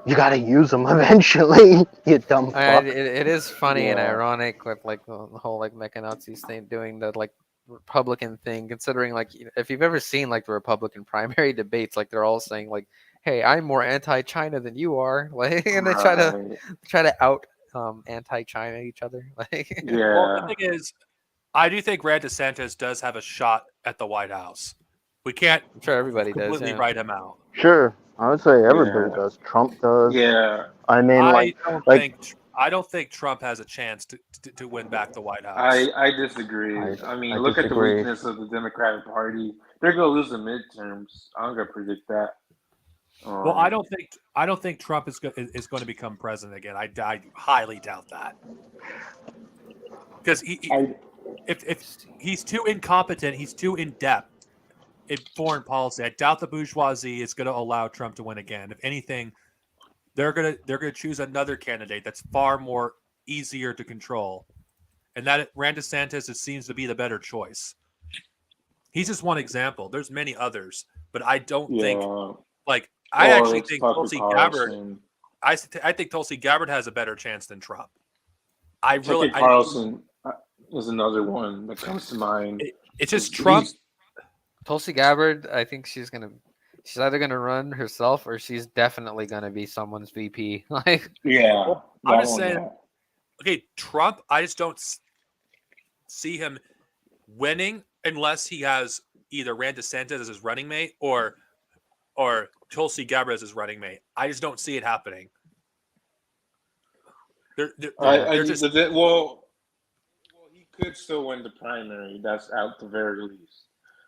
you gotta use them eventually, you dumb fuck. It is funny and ironic with like the whole like mecha Nazis thing doing the like Republican thing, considering like if you've ever seen like the Republican primary debates, like they're all saying like, "Hey, I'm more anti-China than you are," like, and they try to out anti-China each other. Like, Well, the thing is, I do think Ron DeSantis does have a shot at the White House. We can't I'm sure everybody does. completely write him out. Sure, I would say everybody does. Trump does. Yeah. I mean, I don't think Trump has a chance to win back the White House. I disagree. I mean, look at the weakness of the Democratic Party. They're gonna lose the midterms. I'm gonna predict that. Well, I don't think Trump is going to become president again. I highly doubt that because if he's too incompetent, he's too in depth in foreign policy. I doubt the bourgeoisie is going to allow Trump to win again. If anything, they're gonna choose another candidate that's far more easier to control, and that Ron DeSantis seems to be the better choice. He's just one example. There's many others, but I don't think like I actually think Tulsi Gabbard. I think Tulsi Gabbard has a better chance than Trump. Carlson is another one that comes to mind. It's just Trump. Tulsi Gabbard, I think she's either gonna run herself or she's definitely gonna be someone's VP. Like, Yeah, Well, I'm that just one, saying. yeah. Okay, Trump. I just don't see him winning unless he has either Rand DeSantis as his running mate or Tulsi Gabbard as his running mate. I just don't see it happening. They're just Well, he could still win the primary. That's at the very least.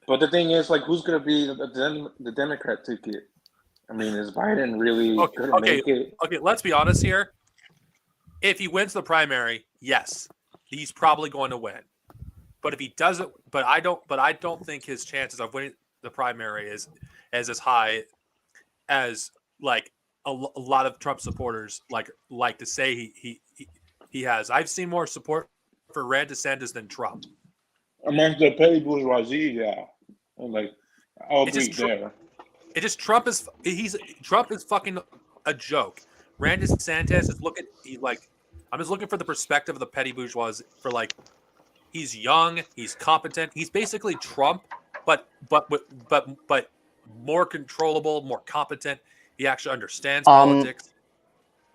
But the thing is, like, who's going to be the Democrat ticket? I mean, is Biden really going to make it? Okay. Let's be honest here. If he wins the primary, yes, he's probably going to win. But if he doesn't, I don't think his chances of winning the primary is as high as like a lot of Trump supporters like to say he has. I've seen more support for Rand DeSantis than Trump. Amongst the petty bourgeoisie, yeah. I'm like, I'll agree there. It just Trump is fucking a joke. Rand DeSantis is I'm just looking for the perspective of the petty bourgeoisie for like he's young, he's competent, he's basically Trump, but more controllable, more competent. He actually understands politics.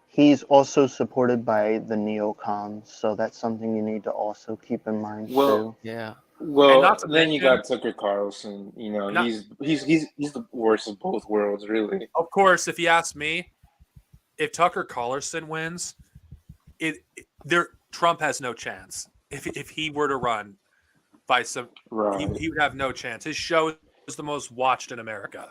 He's also supported by the neocons, so that's something you need to also keep in mind too. yeah. Well, not to then you mention- got Tucker Carlson. You know, he's the worst of both worlds, really. Of course, if you ask me, if Tucker Carlson wins, Trump has no chance. If he were to run by some, Right. he would have no chance. His show is the most watched in America.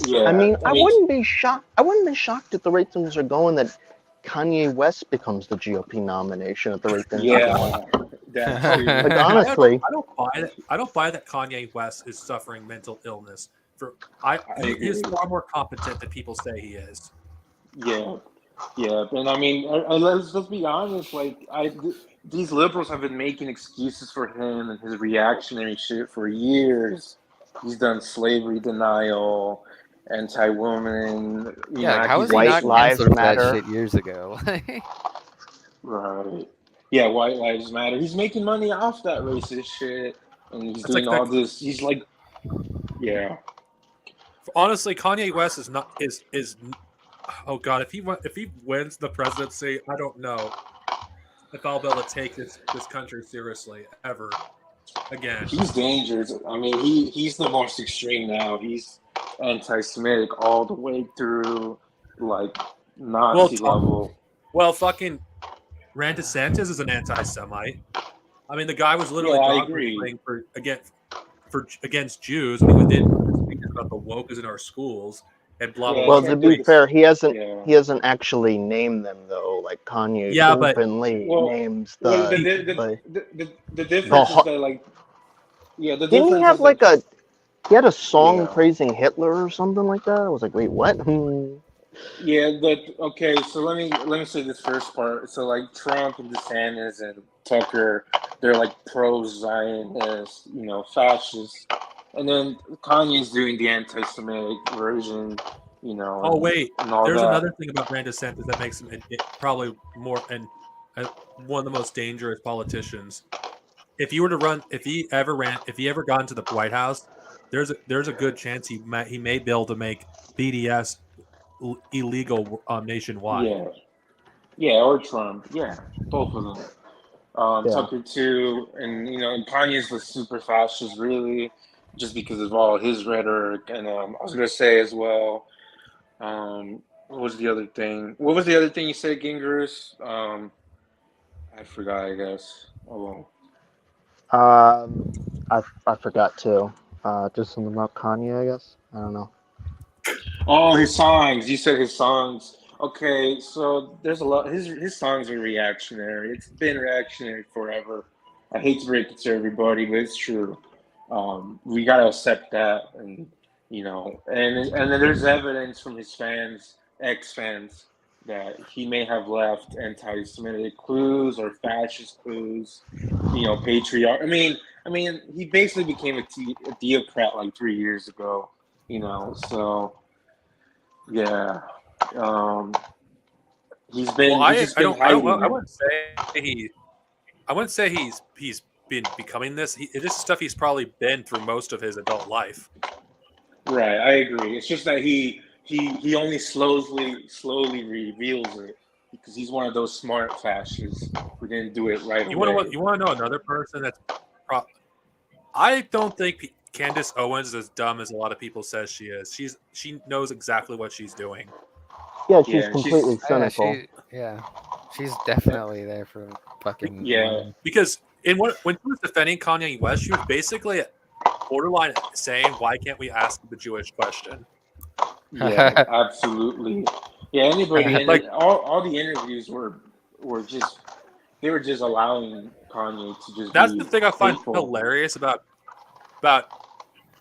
Yeah. I mean, I wouldn't be shocked. I wouldn't be shocked if the rate things are going that Kanye West becomes the GOP nomination at the rate things are going. Yeah. That too. Like honestly, I don't buy that. I don't buy that Kanye West is suffering mental illness. He is agree. far more competent than people say he is. Yeah, and I mean, let's be honest. Like, these liberals have been making excuses for him and his reactionary shit for years. He's done slavery denial, anti-woman. Yeah, how was he White not Lives canceled for that Matter. shit years ago? Right. Yeah, White Lives Matter. He's making money off that racist shit, and he's It's doing like all this. He's like, yeah. Honestly, Kanye West is. Oh God, if he wins the presidency, I don't know if I'll be able to take this country seriously ever again. He's dangerous. I mean, he's the most extreme now. He's anti-Semitic all the way through, like, Nazi level. Well, fucking Rand DeSantis is an anti-Semite. I mean, the guy was literally I agree. against Jews. I mean, we did speak about the woke is in our schools and blah blah. Yeah, blah. well, to be fair, he hasn't Yeah. actually named them though. Like Kanye Yeah, but- openly names the. Well, the difference is that, like, yeah, the Didn't difference he have is like that, he had a song Yeah. praising Hitler or something like that? I was like, wait, what? Yeah, but okay. So let me say this first part. So, like, Trump and DeSantis and Tucker, they're like pro-Zionist, fascists, and then Kanye's doing the anti-Semitic version, Oh wait, and all there's that. another thing about Rand DeSantis that makes him probably more and one of the most dangerous politicians. If he ever got into the White House, there's a good chance he may be able to make BDS illegal nationwide. Yeah, or Trump. Yeah, both of them. Tucker too, and Kanye's the super fascist, really, just because of all his rhetoric. And I was gonna say as well, what was the other thing? What was the other thing you said, Gingrus? I forgot. I guess. Oh, I forgot too. Just something about Kanye, I guess. I don't know. oh, his songs. You said his songs. Okay, so there's a lot. His songs are reactionary. It's been reactionary forever. I hate to break it to everybody, but it's true. We gotta accept that, and and then there's evidence from his fans, ex-fans, that he may have left anti-Semitic clues or fascist clues. Patriarch. I mean, he basically became a theocrat like 3 years ago. So yeah. He's been. Well, he's just been hiding. I wouldn't say he's becoming this. It is stuff he's probably been through most of his adult life. Right, I agree. It's just that he only slowly reveals it because he's one of those smart fascists who didn't do it right You away. want to know another person that's I don't think Candace Owens is as dumb as a lot of people says she is. She knows exactly what she's doing. Yeah, she's Yeah, completely she's- cynical. She's definitely there for fucking Yeah. money. Because when she was defending Kanye West, she was basically borderline saying, "Why can't we ask the Jewish question?" Yeah, absolutely. Yeah, anybody and Like- all the interviews were just they were just allowing Kanye to just That's be the thing I find hateful. hilarious about well,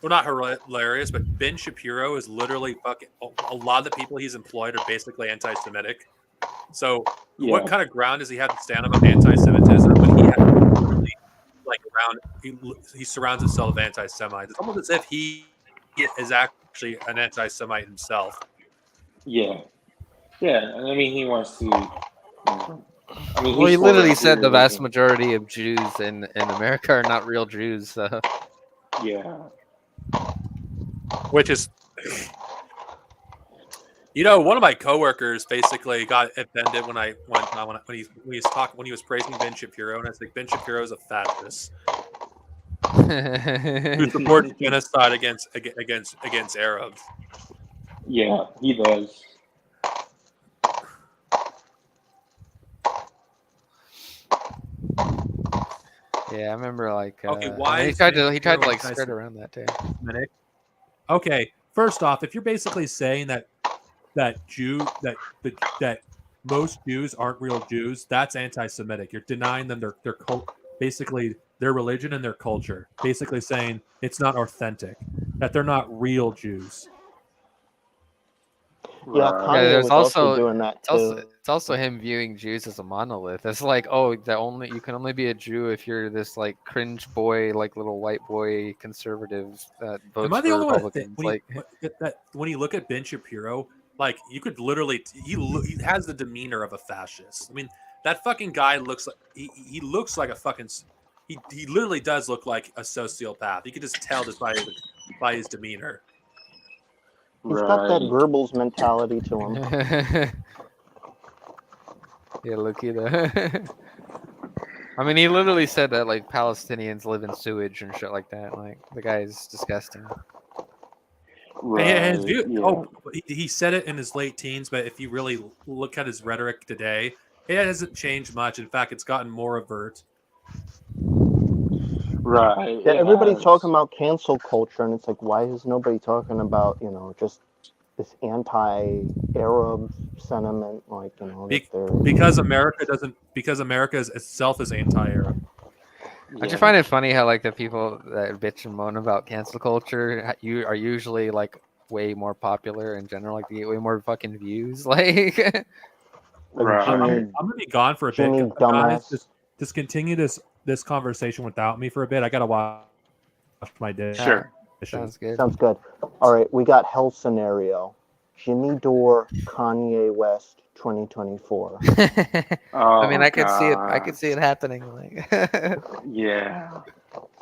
not hilarious, but Ben Shapiro is literally fucking. A lot of the people he's employed are basically anti-Semitic. So, what Yeah. kind of ground does he have to stand up on anti-Semitism when he has literally, like around he surrounds himself with anti-Semites? It's almost as if he is actually an anti-Semite himself. Yeah. Yeah, and I mean he wants to I mean Well, he he's for literally said the vast imperialism. majority of Jews in America are not real Jews. So. Yeah. Which is, you know, one of my coworkers basically got offended when he was praising Ben Shapiro, and I was like, Ben Shapiro is a fascist who supports genocide against Arabs. Yeah, he does. Yeah, I remember like Okay, I why mean, is he tried Ben to Shapiro like anti- skirt around that too. Okay, first off, if you're basically saying that most Jews aren't real Jews, that's anti-Semitic. You're denying them their basically their religion and their culture. Basically saying it's not authentic, that they're not real Jews. Yeah, Right. Kanye there's was also also- doing that too. It's also him viewing Jews as a monolith. It's like, oh, you can only be a Jew if you're this like cringe boy, like little white boy conservative that votes Am I the for only one Republicans. when you look at Ben Shapiro, like you could literally he has the demeanor of a fascist. I mean, that fucking guy looks like he looks like a fucking he literally does look like a sociopath. You could just tell just by his demeanor. He's got that Right. Goebbels mentality to him. Yeah, look either. I mean, he literally said that like Palestinians live in sewage and shit like that. Like the guy's disgusting. Right. And his view, Yeah. he said it in his late teens, but if you really look at his rhetoric today, it hasn't changed much. In fact, it's gotten more overt. Right. Yeah, it everybody's has. talking about cancel culture, and it's like, why is nobody talking about, just this anti-Arab sentiment, like, that they're... Because America itself is anti-Arab. I Yeah. just find it funny how like the people that bitch and moan about cancel culture you are usually like way more popular in general, like they get way more fucking views. Like like Right. I'm Jimmy, gonna be gone for a bit. Jimmy Guys, dumbass. just continue this conversation without me for a bit. I gotta wash my dish. Sure. sounds good. Sounds good. All right, we got hell scenario. Jimmy Dore, Kanye West, 2024. Oh, I mean, I could see it. I God. could see it happening. Like, Yeah.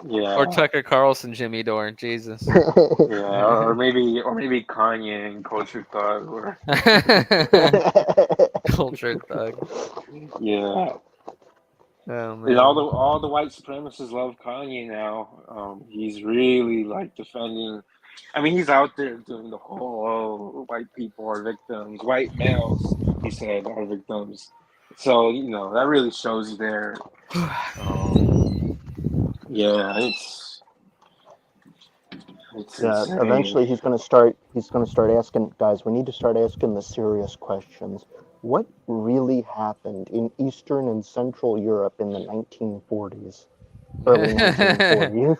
Yeah. or Tucker Carlson, Jimmy Dore. Jesus. Yeah. Or maybe Kanye and Culture Thug. Or, Culture thug. yeah. Oh, And man. all the white supremacists love Kanye now. He's really like defending. I mean, he's out there doing the whole white people are victims, white males, he said, are victims. So that really shows you there. Yeah, it's Yeah, insane. eventually he's gonna start asking guys, we need to start asking the serious questions. What really happened in Eastern and Central Europe in the 1940s? Early 1940s?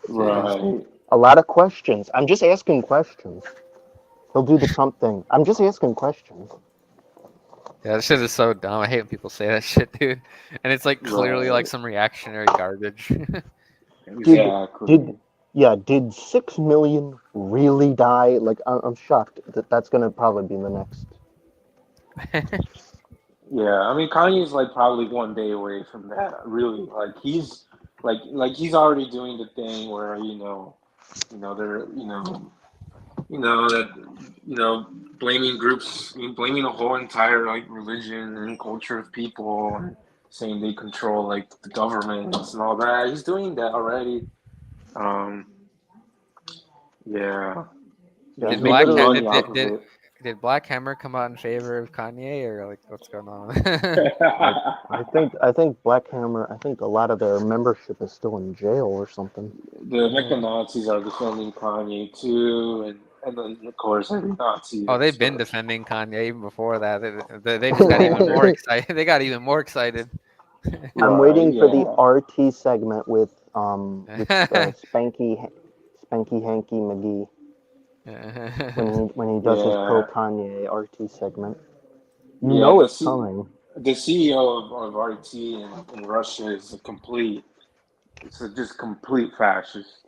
Right. A lot of questions. I'm just asking questions. He'll do the Trump thing. I'm just asking questions. Yeah, that shit is so dumb. I hate when people say that shit, dude. And it's like clearly like Right. some reactionary garbage. Exactly. Did 6 million really die? Like, I'm shocked that's gonna probably be the next. Yeah, I mean Kanye's like probably one day away from that. Really, he's already doing the thing where they're that blaming groups, blaming a whole entire like religion and culture of people, and saying they control like the governments and all that. He's doing that already. Um, yeah, Yeah, he's Did he making literally. money off of it. Did Black Hammer come out in favor of Kanye, or like what's going on? I think Black Hammer. I think a lot of their membership is still in jail or something. The Mecha-Nazis are defending Kanye too, and then of course every Nazi. Oh, they've been starts. defending Kanye even before that. They just got even more excited. They got even more excited. I'm Right, waiting for the yeah. RT segment with Spanky Hanky McGee when he does his pro Yeah, Kanye RT segment. You yeah. know it's coming. The CEO of RT in Russia is just complete fascist.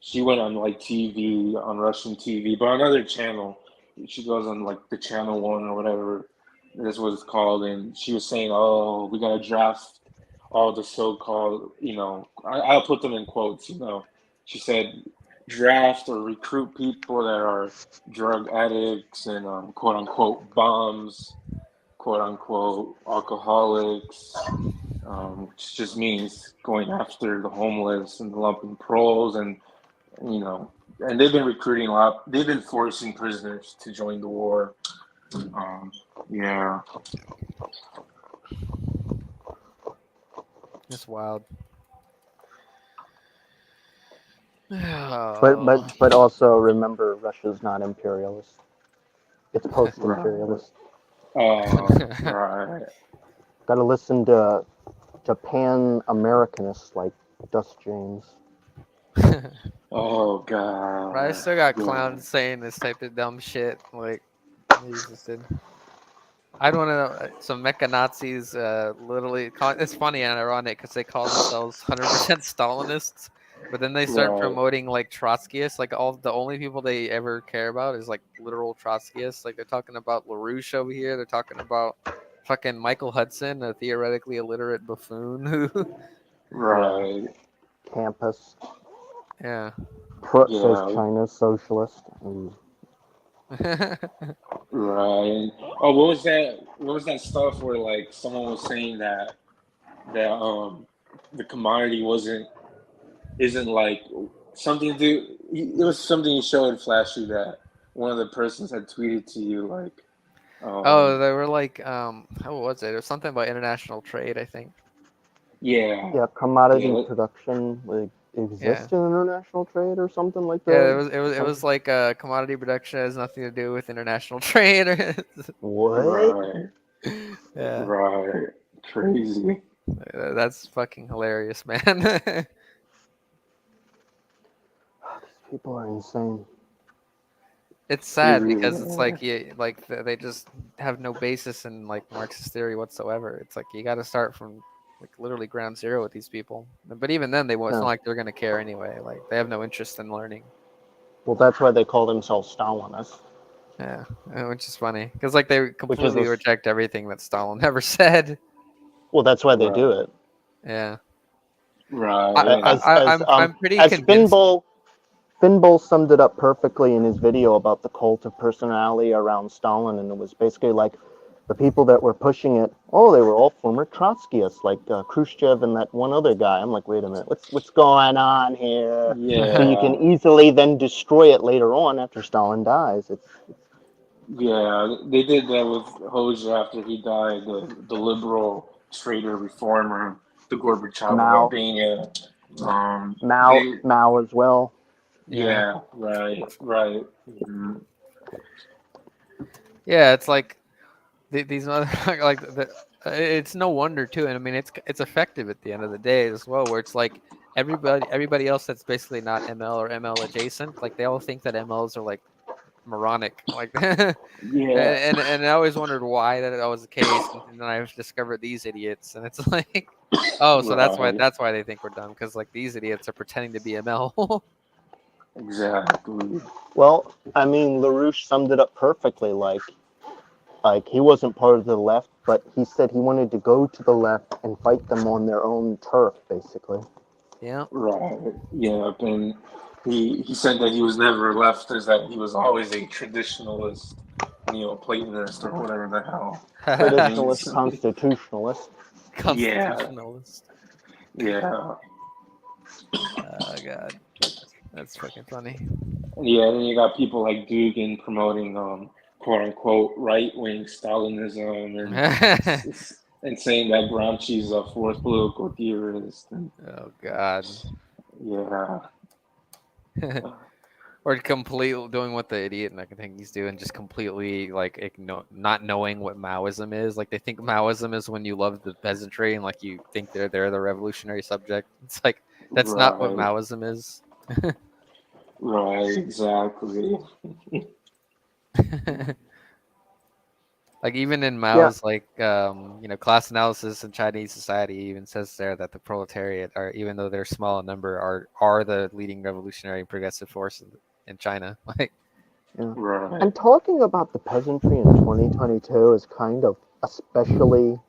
She went on like TV on Russian TV, but on another channel. She goes on like the channel one or whatever this was called, and she was saying, "Oh, we gotta draft all the so-called, I'll put them in quotes, She said, draft or recruit people that are drug addicts and quote unquote bombs, quote unquote alcoholics, which just means going after the homeless and lumping pros and they've been recruiting a lot. They've been forcing prisoners to join the war. Um, yeah, It's wild. But also remember, Russia's not imperialist. It's post-imperialist. right. Got to listen to Japan Americanists like Dust James. Oh God. I still got Yeah. clowns saying this type of dumb shit. Like, Jesus, dude. I don't know. Some mecha Nazis literally. It's funny and ironic because they call themselves 100% Stalinists, but then they start Right. promoting like Trotskyists. Like the only people they ever care about is like literal Trotskyists. Like they're talking about LaRouche over here. They're talking about fucking Michael Hudson, a theoretically illiterate buffoon who. Right. Campus. Yeah. Says Yeah. China's socialist. Right. Oh, what was that? What was that stuff where like someone was saying that the commodity isn't like something to. It was something you showed Flashy that one of the persons had tweeted to you like. Oh, they were like, how was it? It was something about international trade, I think. Yeah. Yeah, commodity Yeah. production exists Yeah. in international trade or something like that. Yeah, it was like commodity production has nothing to do with international trade. What? Right. Yeah, Right. Crazy. that's fucking hilarious, man. These people are insane. It's sad really because it's are. like they just have no basis in like Marxist theory whatsoever. It's like you got to start from like literally ground zero with these people. But even then, it's not like they're gonna care anyway. Like they have no interest in learning. Well, that's why they call themselves Stalinists. Yeah, which is funny because like they completely reject everything that Stalin ever said. Well, that's why they do it. Yeah. Right. I'm pretty convinced. Finball summed it up perfectly in his video about the cult of personality around Stalin, and it was basically like the people that were pushing it. Oh, they were all former Trotskyists, like Khrushchev and that one other guy. I'm like, wait a minute, what's going on here? Yeah. So you can easily then destroy it later on after Stalin dies. Yeah, they did that with Hoxha after he died, the liberal traitor reformer, the Gorbachev of Albania. Mao as well. Yeah, right. Mm-hmm. Yeah, it's like these other it's no wonder too, and I mean it's effective at the end of the day as well, where it's like everybody else that's basically not ML or ML adjacent, like they all think that MLs are like moronic, like Yeah. and I always wondered why that was the case, and then I discovered these idiots, and it's like, oh, so that's why they think we're dumb, because like these idiots are pretending to be ML. Exactly. Well, I mean, LaRouche summed it up perfectly. Like, Like, he wasn't part of the left, but he said he wanted to go to the left and fight them on their own turf, basically. Yeah. Right. Yeah. And he said that he was never leftist, that he was always a traditionalist, Neo-Platonist, or whatever the hell. Traditionalist, constitutionalist. Constitutionalist. Yeah. Oh god, that's fucking funny. Yeah, and then you got people like Dugin promoting quote unquote right wing Stalinism and saying that Gramsci's a fourth political theorist. And, Oh god. yeah. Or completely doing what the idiot and I think he's doing, just completely like not knowing what Maoism is. Like they think Maoism is when you love the peasantry and like you think they're the revolutionary subject. It's like that's not what Right. Maoism is. Right, exactly. Like even in Mao's class analysis in Chinese society even says there that the proletariat are, even though they're small in number, are the leading revolutionary and progressive force in China. Like Right. And talking about the peasantry in 2022 is kind of, especially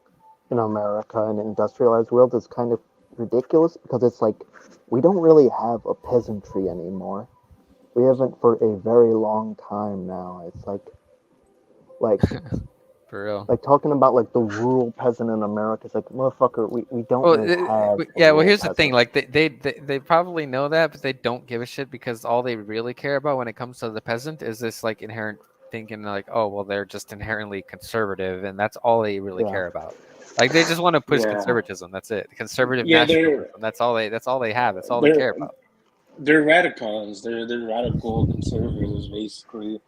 in America and industrialized world, is kind of ridiculous because it's like we don't really have a peasantry anymore. We haven't for a very long time now. It's like for real. like talking about like the rural peasant in America. It's like, motherfucker, we don't Well, really have. a yeah. Well, rural here's the peasant. thing. Like they probably know that, but they don't give a shit because all they really care about when it comes to the peasant is this like inherent thinking, like, oh, well, they're just inherently conservative, and that's all they really Yeah. care about. Like they just want to push Yeah. conservatism. That's it. Conservative Yeah, nationalism. That's all they have. That's all they care about. They're radicals. They're radical conservatives, basically.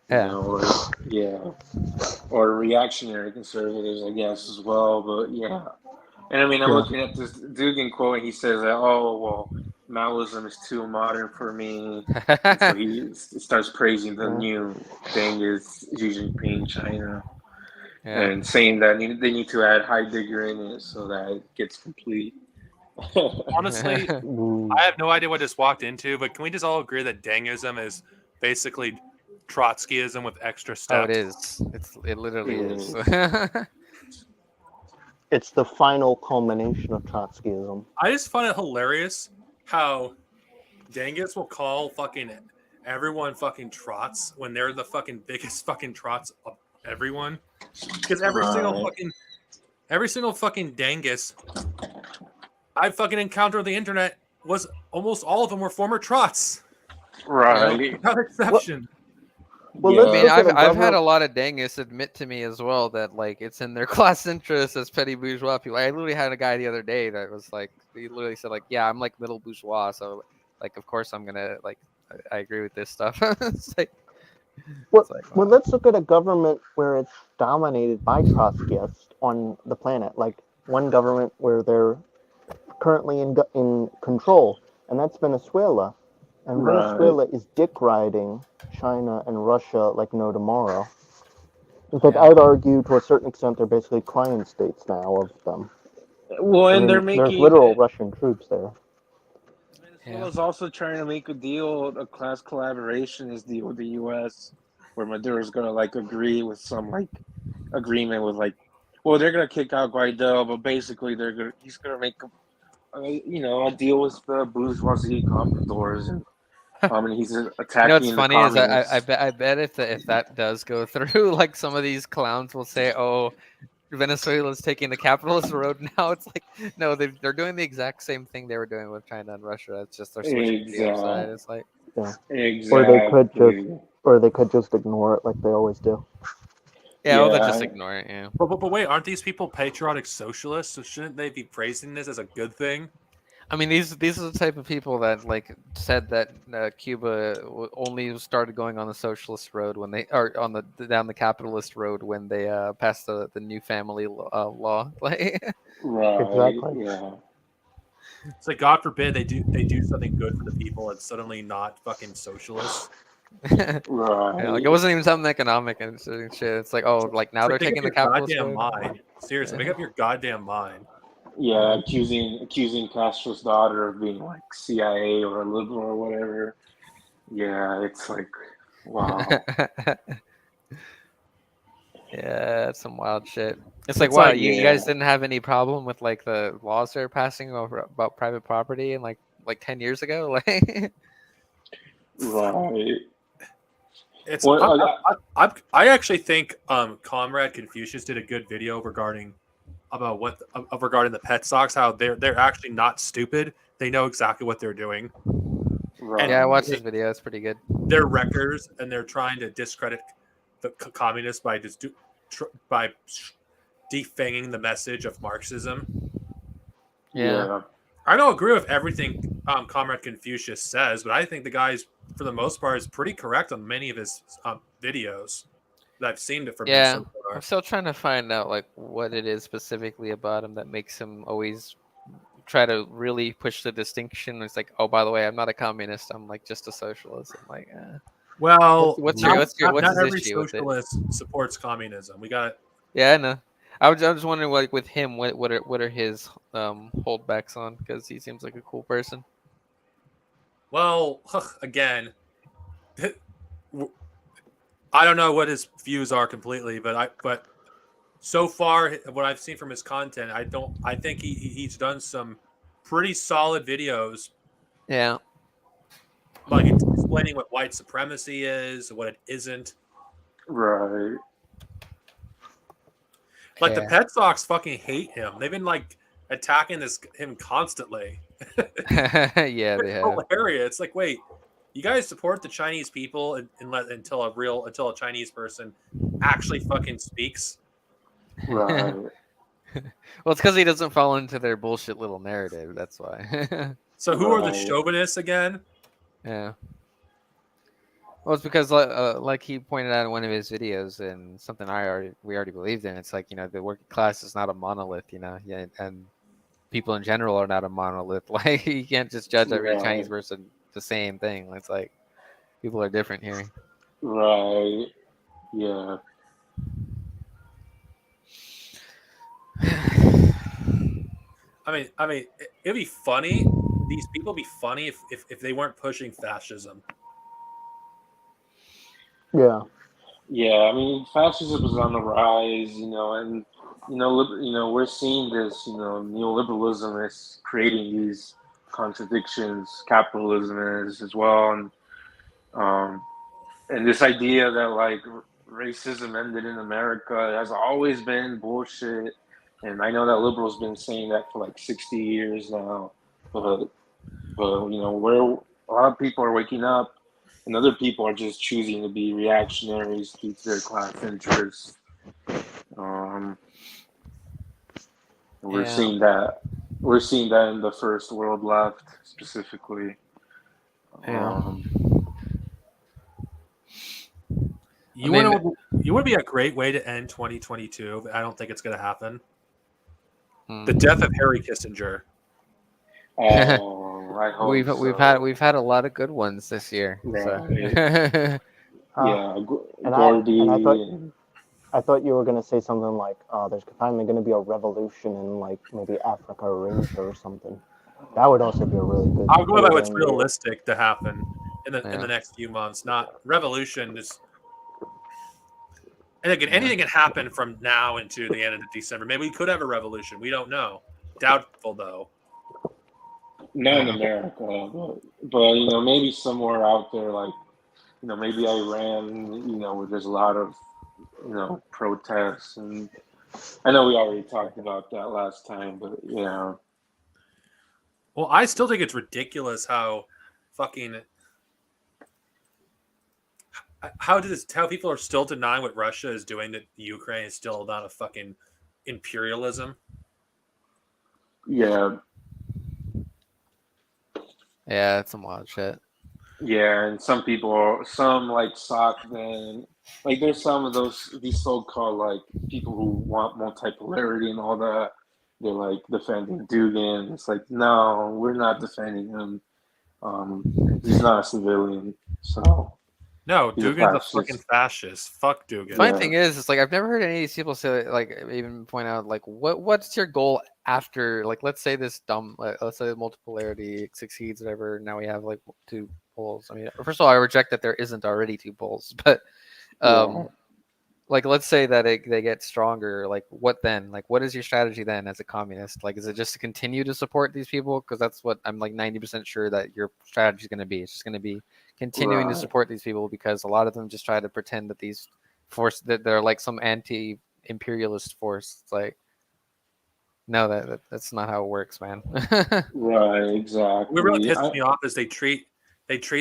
Yeah. Or reactionary conservatives, I guess, as well. But yeah, and I mean, I'm Yeah. looking at this Dugin quote, and he says that, oh well, Maoism is too modern for me. And so he starts praising the Yeah. new thing is Xi Jinping, China, Yeah. and saying that they need to add Heidegger in it so that it gets complete. Honestly, Ooh. I have no idea what this walked into, but can we just all agree that Dangism is basically Trotskyism with extra steps? Oh, it is. It literally is. It's the final culmination of Trotskyism. I just find it hilarious how Dangis will call fucking everyone fucking trots when they're the fucking biggest fucking trots of everyone. Because every single fucking Dangus I fucking encountered on the internet was almost all of them were former trots. Right. Without exception. Well, Yeah. let's I mean, look at I've had government- a lot of Dangus admit to me as well that like it's in their class interest as petty bourgeois people. I literally had a guy the other day that was like, he literally said like, yeah, I'm like middle bourgeois, so like of course I'm gonna like, I agree with this stuff. It's like, Well, it's like, well, wow. let's look at a government where it's dominated by Trotskyists on the planet. Like one government where they're currently in control, and that's Venezuela. And Right. Venezuela is dick riding China and Russia like no tomorrow. In fact, Yeah. I'd argue to a certain extent they're basically client states now of them. Well, I and mean, they're there's making literal Russian troops there. Venezuela's also trying to make a deal, a class collaborationist deal with the U.S., where Maduro's gonna like agree with some like agreement with like, well, they're gonna kick out Guaido, but basically he's gonna make a deal with the bourgeoisie compradors, and he's attacking You know what's the funny is communists. I bet if that does go through, like some of these clowns will say, "Oh, Venezuela's taking the capitalist road now." It's like, no, they're doing the exact same thing they were doing with China and Russia. It's just they're switching to the other side. It's like, Exactly. Or they could just ignore it like they always do. yeah, well, they Yeah. just ignore it. Yeah. But wait, aren't these people patriotic socialists? So shouldn't they be praising this as a good thing? I mean, these are the type of people that like said that Cuba only started going on the socialist road when they or on the down the capitalist road when they passed the new family law. Like, Right. Exactly. Yeah. It's like God forbid they do something good for the people and suddenly not fucking socialists. Right. yeah, like it wasn't even something economic and shit. It's like, oh, like now It's like, they're make taking up the your capitalist goddamn road. mind. Seriously, make up your goddamn mind. Yeah, accusing Castro's daughter of being like CIA or a liberal or whatever. Yeah, it's like, wow. Yeah, that's some wild shit. It's like, It's wow, like, you guys didn't have any problem with like the laws they're passing over about private property and like 10 years ago? Like, Right. it's Well, I actually think Comrade Confucius did a good video regarding regarding the pet stocks, how they're actually not stupid. They know exactly what they're doing. right. yeah, I watched this video. It's pretty good. They're wreckers, and they're trying to discredit the communists by defanging the message of Marxism. Yeah. I don't agree with everything Comrade Confucius says, but I think the guy's, for the most part, is pretty correct on many of his videos that I've seen from him Yeah, so far. I'm still trying to find out like what it is specifically about him that makes him always try to really push the distinction. It's like, oh, by the way, I'm not a communist. I'm like just a socialist. I'm like, Well, what's not his every issue with it? socialist supports communism. We got Yeah, I know. I was wondering like with him, what are his holdbacks on? Because he seems like a cool person. well again. I don't know what his views are completely, but so far what I've seen from his content, I think he's done some pretty solid videos, Yeah. like explaining what white supremacy is, what it isn't. Right. Like the Yeah. Pet Sox fucking hate him. They've been like attacking him constantly. Yeah, they It's have. hilarious. It's like, wait, you guys support the Chinese people until a Chinese person actually fucking speaks? Right. Well, it's because he doesn't fall into their bullshit little narrative. That's why. So who are the Right. chauvinists again? Yeah. Well, it's because like he pointed out in one of his videos, and something we already believed in. It's like, the working class is not a monolith, yeah, and people in general are not a monolith. Like you can't just judge every Right. Chinese person the same thing. It's like people are different here. Right. Yeah. I mean, it'd be funny. These people would be funny if they weren't pushing fascism. Yeah. Yeah, I mean, fascism is on the rise, and we're seeing this, neoliberalism is creating these contradictions. Capitalism is as well, and this idea that like racism ended in America has always been bullshit. And I know that liberals been saying that for like 60 years now, but where a lot of people are waking up, and other people are just choosing to be reactionaries due to their class interests. We're Yeah. seeing that. We're seeing that in the first world left specifically. Yeah. You would be a great way to end 2022. But I don't think it's going to happen. The death of Harry Kissinger. Oh, I hope we've had a lot of good ones this year. Right. So. Yeah, and Gordy. I thought you were going to say something like, there's finally going to be a revolution in like maybe Africa or Asia or something. That would also be a really good. I'll go by what's thing. realistic to happen in the Yeah. next few months. Not revolution. And again, anything can happen from now into the end of December. Maybe we could have a revolution. We don't know. Doubtful though. Not in America, but maybe somewhere out there, like maybe Iran, where there's a lot of protests, and I know we already talked about that last time, but yeah. Well, I still think it's ridiculous how people are still denying what Russia is doing to Ukraine is still not a fucking imperialism. Yeah. Yeah, that's some wild shit. Yeah, and some like Sockman, like there's some of these so-called like people who want multipolarity and all that. They're like defending Dugin. It's like, no, we're not defending him. He's not a civilian, so. No, He's a Dugin's a fascist. fucking fascist. Fuck Dugin. Funny thing is, it's like I've never heard any of these people say, like, even point out, like, what's your goal after, like, let's say let's say multipolarity succeeds, whatever. Now we have like 2 poles. I mean, first of all, I reject that there isn't already 2 poles, but like let's say that they get stronger, like what then? Like what is your strategy then as a communist? Like is it just to continue to support these people? Because that's what I'm like 90% sure that your strategy is going to be. It's just going to be continuing to Right. support these people because a lot of them just try to pretend that these force that they're like some anti-imperialist force. It's like no, that's not how it works, man. Right, exactly. What really pisses me off is they treat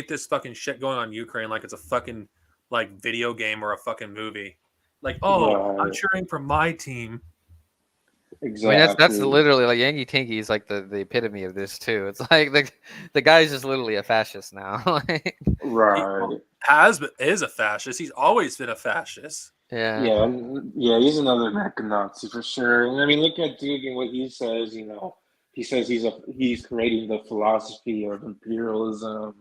this fucking shit going on in Ukraine like it's a fucking like video game or a fucking movie. Like, oh, I'm Right. cheering for my team. I mean, Exactly. that's literally like Yankee Tinky is like the epitome of this too. It's like the guy's just literally a fascist now. Like, Right. Is a fascist. He's always been a fascist. yeah. Yeah, he's another Nazi for sure. And I mean, look at Dugan, what he says. He says he's creating the philosophy of imperialism,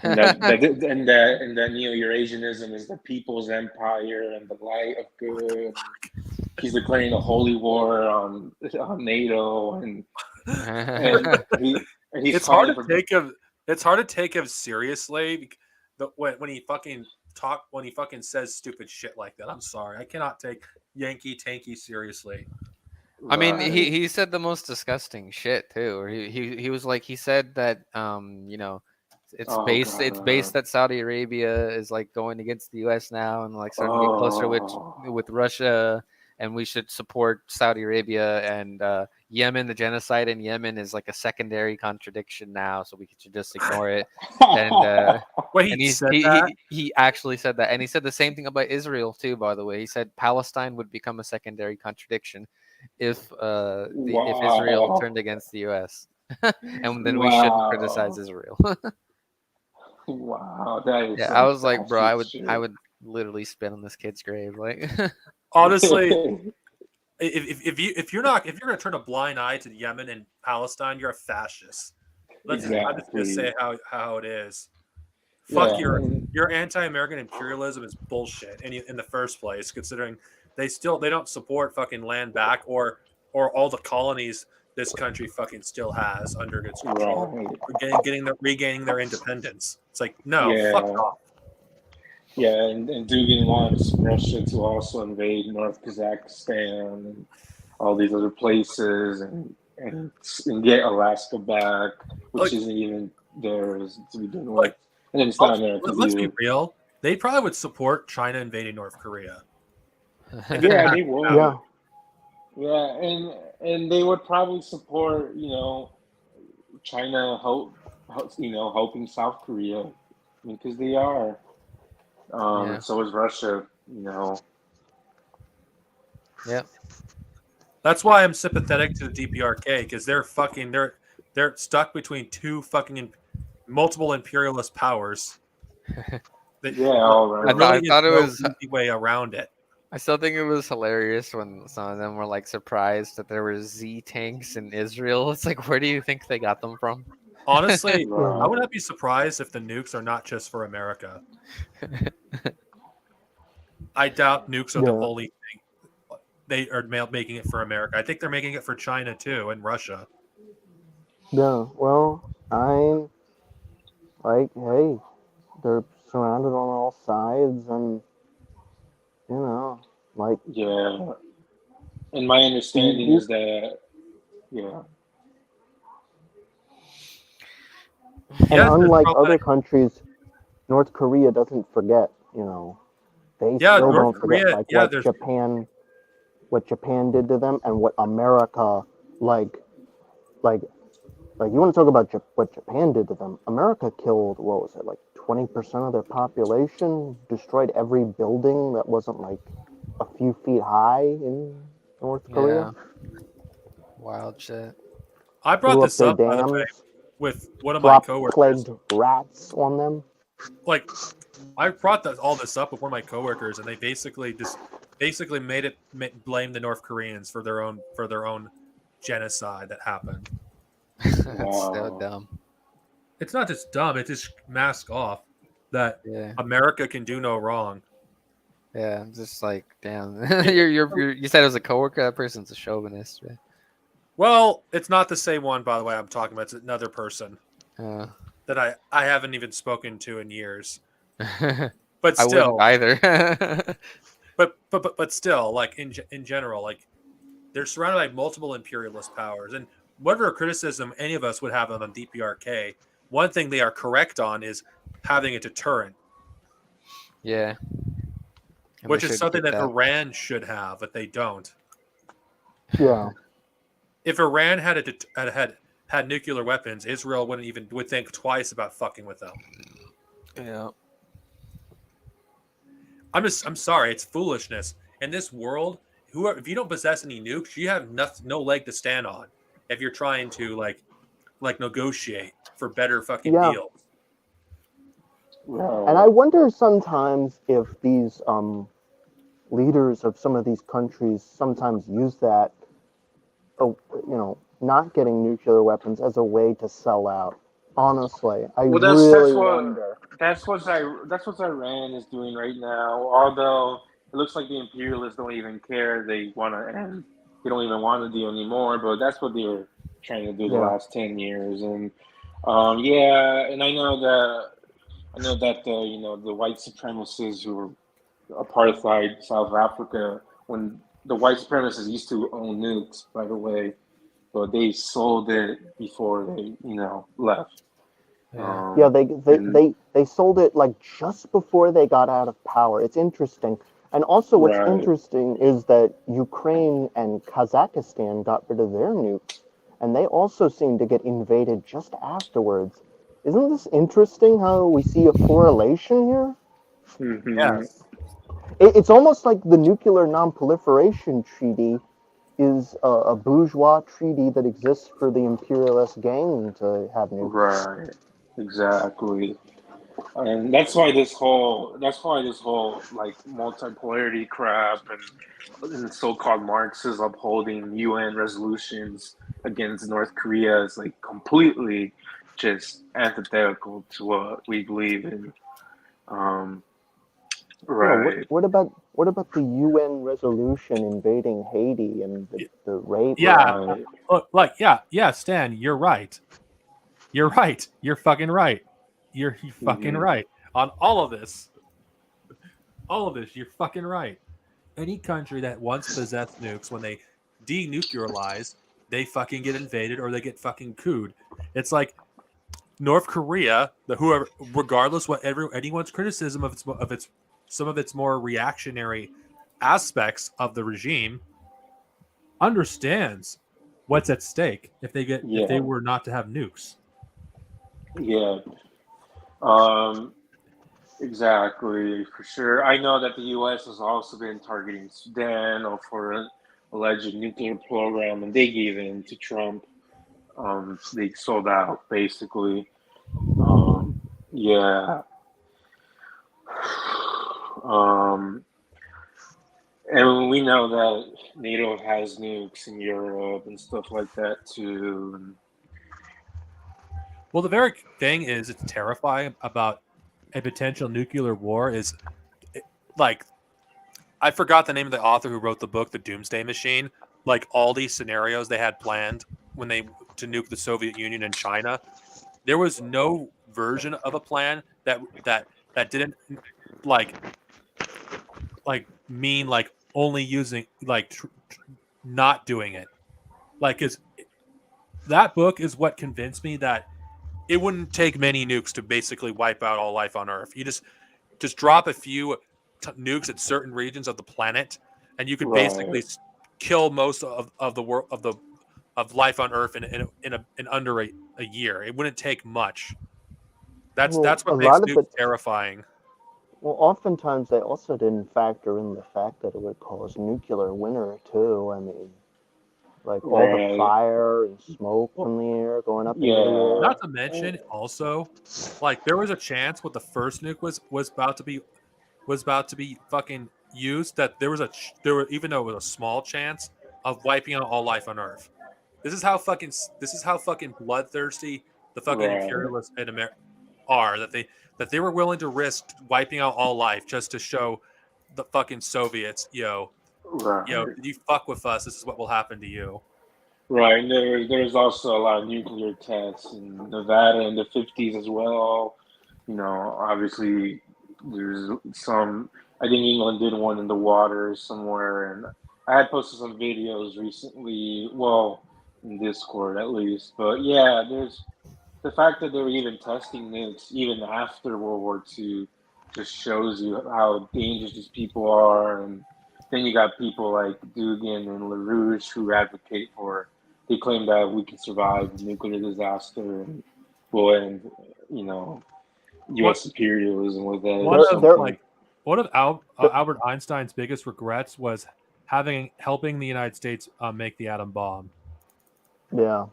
and that Neo-Eurasianism is the people's empire and the light of good. He's declaring a holy war on NATO, and he and he's It's hard calling to for take him seriously when he fucking says stupid shit like that. I'm sorry, I cannot take Yankee Tanky seriously. I mean, Right. he said the most disgusting shit too. Or he was like he said that it's Oh, based God. that Saudi Arabia is like going against the U.S. now and like starting to get closer with Russia, and we should support Saudi Arabia and Yemen. The genocide in Yemen is like a secondary contradiction now, so we should just ignore it. And Wait, and he he said he, that? he actually said that, and he said the same thing about Israel too. By the way, he said Palestine would become a secondary contradiction if Israel Wow. turned against the U.S. and then we shouldn't criticize Wow. Israel. Wow. That is Yeah, I some was like, bro, I fascist would literally spit on this kid's grave, like. Honestly, shit. if you're gonna turn a blind eye to Yemen and Palestine, you're a fascist. I'm just gonna Exactly. say how it is. Fuck Yeah. and- your anti-American imperialism is bullshit in the first place, considering they don't support fucking land back or all the colonies this country fucking still has under its control, Right. regaining their independence. It's like no, fuck Yeah. off. Yeah. And Dugin wants Russia to also invade North Kazakhstan and all these other places and get Alaska back, which Like- isn't even theirs to begin with. Like, And then it's not America's let's be either. real. They probably would support China invading North Korea. If it Yeah, happened they would. now. Yeah. Yeah, and they would probably support, China helping South Korea, because they are. Yeah. So is Russia, Yeah. That's why I'm sympathetic to the DPRK because they're stuck between two fucking multiple imperialist powers. Yeah, all right. There I really thought it is was. no easy way around it. I still think it was hilarious when some of them were like surprised that there were Z tanks in Israel. It's like, where do you think they got them from? Honestly, Right. I would not be surprised if the nukes are not just for America. I doubt nukes are the Yeah. only thing they are making it for America. I think they're making it for China too and Russia. Yeah. Well, I'm like, hey, they're surrounded on all sides, and like, Yeah. And my understanding is that, yeah. and Yes, there's unlike probably- other countries, North Korea doesn't forget. They Yeah, still North don't forget Korea- like yeah, what Japan did to them, and what America like you want to talk about what Japan did to them. America killed, what was it, like 20% of their population, destroyed every building that wasn't like a few feet high in North Korea. Wild shit. I brought Blew this their up by the way dams, with one of my dropped coworkers. plagued rats on them. Like I brought all this up with one of my coworkers, and they basically blame the North Koreans for their own genocide that happened. That's so Wow. dumb. It's not just dumb; it just masks off that Yeah. America can do no wrong. Yeah. I'm just like, damn. You said it was a coworker. That person's a chauvinist, right? Well, it's not the same one, by the way. I'm talking about. It's another person that I haven't even spoken to in years. But I still, wouldn't either. but still, like in general, like they're surrounded by multiple imperialist powers, and whatever criticism any of us would have on DPRK, one thing they are correct on is having a deterrent, Yeah. And which we is should something get that that. Iran should have, but they don't. Yeah. If Iran had nuclear weapons, Israel would think twice about fucking with them. Yeah. I'm sorry, it's foolishness. In this world, if you don't possess any nukes, you have no leg to stand on. If you're trying to like negotiate for better fucking Yeah. deals. And I wonder sometimes if these leaders of some of these countries sometimes use that, not getting nuclear weapons as a way to sell out. Honestly, I Well, really wonder. that's what Iran is doing right now. Although it looks like the imperialists don't even care. They want to end. They don't even want to do anymore. But that's what they were trying to do the Yeah. last 10 years. And yeah, and I know that the white supremacists who were apartheid South Africa, when the white supremacists used to own nukes, by the way, but they sold it before they left. Yeah. Yeah, And they sold it like just before they got out of power. It's interesting. And also what's Right. interesting is that Ukraine and Kazakhstan got rid of their nukes, and they also seem to get invaded just afterwards. Isn't this interesting how we see a correlation here? Mhm. Yes. It's almost like the Nuclear Non-Proliferation Treaty is a bourgeois treaty that exists for the imperialist gang to have nukes. Right, exactly, and that's why this whole like multipolarity crap and so-called Marxists upholding UN resolutions against North Korea is like completely just antithetical to what we believe in. Um, Yeah, right. what about the UN resolution invading Haiti and the rape? Yeah. Right. Look, yeah, Stan, you're right. You're right. You're fucking right. You're fucking Mhm. right on all of this. All of this, you're fucking right. Any country that once possessed nukes, when they denuclearize, they fucking get invaded or they get fucking cooed. It's like North Korea, whoever, regardless what anyone's criticism of its some of its more reactionary aspects of the regime, understands what's at stake if they Yeah. were not to have nukes. Yeah. Exactly, for sure. I know that the U.S. has also been targeting Sudan for an alleged nuclear program, and they gave in to Trump. They sold out, basically. Yeah. Um, and we know that NATO has nukes in Europe and stuff like that, too. Well, the very thing is, it's terrifying about a potential nuclear war is like, I forgot the name of the author who wrote the book, The Doomsday Machine. Like all these scenarios they had planned when they to nuke the Soviet Union and China, there was no version of a plan that didn't like mean like only using not doing it. Like, is that book is what convinced me that it wouldn't take many nukes to basically wipe out all life on Earth. You just drop a few nukes at certain regions of the planet, and you could basically Right. kill most of the world of life on Earth in under a year. It wouldn't take much. That's Well, what a makes lot of nukes it. terrifying. Well, oftentimes they also didn't factor in the fact that it would cause nuclear winter too. I mean, like all the Right. fire and smoke from the air going up into the Yeah. air. Not to mention, also, like there was a chance what the first nuke was about to be fucking used, that there were, even though it was a small chance of wiping out all life on Earth. This is how fucking bloodthirsty the fucking Right. imperialists in America are, that they were willing to risk wiping out all life just to show the fucking Soviets, Right. if you fuck with us, this is what will happen to you. Right. And there's also a lot of nuclear tests in Nevada in the 50s as well. Obviously there's some I think England did one in the water somewhere, and I had posted some videos recently. Well, in Discord at least, but yeah, there's the fact that they were even testing nukes even after World War II just shows you how dangerous these people are. And then you got people like Dugan and LaRouche who advocate for. They claim that we can survive a nuclear disaster and will end, you know, U.S. imperialism with that. One at some of point. one of Albert Einstein's biggest regrets was helping the United States make the atom bomb. Yeah,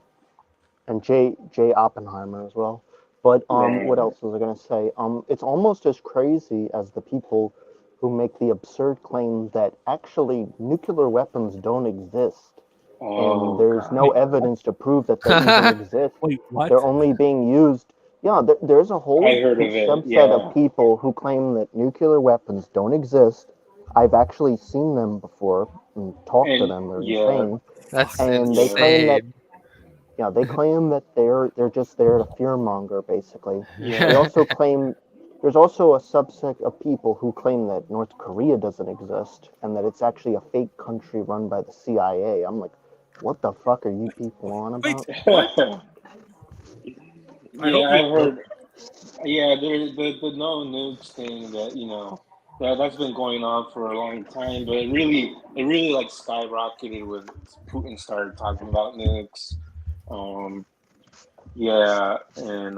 and J. Oppenheimer as well. But Right. what else was I gonna say? It's almost as crazy as the people who make the absurd claim that actually nuclear weapons don't exist, Oh, and there's God. no evidence to prove that they even exist. Wait, what? They're only being used. Yeah, there's a whole I heard of it, subset yeah. of people who claim that nuclear weapons don't exist. I've actually seen them before and talked to And, them. They're yeah. insane. That's And they claim that insane. they claim that they're just there to fearmonger, basically. They Yeah. also claim there's also a subset of people who claim that North Korea doesn't exist and that it's actually a fake country run by the CIA. I'm like, what the fuck are you people on about? Wait, I hope Yeah, you- I've heard. Yeah, there's the no nukes thing that that's been going on for a long time, but it really like skyrocketed when Putin started talking about nukes. Yeah, and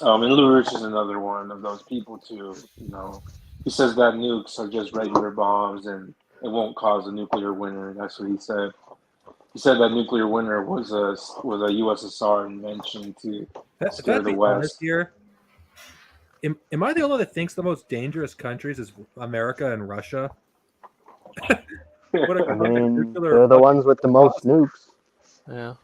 LaRouche is another one of those people too. He says that nukes are just regular bombs and it won't cause a nuclear winter. That's what he said. He said that nuclear winter was a USSR invention to If scare I'd the be West. honest here, am I the only one that thinks the most dangerous countries is America and Russia? What a I fucking mean, nuclear they're the fucking ones with the most nukes. Yeah.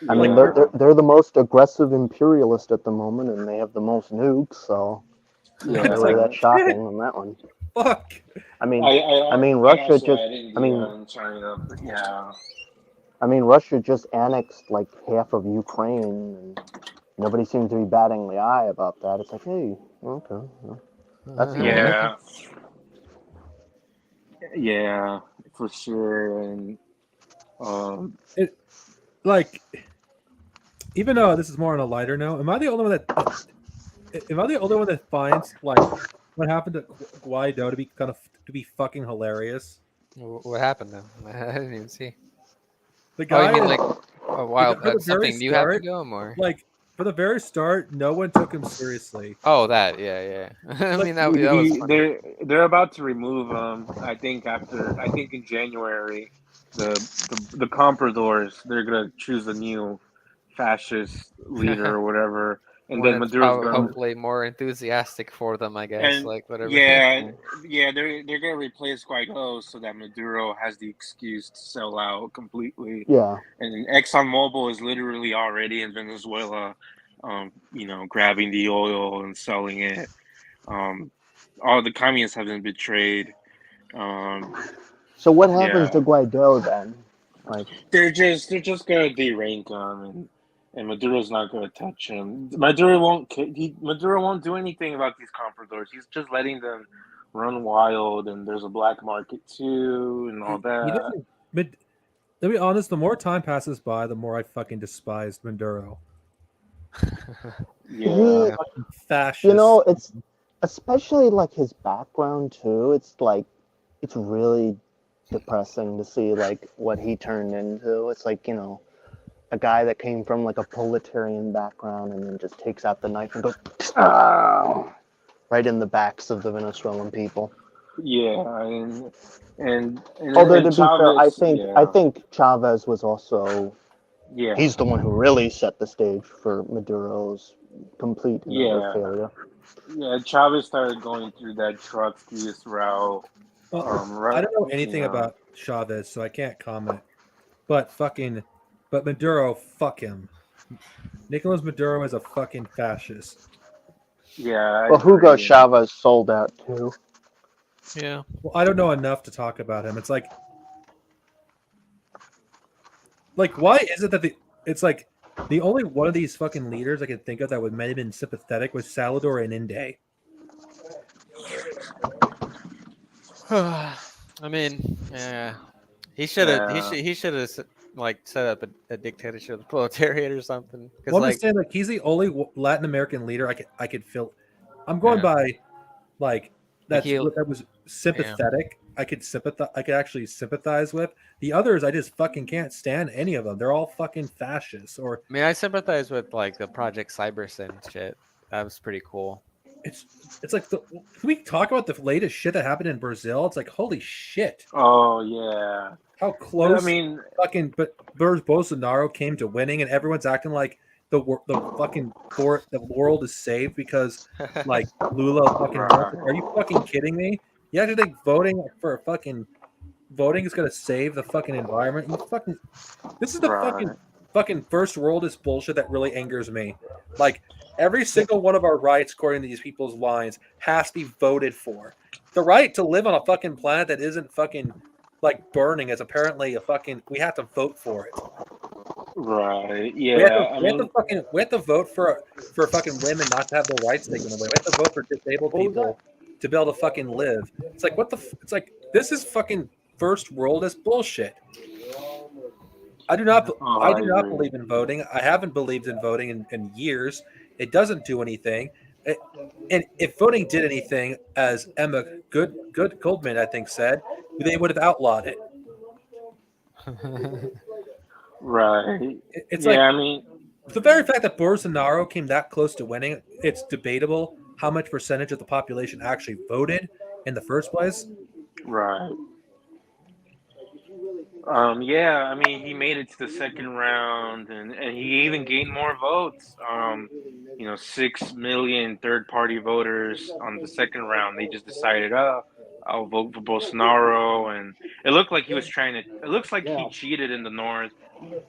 I mean, Yeah. they're the most aggressive imperialist at the moment, and they have the most nukes. So, Yeah. not really that shocking on that one. fuck. I mean, I mean, I'd Russia also just- add India I mean- and China, but yeah. I mean, Russia just annexed like half of Ukraine, and nobody seems to be batting the eye about that. It's like, hey, okay, that's nice. Yeah. Yeah, for sure. And Like, even though this is more on a lighter note, am I the only one that finds like what happened to Guaido to be fucking hilarious? What happened though? I didn't even see. The Oh, guy, you mean like a while? for the very Something new happened start, to him, or? like for the very start, no one took him seriously. Oh, that, yeah. I Like, mean, that was funny. they're about to remove him. I think in January, the compradors, they're gonna choose a new fascist leader or whatever, and When then it's Maduro's gonna. hopefully more enthusiastic for them, I guess. And Like whatever. yeah, they're gonna replace Guaido so that Maduro has the excuse to sell out completely. Yeah, And ExxonMobil is literally already in Venezuela, grabbing the oil and selling it. All the communists have been betrayed. So what happens Yeah. to Guaido then? Like, They're just gonna de-rank him, and Maduro's not gonna touch him. Maduro won't do anything about these compradors. He's just letting them run wild, and there's a black market too, and all He that. doesn't. But to be honest, the more time passes by, the more I fucking despised Maduro. Yeah, Fascist. you know, it's especially like his background too. It's like it's really depressing to see like what he turned into. It's like, a guy that came from like a proletarian background and then just takes out the knife and goes right in the backs of the Venezuelan people. yeah, and Although and to be fair, I Chavez, think Chavez was also yeah, he's the one who really set the stage for Maduro's complete and utter Yeah. failure. yeah. Chavez started going through that Trotskyist route. Well, Right. I don't know anything about Chavez, so I can't comment. But Maduro, fuck him. Nicolas Maduro is a fucking fascist. Yeah. I Well, Hugo agree. Chavez sold out too. Yeah. Well, I don't know enough to talk about him. It's like why is it that it's like the only one of these fucking leaders I can think of that would might have been sympathetic was Salvador Allende. I mean, yeah, he should have. Yeah. He should have like set up a dictatorship, the proletariat or something. Because Well, I'm like, just saying, like, he's the only Latin American leader I could feel. I'm going Yeah. by, like, Like he- that was sympathetic. I could sympathize. I could actually sympathize with the others. I just fucking can't stand any of them. They're all fucking fascists. Or I mean, I sympathize with like the Project Cybersyn shit. That was pretty cool. it's like can we talk about the latest shit that happened in Brazil? It's like holy shit, Oh yeah. how close I mean, fucking Bolsonaro came to winning, and everyone's acting like the world is saved because like Lula fucking Right. are you fucking kidding me? You actually think voting is gonna save the fucking environment? You fucking this is the Right. fucking first worldist bullshit that really angers me. Like every single one of our rights, according to these people's lines, has to be voted for. The right to live on a fucking planet that isn't fucking like burning is apparently a fucking we have to vote for it. right. We Yeah. have to vote for fucking women not to have their rights taken away. We have to vote for disabled people to be able to fucking live. It's like it's like this is fucking first worldist bullshit. I do not I agree. believe in voting. I haven't believed in voting in years. It doesn't do anything. And if voting did anything, as Emma Goldman I think said, they would have outlawed it. Right. It's yeah. like I mean, the very fact that Bolsonaro came that close to winning, it's debatable how much percentage of the population actually voted in the first place. right. Yeah, I mean, he made it to the second round, and he even gained more votes. 6 million third-party voters on the second round. They just decided, I'll vote for Bolsonaro, and it looked like he was trying to. It looks like he cheated in the north.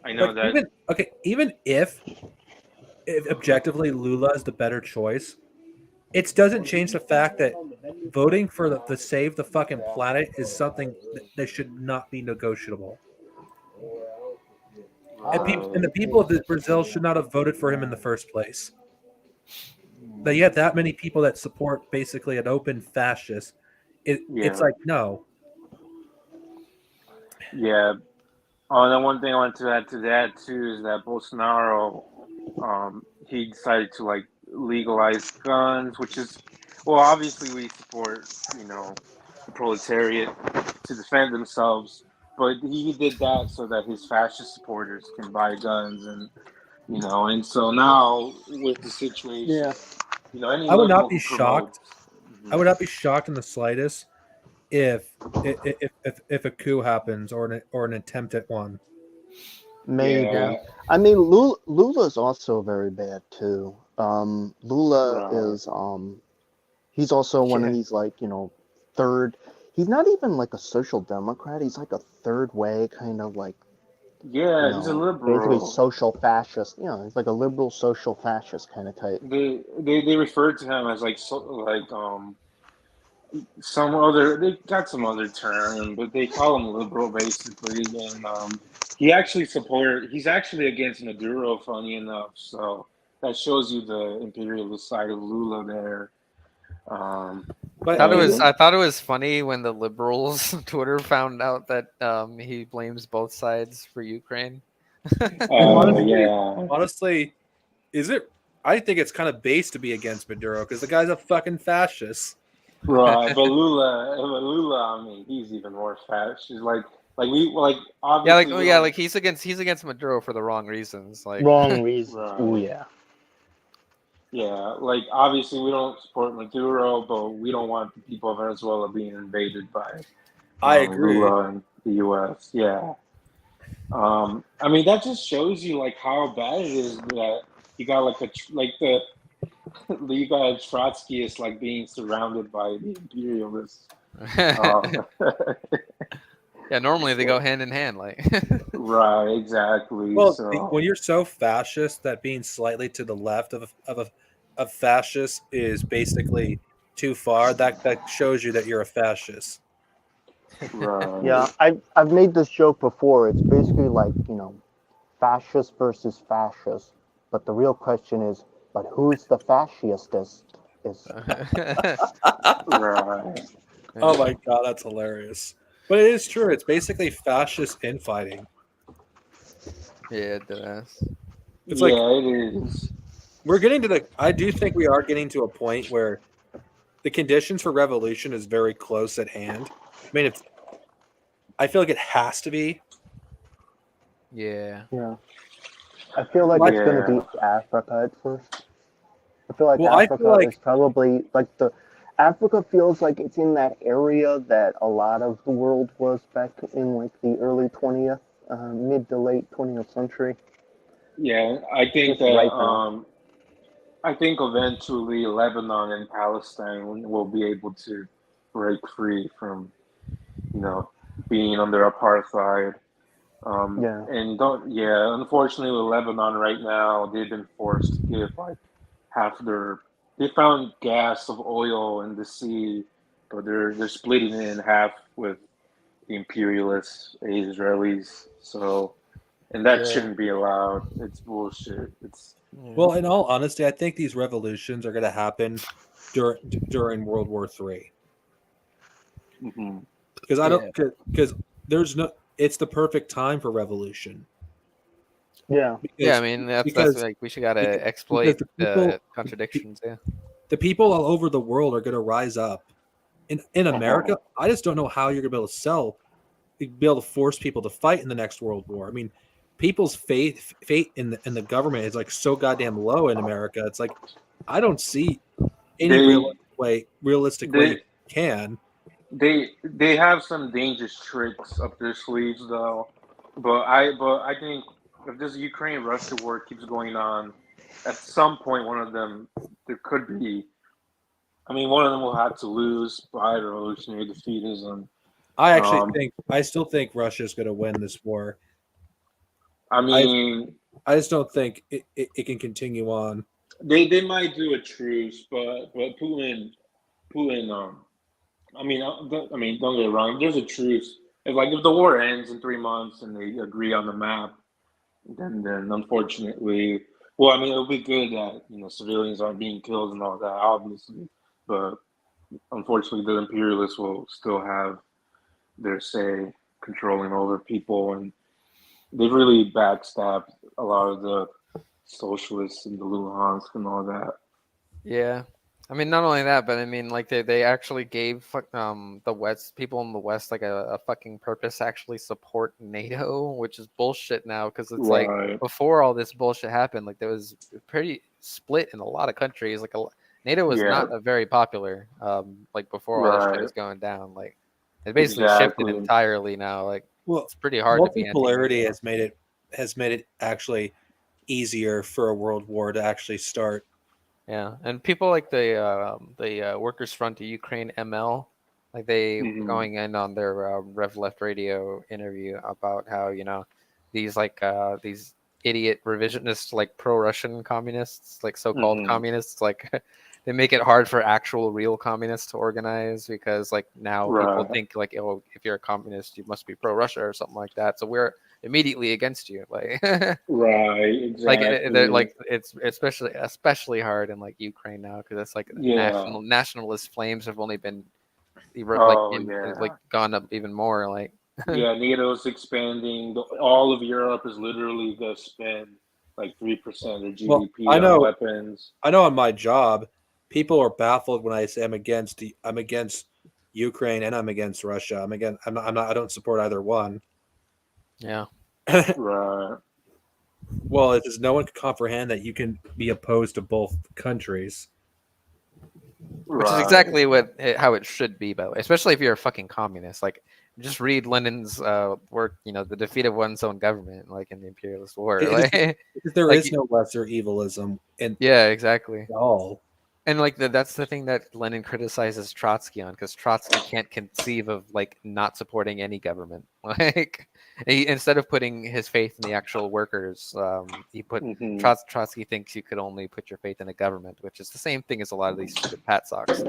I know Like, that. even if objectively Lula is the better choice, it doesn't change the fact that voting for the save the fucking planet is something that should not be negotiable. And the people of Brazil should not have voted for him in the first place. That you have that many people that support basically an open fascist. It's like no. Yeah. Oh, and then one thing I wanted to add to that too is that Bolsonaro, he decided to like legalize guns, which is, well, obviously we support, the proletariat to defend themselves, but he did that so that his fascist supporters can buy guns, and so now with the situation, any I would not liberal be who promotes- shocked. I would not be shocked in the slightest if a coup happens or an attempt at one. Maybe. Yeah. I mean, Lula's also very bad too. Lula Right. is he's also one of these like third. He's not even like a social democrat. He's like a third way kind of like. Yeah, he's a liberal. Basically, social fascist. He's like a liberal social fascist kind of type. They refer to him as some other, they got some other term, but they call him liberal basically, and he's actually against Maduro, funny enough, so that shows you the imperialist side of Lula there. But I thought it was funny when the liberals Twitter found out that he blames both sides for Ukraine. honestly, is it? I think it's kind of base to be against Maduro because the guy's a fucking fascist. Right, but Lula, I mean, he's even more fascist. Obviously, He's against Maduro for the wrong reasons. Like Wrong reason. Right. Oh yeah. Yeah, obviously we don't support Maduro, but we don't want the people of Venezuela being invaded by I agree. Lula and the U.S. Yeah. I mean, that just shows you how bad it is that you got you got a Trotskyist being surrounded by the imperialists. yeah, normally they go hand in hand. Like Right, exactly. Well, so. when you're so fascist that being slightly to the left of fascist is basically too far, that shows you that you're a fascist. Right. Yeah, I've made this joke before. It's basically like fascist versus fascist, but the real question is, but who's the fascistest? Right. Oh my god, that's hilarious. But it is true. It's basically fascist infighting. Yeah, it does. It's yeah, like it is. we're getting to the. I do think we are getting to a point where the conditions for revolution is very close at hand. I mean, it's. I feel like it has to be. Yeah. Yeah. I feel like it's going to be Africa at first. I feel like Well, I Africa feel like- is probably like the Africa feels like it's in that area that a lot of the world was back in like the early 20th, mid to late 20th century. Yeah, I think Just that right now. I think eventually Lebanon and Palestine will be able to break free from, being under apartheid. Yeah. And unfortunately with Lebanon right now, they've been forced to give like half they found gas of oil in the sea, but they're splitting it in half with the imperialist Israelis. So, and that Yeah. shouldn't be allowed. It's bullshit. It's Well, in all honesty, I think these revolutions are going to happen during World War III. mhm. Because I don't because there's no. It's the perfect time for revolution. Yeah. Yeah, Because- I mean that's because- like we should because gotta exploit the the people- contradictions. Yeah. the people all over the world are going to rise up. In America, I just don't know how you're going to be able to be able to force people to fight in the next World War. I mean, people's faith in the government is like so goddamn low in America. It's like I don't see any realistic way you can. They have some dangerous tricks up their sleeves though. But I think if this Ukraine Russia war keeps going on, at some point one of them there could be. I mean, one of them will have to lose by revolutionary defeatism. I still think Russia's going to win this war. I mean, I just don't think it can continue on. they might do a truce, but Putin I mean, don't get it wrong. There's a truce. If the war ends in 3 months and they agree on the map, then unfortunately, well, I mean, it'll be good that civilians aren't being killed and all that, obviously, but unfortunately, the imperialists will still have their say controlling over people, and they've really backstabbed a lot of the socialists and the Luhansk and all that. Yeah. I mean, not only that, but I mean, like they actually gave the West people in the West like a fucking purpose to actually support NATO, which is bullshit now because it's like Right. before all this bullshit happened, like there was pretty split in a lot of countries. Like NATO was Yeah. not a very popular like before all this shit Right. was going down. Like it basically Exactly. shifted entirely now. Like Well, it's pretty hard to be multipolarity anti-NATO. has made it actually easier for a world war to actually start. Yeah, and people like the Workers' Front of Ukraine (ML), like they were Mhm. going in on their Rev Left Radio interview about how these these idiot revisionist like pro-Russian communists, like so-called Mhm. communists, like they make it hard for actual real communists to organize because like now people Right. think like, oh, if you're a communist, you must be pro-Russia or something like that. So we're immediately against you, like. Right. Exactly. They're like it's especially hard in like Ukraine now because it's like Yeah. nationalist flames have only been Oh, yeah. like gone up even more like Yeah, NATO's expanding. All of Europe is literally going to spend like 3% of their GDP I know. on weapons. I know on my job, people are baffled when I say I'm against Ukraine and I'm against Russia. I don't support either one. yeah. Right. Well, it's just no one can comprehend that you can be opposed to both countries. Which is Right. exactly how it should be, by the way. Especially if you're a fucking communist. Like, just read Lenin's work. The defeat of one's own government, like in the imperialist war. It is- Like, There Like is no lesser evilism in yeah, exactly. all. And like that's the thing that Lenin criticizes Trotsky on, because Trotsky can't conceive of like not supporting any government. Like instead of putting his faith in the actual workers, he put Mhm. Trotsky thinks you could only put your faith in a government, which is the same thing as a lot of these stupid pat socks.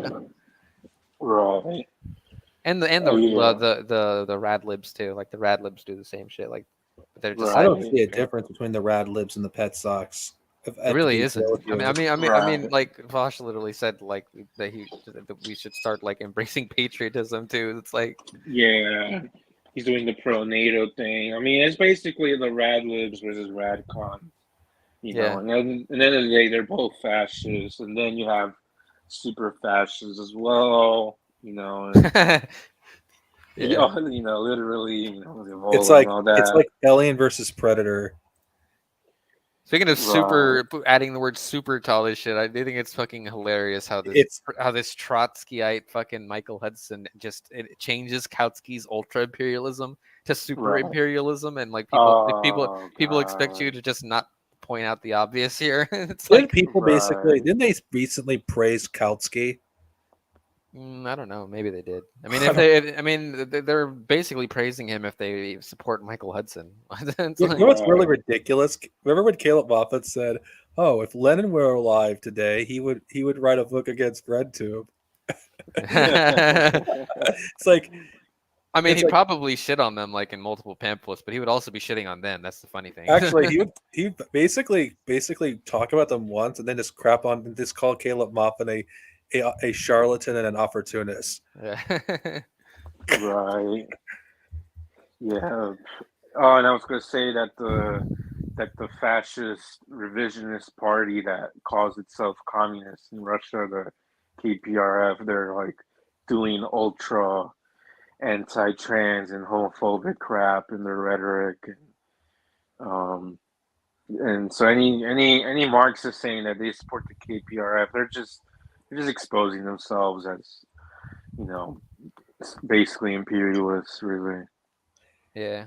Right. And the Oh, yeah. the rad libs too. Like the rad libs do the same shit. Like they're just I Right. don't see a difference between the rad libs and the pet socks. It really isn't. I mean, Right. like Vosh literally said, like that we should start like embracing patriotism too. It's like, Yeah, he's doing the pro NATO thing. I mean, it's basically the rad libs versus radcon. yeah, And then at the end of the day, they're both fascists, and then you have super fascists as well. And yeah. literally, It's Ebola and all that. like Alien versus Predator. Speaking of Right. adding the word super to all this shit, I do think it's fucking hilarious how It's this Trotskyite fucking Michael Hudson it changes Kautsky's ultra imperialism to super Right. imperialism, and like Oh people expect you God. to just not point out the obvious here. It's didn't like, people Right. didn't they recently praise Kautsky? I don't know, maybe they did. I mean, they're basically praising him if they support Michael Hudson. It's You like, know what's really Right. ridiculous? Remember when Caleb Moffat said, "Oh, if Lenin were alive today, he would write a book against RedTube." It's like I mean, it's he'd like probably shit on them like in multiple pamphlets, but he would also be shitting on them. That's the funny thing. actually he basically talk about them once and then just crap on and just call Caleb Moffat a charlatan and an opportunist. Yeah. Right. Yeah. Oh, and I was gonna say that the fascist revisionist party that calls itself communist in Russia, the KPRF, they're like doing ultra anti-trans and homophobic crap in their rhetoric, and so any Marxist saying that they support the KPRF, they're just exposing themselves as you know basically imperialists, really. Yeah.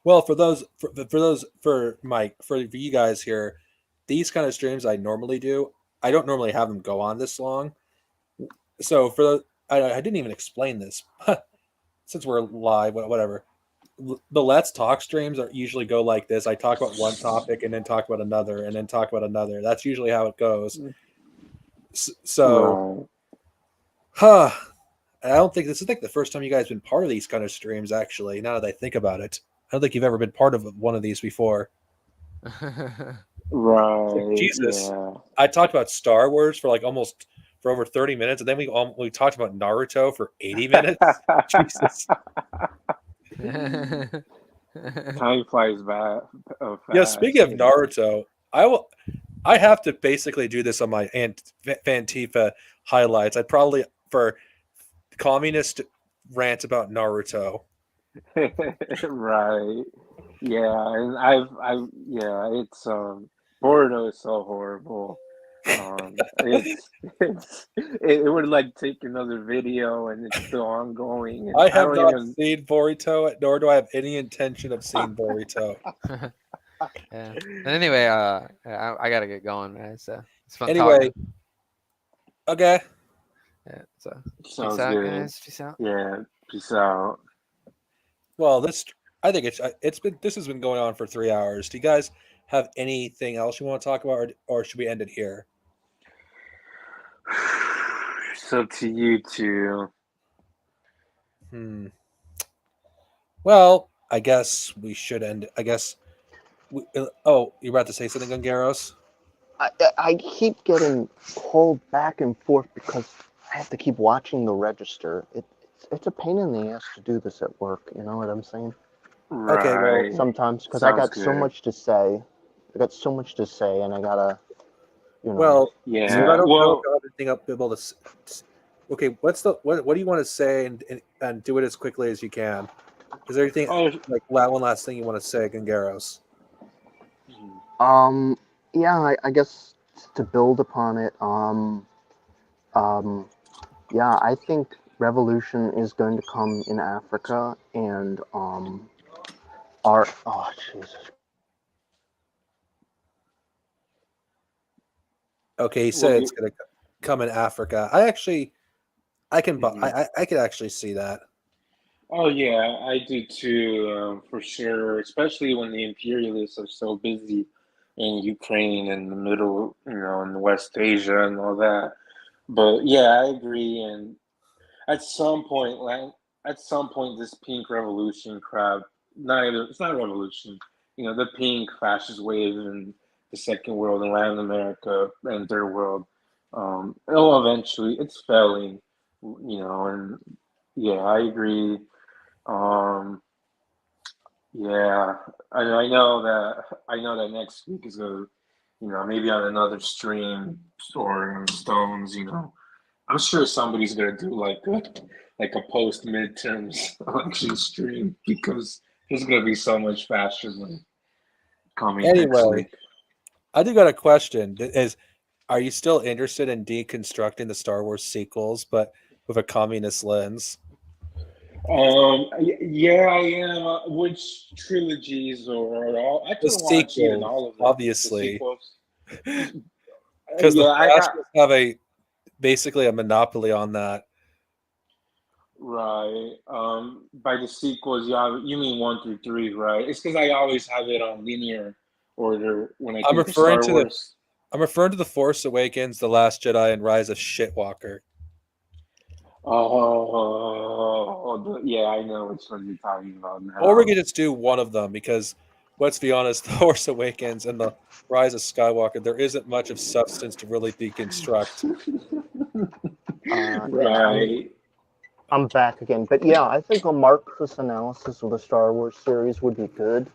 Well, for Mike, for you guys here, these kind of streams I normally do. I don't normally have them go on this long. So I didn't even explain this since we're live, whatever. The Let's Talk streams are usually go like this. I talk about one topic and then talk about another and then talk about another. That's usually how it goes. So, Right. huh. I don't think this is like the first time you guys been part of these kind of streams. Actually, now that I think about it, I don't think you've ever been part of one of these before. Right. Jesus, Yeah. I talked about Star Wars for over 30 minutes, and then we talked about Naruto for 80 minutes. Jesus. Time flies by fast. Yeah, speaking of Naruto, I have to basically do this on my Fantifa highlights. I'd probably for communist rant about Naruto. Right. Yeah, and it's Boruto is so horrible. It would like take another video and it's still ongoing. And I have don't not even seen Boruto, nor do I have any intention of seeing Boruto. Yeah. And anyway, I gotta get going, man. It's fun Anyway, talking. okay. Yeah, so sounds peace out, good. guys. Peace out. Yeah, peace out. Well, I think this has been going on for 3 hours. Do you guys have anything else you want to talk about, or should we end it here? It's up to you two. Well, I guess we should end. I guess. You're about to say something, Gungaros? I keep getting pulled back and forth because I have to keep watching the register. It's a pain in the ass to do this at work. You know what I'm saying? Okay, well, Right. Sometimes because I got Sounds so good. much to say. I got so much to say, and I gotta, Well, Yeah. so I don't know Well, if I'll have anything up able to. Okay, what do you want to say and do it as quickly as you can? Is there anything like one last thing you want to say, Gungaros? Yeah, I guess to build upon it, yeah, I think revolution is going to come in Africa, and oh Jesus. Okay, he said it's going to come in Africa. I can I could actually see that. Oh yeah, I do too, for sure. Especially when the imperialists are so busy in Ukraine and the middle, in West Asia and all that. But yeah, I agree. And at some point, this pink revolution crap, it's not a revolution. The pink fascist wave and the second world and Latin America and third world. It'll eventually, it's failing, and yeah, I agree. Um, yeah, I know that next week is gonna, maybe on another stream or on Stones, I'm sure somebody's gonna do like a post midterms election stream because there's gonna be so much fascism coming next Anyway, week. I do got a question. Are you still interested in deconstructing the Star Wars sequels, but with a communist lens? Yeah, I am. Which trilogies or all? I The can watch even sequels, all of them. The obviously, sequels. because the Yeah, I got fascists have basically a monopoly on that. right. By the sequels, you mean 1 through 3, right? It's because I always have it on linear order when I I'm think of referring Star to Wars. the Force Awakens, The Last Jedi, and Rise of Shitwalker. Yeah, I know which one you're talking about Or we now. could just do one of them because, let's be honest, The Force Awakens and The Rise of Skywalker, there isn't much of substance to really deconstruct. Yeah, Right. I'm back again. But yeah, I think a Marxist analysis of the Star Wars series would be good.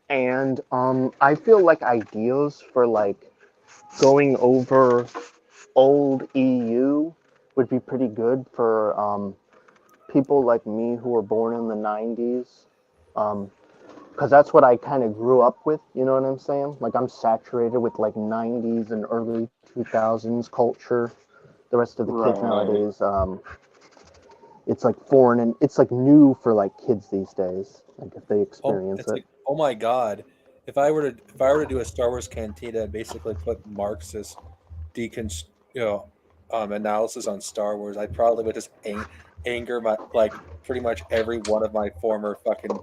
And I feel like ideas for like going over old EU would be pretty good for people like me who were born in the 90s. Because that's what I kind of grew up with, you know what I'm saying? Like I'm saturated with like 90s and early 2000s culture. The rest of the kids Right. nowadays, it's like foreign and it's like new for like kids these days. Like if they experience It's it. like, oh my god, if I were to do a Star Wars cantina and basically put Marxist decon analysis on Star Wars, I probably would just anger my pretty much every one of my former fucking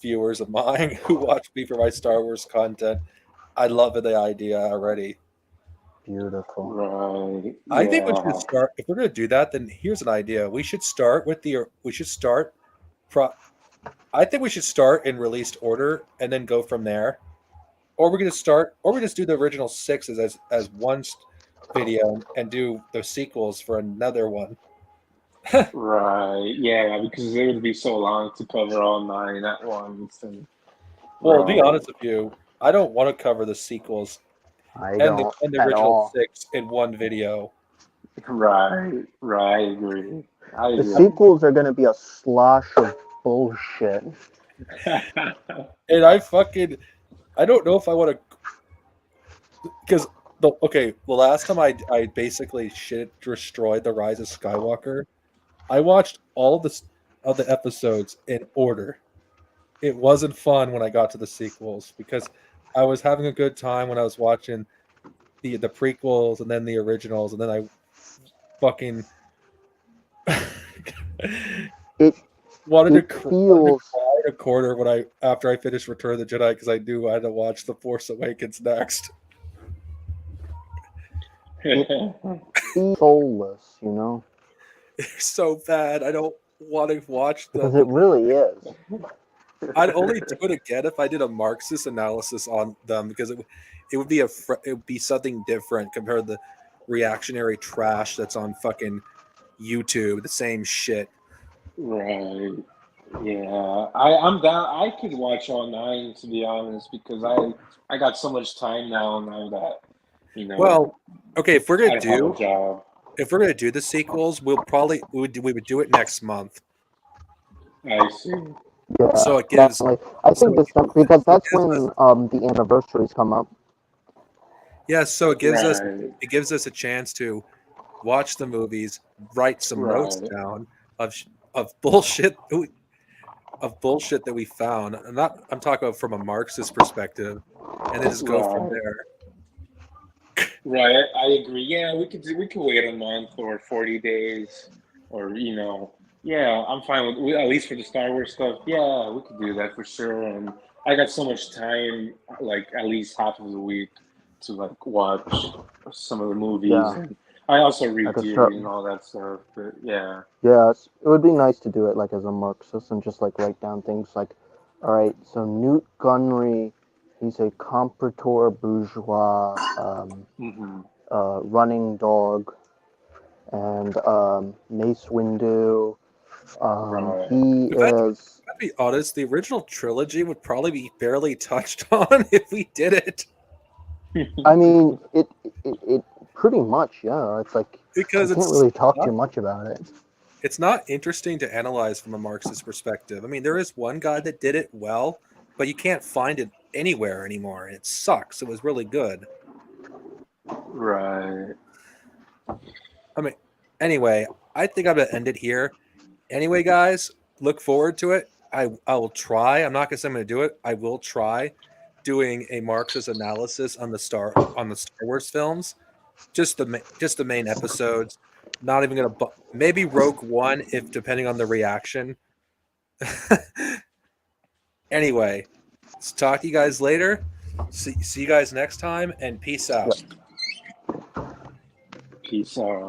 viewers of mine who watch me for my Star Wars content. I love the idea already. Beautiful. Right. I think we should Yeah. start. If we're going to do that, then here's an idea. We should start with the. We should start. I think we should start in released order and then go from there. Or we're going to start, or we just do the original 6 as one video and do the sequels for another one. Right. Yeah, because it would be so long to cover all 9 at once. And Well, to be right. honest with you, I don't want to cover the sequels I and the don't at original all. 6 in one video. Right. Right. I agree. I The agree. sequels are going to be a slosh of bullshit. And I don't know if I want to, because the last time I basically destroyed the Rise of Skywalker, I watched all of the episodes in order. It wasn't fun when I got to the sequels because I was having a good time when I was watching the prequels and then the originals, and then I fucking It wanted to it wanted to feels cry in a corner when after I finished Return of the Jedi because I knew I had to watch The Force Awakens next. soulless, you know, It's so bad. I don't want to watch because them. it really is. I'd only do it again if I did a Marxist analysis on them because it would be it would be something different compared to the reactionary trash that's on fucking YouTube. The same shit. Right. Yeah. I'm down. I could watch all 9 to be honest because I got so much time now that Well, okay, I don't have a job. if we're gonna do the sequels, we would do it next month. I see. Yeah, So it gives definitely. I so think it, December because that's gives us, when the anniversaries come up. yeah. So Right. it gives us a chance to watch the movies, write some notes Right. down of bullshit that we found. I'm talking about from a Marxist perspective, and then just go from Right. there. Right. I agree. Yeah, we could wait a month or 40 days or yeah, I'm fine with at least for the Star Wars stuff. Yeah, we could do that for sure. And I got so much time, like at least half of the week to like watch some of the movies Yeah, and I also I read could start. theory and all that stuff. But yeah. Yes, it would be nice to do it like as a Marxist and just like write down things like, all right, so Newt Gunray He's a comprador bourgeois, Mhm. running dog, and Mace Windu. Right. He If that- is. To be honest, the original trilogy would probably be barely touched on if we did it, I mean, it pretty much, yeah. It's like because you can't it's really talk not, too much about it. it's not interesting to analyze from a Marxist perspective. I mean, there is one guy that did it well, but you can't find it anywhere anymore, and it sucks. It was really good. Right. I mean, anyway, I think I'm gonna end it here. Anyway, guys, look forward to it. I will try. I'm not gonna say I'm gonna do it. I will try doing a Marxist analysis on the Star Wars films, just the main episodes. Not even gonna maybe Rogue One if depending on the reaction. Anyway, let's talk to you guys later. See you guys next time, and peace out. Yep. Peace out.